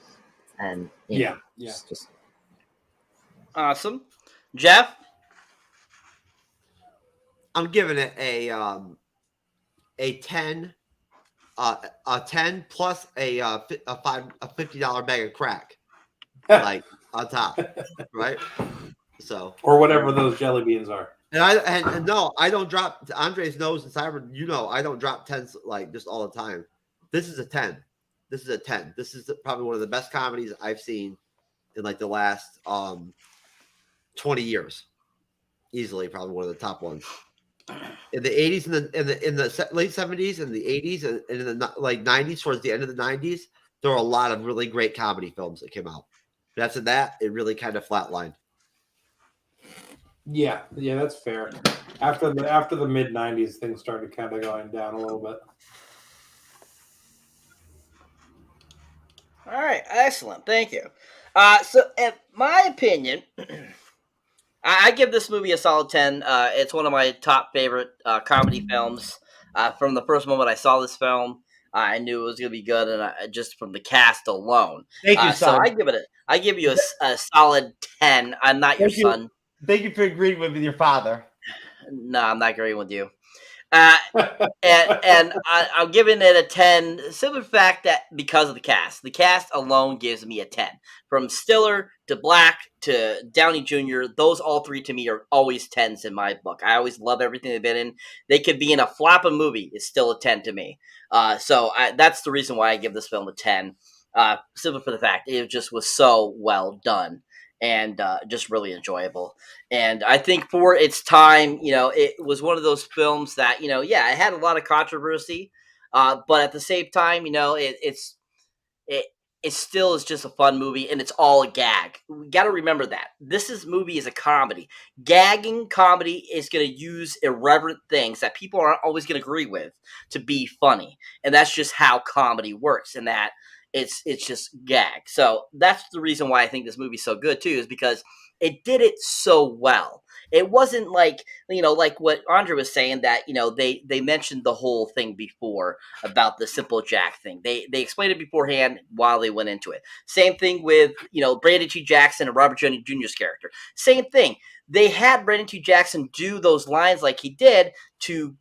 And yeah. Just... Awesome. Jeff? I'm giving it a 10. A 10 plus a $50 bag of crack, like on top, right? So or whatever those jelly beans are. And no, I don't drop. Andres knows and Cyber, I don't drop 10s like just all the time. This is a 10. This is a 10. This is probably one of the best comedies I've seen in like the last 20 years. Easily, probably one of the top ones. In the 80s and in the late 70s and the 80s and in the 90s, towards the end of the 90s, there were a lot of really great comedy films that came out. But after that, it really kind of flatlined. Yeah, that's fair. After the mid 90s, things started kind of going down a little bit. All right, excellent. Thank you. So, in my opinion, I give this movie a solid 10. It's one of my top favorite comedy films. From the first moment I saw this film, I knew it was going to be good, and just from the cast alone. Thank you, son. So I give you a solid 10. I'm not your son. Thank you for agreeing with your father. No, I'm not agreeing with you. And I'm giving it a 10. Simply the fact that because of the cast alone gives me a 10. From Stiller to Black to Downey Jr., those all three to me are always 10s in my book. I always love everything they've been in. They could be in a flopping movie. It's still a 10 to me. So that's the reason why I give this film a 10. Simply for the fact it just was so well done. And just really enjoyable. And I think for its time, it was one of those films that, it had a lot of controversy, but at the same time, it still is just a fun movie, and it's all a gag. We got to remember that this movie is a comedy. Gagging comedy is going to use irreverent things that people aren't always going to agree with to be funny, and that's just how comedy works. And that. It's just gag. So that's the reason why I think this movie's so good too, is because it did it so well. It wasn't like, like what Andre was saying, that, they mentioned the whole thing before about the simple jack thing. They explained it beforehand while they went into it. Same thing with, Brandon T. Jackson and Robert Downey Jr.'s character. Same thing. They had Brandon T. Jackson do those lines like he did to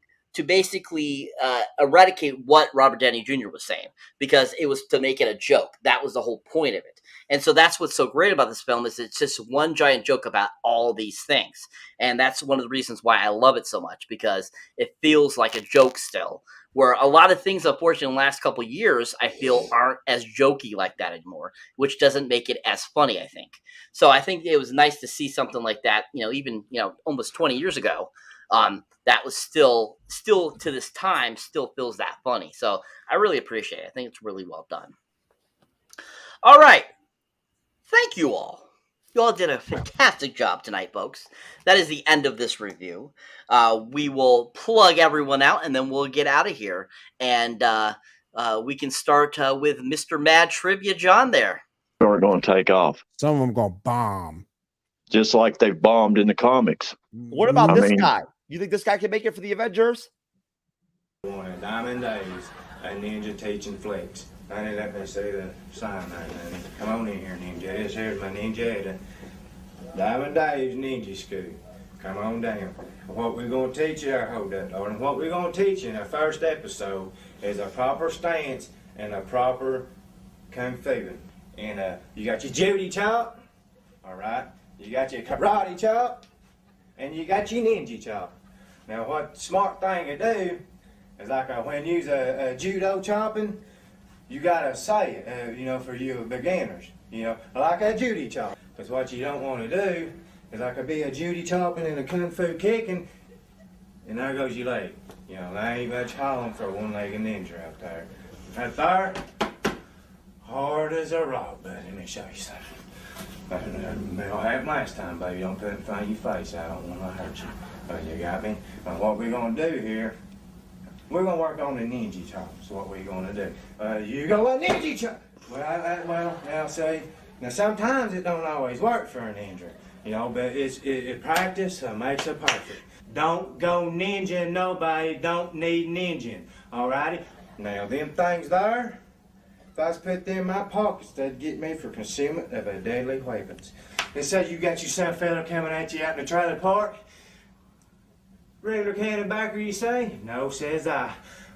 basically eradicate what Robert Downey Jr. was saying, because it was to make it a joke. That was the whole point of it. And so that's what's so great about this film, is it's just one giant joke about all these things. And that's one of the reasons why I love it so much, because it feels like a joke still, where a lot of things, unfortunately, in the last couple of years, I feel aren't as jokey like that anymore, which doesn't make it as funny, I think. So I think it was nice to see something like that, even, almost 20 years ago, that was still to this time, still feels that funny. So I really appreciate it. I think it's really well done. All right. Thank you all. You all did a fantastic job tonight, folks. That is the end of this review. We will plug everyone out, and then we'll get out of here. And we can start with Mr. Mad Trivia John there. Are going to take off. Some of them going to bomb. Just like they've bombed in the comics. What about this guy? You think this guy can make it for the Avengers? Diamond Days, a ninja teaching flicks. Honey, let me see the sign there, honey. Come on in here, ninja. Here's my ninja. Diamond Days Ninja School. Come on down. What we're going to teach you, hold that, Lord. What we're going to teach you in the first episode is a proper stance and a proper kung fu. And you got your Judy chop, all right? You got your karate chop, and you got your ninja chop. Now, what smart thing to do is like when you use a judo chopping, you gotta say it, for you beginners, like a Judy chop. Because what you don't want to do is like be a Judy chopping and a kung fu kicking, and there goes your leg. There ain't much home for a one-legged ninja out there. Right there, hard as a rock, buddy. Let me show you something. I'll have last time, baby. Don't put it in front of your face. I don't want to hurt you. You got me? Now, what we're going to do here, we're going to work on the ninja chops. What we're going to do. You go a ninja chop. Well, now see, now sometimes it don't always work for a ninja, but it practice makes it perfect. Don't go ninja nobody, don't need ninja. Alrighty? Now, them things there, if I was put them in my pockets, they'd get me for concealment of a deadly weapons. They say you got your son fella coming at you out in the trailer park. Regular cannon you say? No, says I.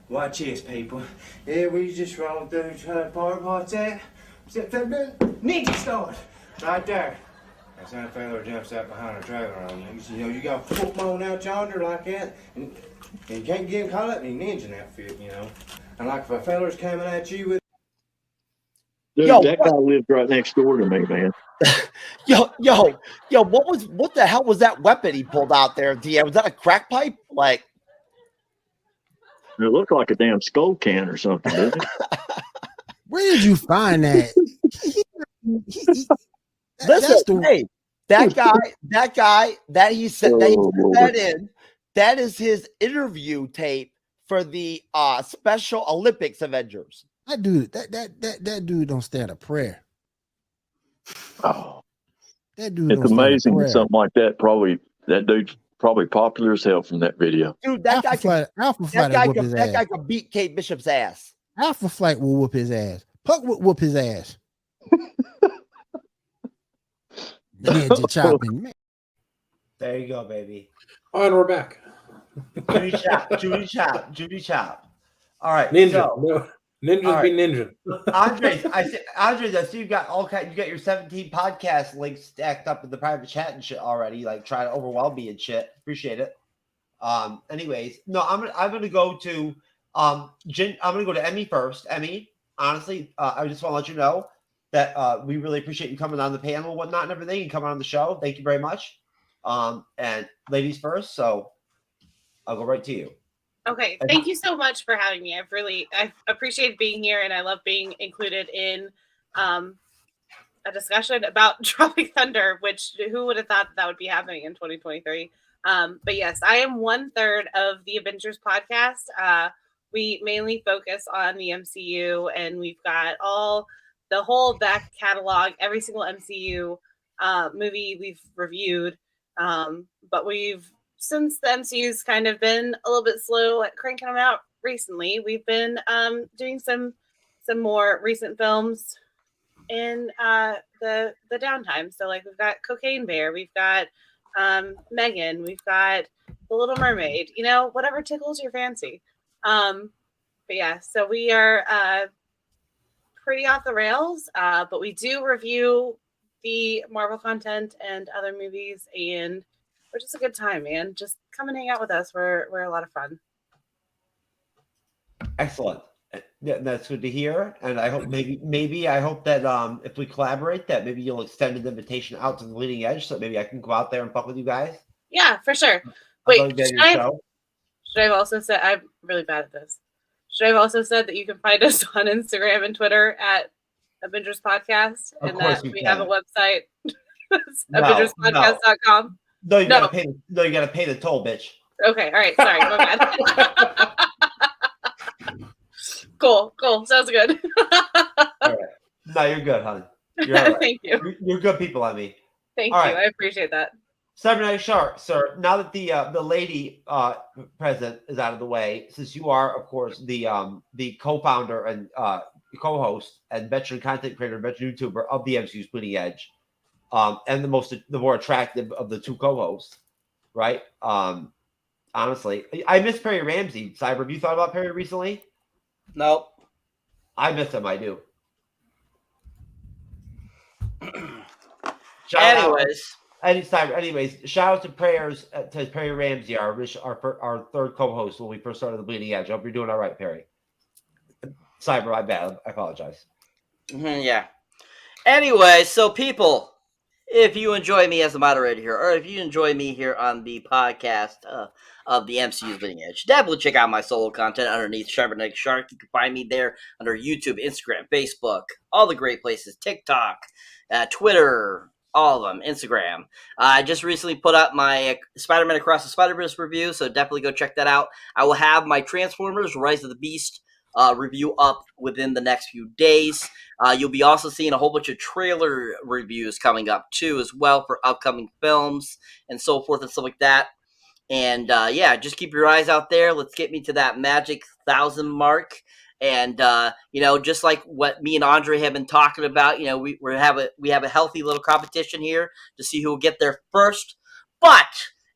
Watch this, people. Yeah, we just rolling through the trailer park. What's that? Ninja start. Right there. That son fella jumps up behind a trailer on you. You got to put them on out yonder like that. And you can't get him caught up in your ninja outfit, And like if a feller's coming at you with... Dude, that guy lived right next door to me, man. Yo, what the hell was that weapon he pulled out there, DM? Was that a crack pipe? Like, it looked like a damn skull can or something, didn't it? Where did you find that? Listen, hey, that guy that he said that in, that is his interview tape for the Special Olympics Avengers. That dude don't stand a prayer. Oh, that dude. It's amazing that something like that dude's probably popular as hell from that video. Dude, that guy could beat Kate Bishop's ass. Alpha Flight will whoop his ass. Puck will whoop his ass. Ninja chopping, man. There you go, baby. Oh, and we're back. Judy chop. All right, ninja. Ninjas be ninja. Andres, I see you got you got your 17 podcast links stacked up in the private chat and shit already. Like trying to overwhelm me and shit. Appreciate it. Anyways, no, I'm gonna go to I'm gonna go to Emmy first. Emmy, honestly, I just want to let you know that we really appreciate you coming on the panel and whatnot and everything and coming on the show. Thank you very much. And ladies first, so I'll go right to you. Okay, thank you so much for having me. I've appreciated being here, and I love being included in a discussion about Tropic Thunder, which who would have thought that would be happening in 2023? But yes, I am 1/3 of the Avengers podcast. We mainly focus on the MCU, and we've got the whole back catalog, every single MCU movie we've reviewed. But since the MCU's kind of been a little bit slow at cranking them out recently, we've been doing some more recent films in the downtime. So like we've got Cocaine Bear, we've got Megan, we've got The Little Mermaid, whatever tickles your fancy. But yeah, so we are pretty off the rails, but we do review the Marvel content and other movies, and we're just a good time, man. Just come and hang out with us. We're a lot of fun. Excellent. Yeah, that's good to hear. And I hope maybe I hope that if we collaborate, that maybe you'll extend an invitation out to the Leading Edge, so maybe I can go out there and fuck with you guys. Yeah, for sure. Wait, should I have also said I'm really bad at this? Should I have also said that you can find us on Instagram and Twitter at Avengers Podcast, and that we have a website, AvengersPodcast.com? No, you gotta pay the toll, bitch. Okay, all right, sorry, my bad. Cool, sounds good. All right. No, you're good, hon. You're all right. Thank you. You're good people, I mean. Thank all you. Right. I appreciate that. Cyberneticshark, sir. Now that the lady president is out of the way, since you are, of course, the co-founder and co-host and veteran content creator, veteran YouTuber of the MCU's Bleeding Edge, and the more attractive of the two co-hosts, right? Honestly, I miss Perry Ramsey. Cyber, have you thought about Perry recently? Nope. I miss him. I do. Anyways, shout out to prayers to Perry Ramsey, our third co-host when we first started the Bleeding Edge. I hope you're doing all right, Perry. Cyber, my bad. I apologize. Yeah. Anyway, so people, if you enjoy me as a moderator here, or if you enjoy me here on the podcast of the MCU's Bleeding Edge, definitely check out my solo content underneath Cyberneticshark. You can find me there under YouTube, Instagram, Facebook, all the great places, TikTok, Twitter, all of them, Instagram. I just recently put up my Spider-Man Across the Spider-Verse review, so definitely go check that out. I will have my Transformers Rise of the Beast review up within the next few days. You'll be also seeing a whole bunch of trailer reviews coming up too, as well, for upcoming films and so forth and stuff like that. And yeah, just keep your eyes out there. Let's get me to that magic 1,000 mark. And just like what me and Andre have been talking about, we have a healthy little competition here to see who will get there first. But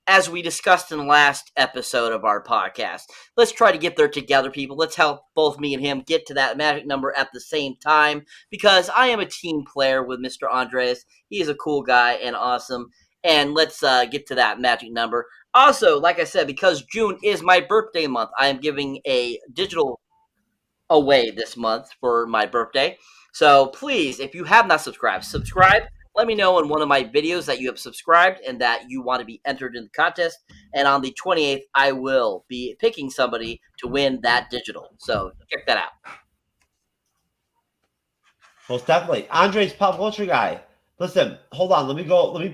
as we discussed in the last episode of our podcast, let's try to get there together, people. Let's help both me and him get to that magic number at the same time, because I am a team player with Mr. Andres. He is a cool guy and awesome. And let's get to that magic number. Also, like I said, because June is my birthday month, I am giving a digital away this month for my birthday. So please, if you have not subscribed, subscribe. Let me know in one of my videos that you have subscribed and that you want to be entered in the contest. And on the 28th, I will be picking somebody to win that digital. So check that out. Most definitely. Andre's pop culture guy. Listen, hold on. Let me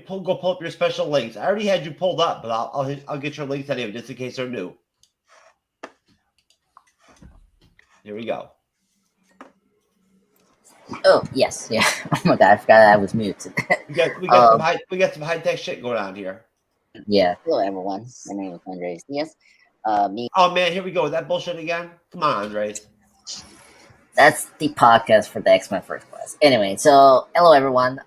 pull up your special links. I already had you pulled up, but I'll get your links anyway, just in case they're new. Here we go. Oh yes, yeah. Oh my god, I forgot I was muted. we got some high tech shit going on here. Yeah. Hello everyone. My name is Andres. Yes. Oh man, here we go. Is that bullshit again? Come on, Andres. That's the podcast for the X-Men First Class. Anyway, so hello everyone.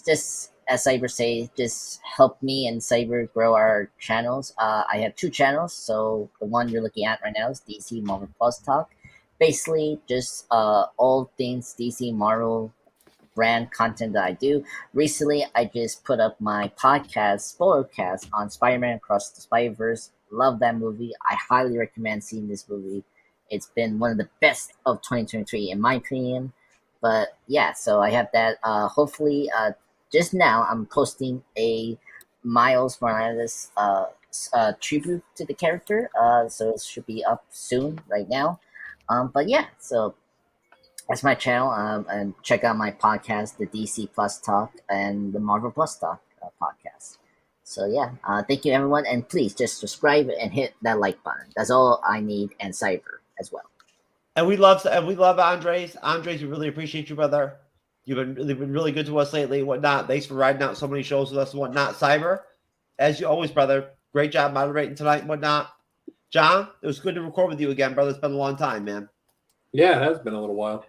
Just as Cyber say, just help me and Cyber grow our channels. I have two channels. So the one you're looking at right now is DC Marvel Plus Talk. Basically, just all things DC Marvel brand content that I do. Recently, I just put up my podcast, Spoilercast, on Spider-Man Across the Spider-Verse. Love that movie. I highly recommend seeing this movie. It's been one of the best of 2023, in my opinion. But yeah, so I have that. Hopefully, just now, I'm posting a Miles Morales tribute to the character. So it should be up soon, right now. But yeah, so that's my channel. And check out my podcast, the DC Plus Talk and the Marvel Plus Talk podcast. So yeah, thank you everyone, and please just subscribe and hit that like button. That's all I need, and Cyber as well. And we love Andres. Andres, we really appreciate you, brother. They've been really good to us lately and whatnot. Thanks for riding out so many shows with us and whatnot. Cyber, as you always, brother, great job moderating tonight and whatnot. John, it was good to record with you again, brother. It's been a long time, man. Yeah, it has been a little while.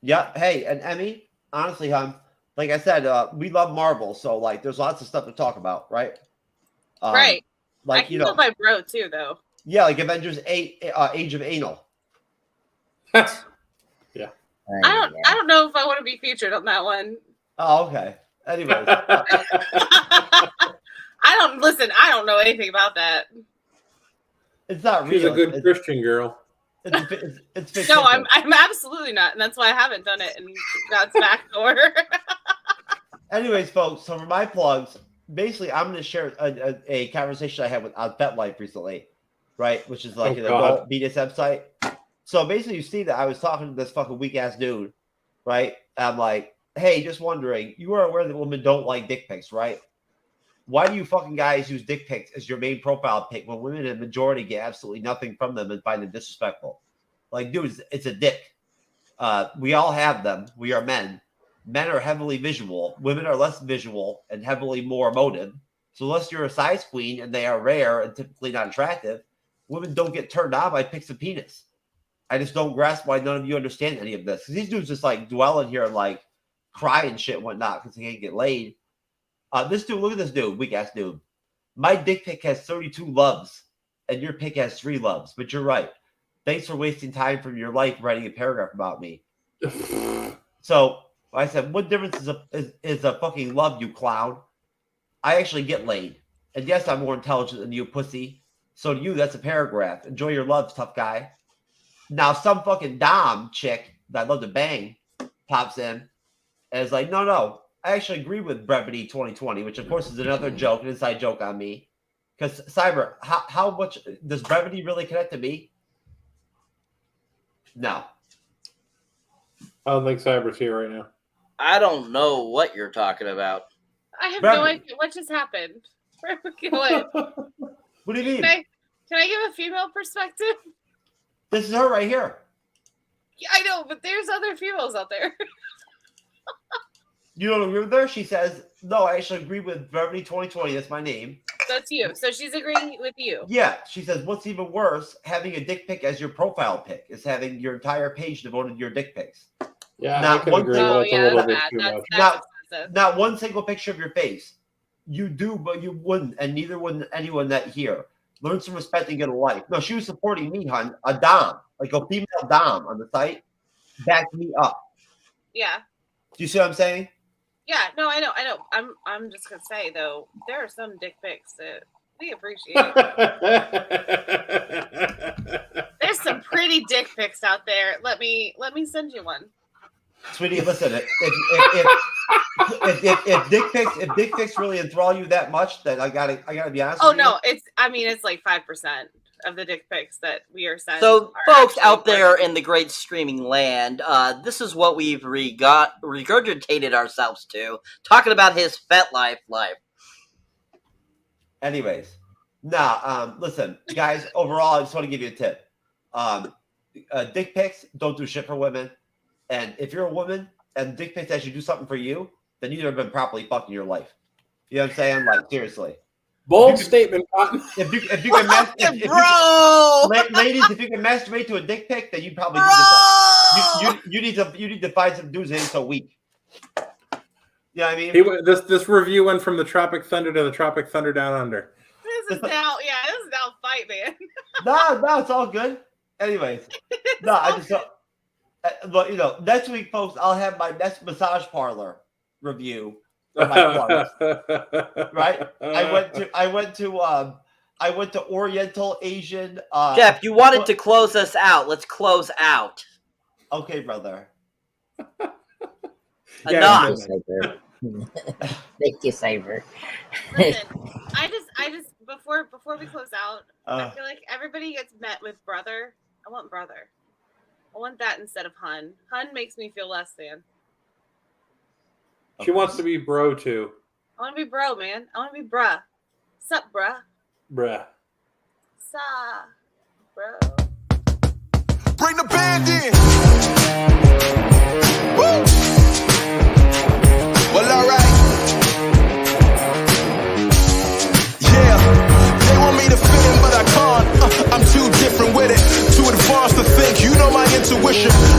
Yeah. Hey, and Emmy, honestly, like I said, we love Marvel, so like there's lots of stuff to talk about, right? Right. Like, I can go by bro too, though. Yeah, like Avengers 8, Age of Anal. Yeah. I don't know if I want to be featured on that one. Oh, okay. Anyways. I don't know anything about that. It's not She's real. a good Christian girl. It's No, I'm absolutely not, and that's why I haven't done it in God's backdoor. Anyways, folks, so for my plugs, basically I'm going to share a conversation I had with on FetLife recently, right? Which is like an adult BDSM site. So basically you see that I was talking to this fucking weak-ass dude, right? I'm like, hey, just wondering, you are aware that women don't like dick pics, right? Why do you fucking guys use dick pics as your main profile pic when women in the majority get absolutely nothing from them and find them disrespectful? Like, dude, it's a dick. We all have them. We are men. Men are heavily visual. Women are less visual and heavily more emotive. So unless you're a size queen and they are rare and typically not attractive, women don't get turned on by pics of penis. I just don't grasp why none of you understand any of this. Because these dudes just like dwell in here and like cry and shit and whatnot because they can't get laid. This dude, look at this dude, weak ass dude. My dick pic has 32 loves, and your pic has 3 loves. But you're right. Thanks for wasting time from your life writing a paragraph about me. So I said, what difference is a fucking love, you clown? I actually get laid. And yes, I'm more intelligent than you, pussy. So to you, that's a paragraph. Enjoy your loves, tough guy. Now, some fucking dom chick that I'd love to bang pops in and is like, no, I actually agree with Brevity 2020, which of course is another joke, an inside joke on me. Because Cyber, how much does Brevity really connect to me? No. I don't think Cyber's here right now. I don't know what you're talking about. I have no idea what just happened. Where are we going? What do you mean? Can I give a female perspective? This is her right here. Yeah, I know, but there's other females out there. You don't agree with her? She says, no, I actually agree with Brevity 2020. That's my name. That's you. So she's agreeing with you. Yeah. She says, what's even worse, having a dick pic as your profile pic is having your entire page devoted to your dick pics. Yeah, not I can one agree. single, That's a little bit too much. Not one single picture of your face. You do, but you wouldn't, and neither would anyone that here. Learn some respect and get a life. No, she was supporting me, hon. A dom, like a female dom on the site, backed me up. Yeah. Do you see what I'm saying? Yeah. No, I know. I'm just gonna say though, there are some dick pics that we appreciate. There's some pretty dick pics out there. Let me send you one. Sweetie, listen. If dick pics really enthrall you that much, then I gotta be honest. Oh with you. no, it's like 5% of the dick pics that we are sent. So, are folks actually out there in the great streaming land, this is what we've regurgitated ourselves to, talking about his FetLife life. Anyways, listen, guys. Overall, I just want to give you a tip. Dick pics don't do shit for women, and if you're a woman and dick pics actually do something for you, then you've never been properly fucked in your life. You know what I'm saying? Like, seriously. Bold statement, Cotton. If you can ladies, if you can masturbate to a dick pic, then you probably need to find some dudes that ain't so weak. You know what I mean? This review went from the Tropic Thunder to the Tropic Thunder Down Under. This is now fight, man. No, it's all good. Anyways, I just but next week, folks, I'll have my next massage parlor review. My right? I went to Oriental Asian. Jeff, you wanted to close us out. Let's close out. Okay, brother. Enough. Thank you, Cyber. Listen, I just before we close out, I feel like everybody gets met with brother. I want brother. I want that instead of hun. Hun makes me feel less than. She wants to be bro too. I want to be bro, man. I want to be bruh. Sup, bruh? Bruh. Sa, bro. Bring the band in. Woo! shit.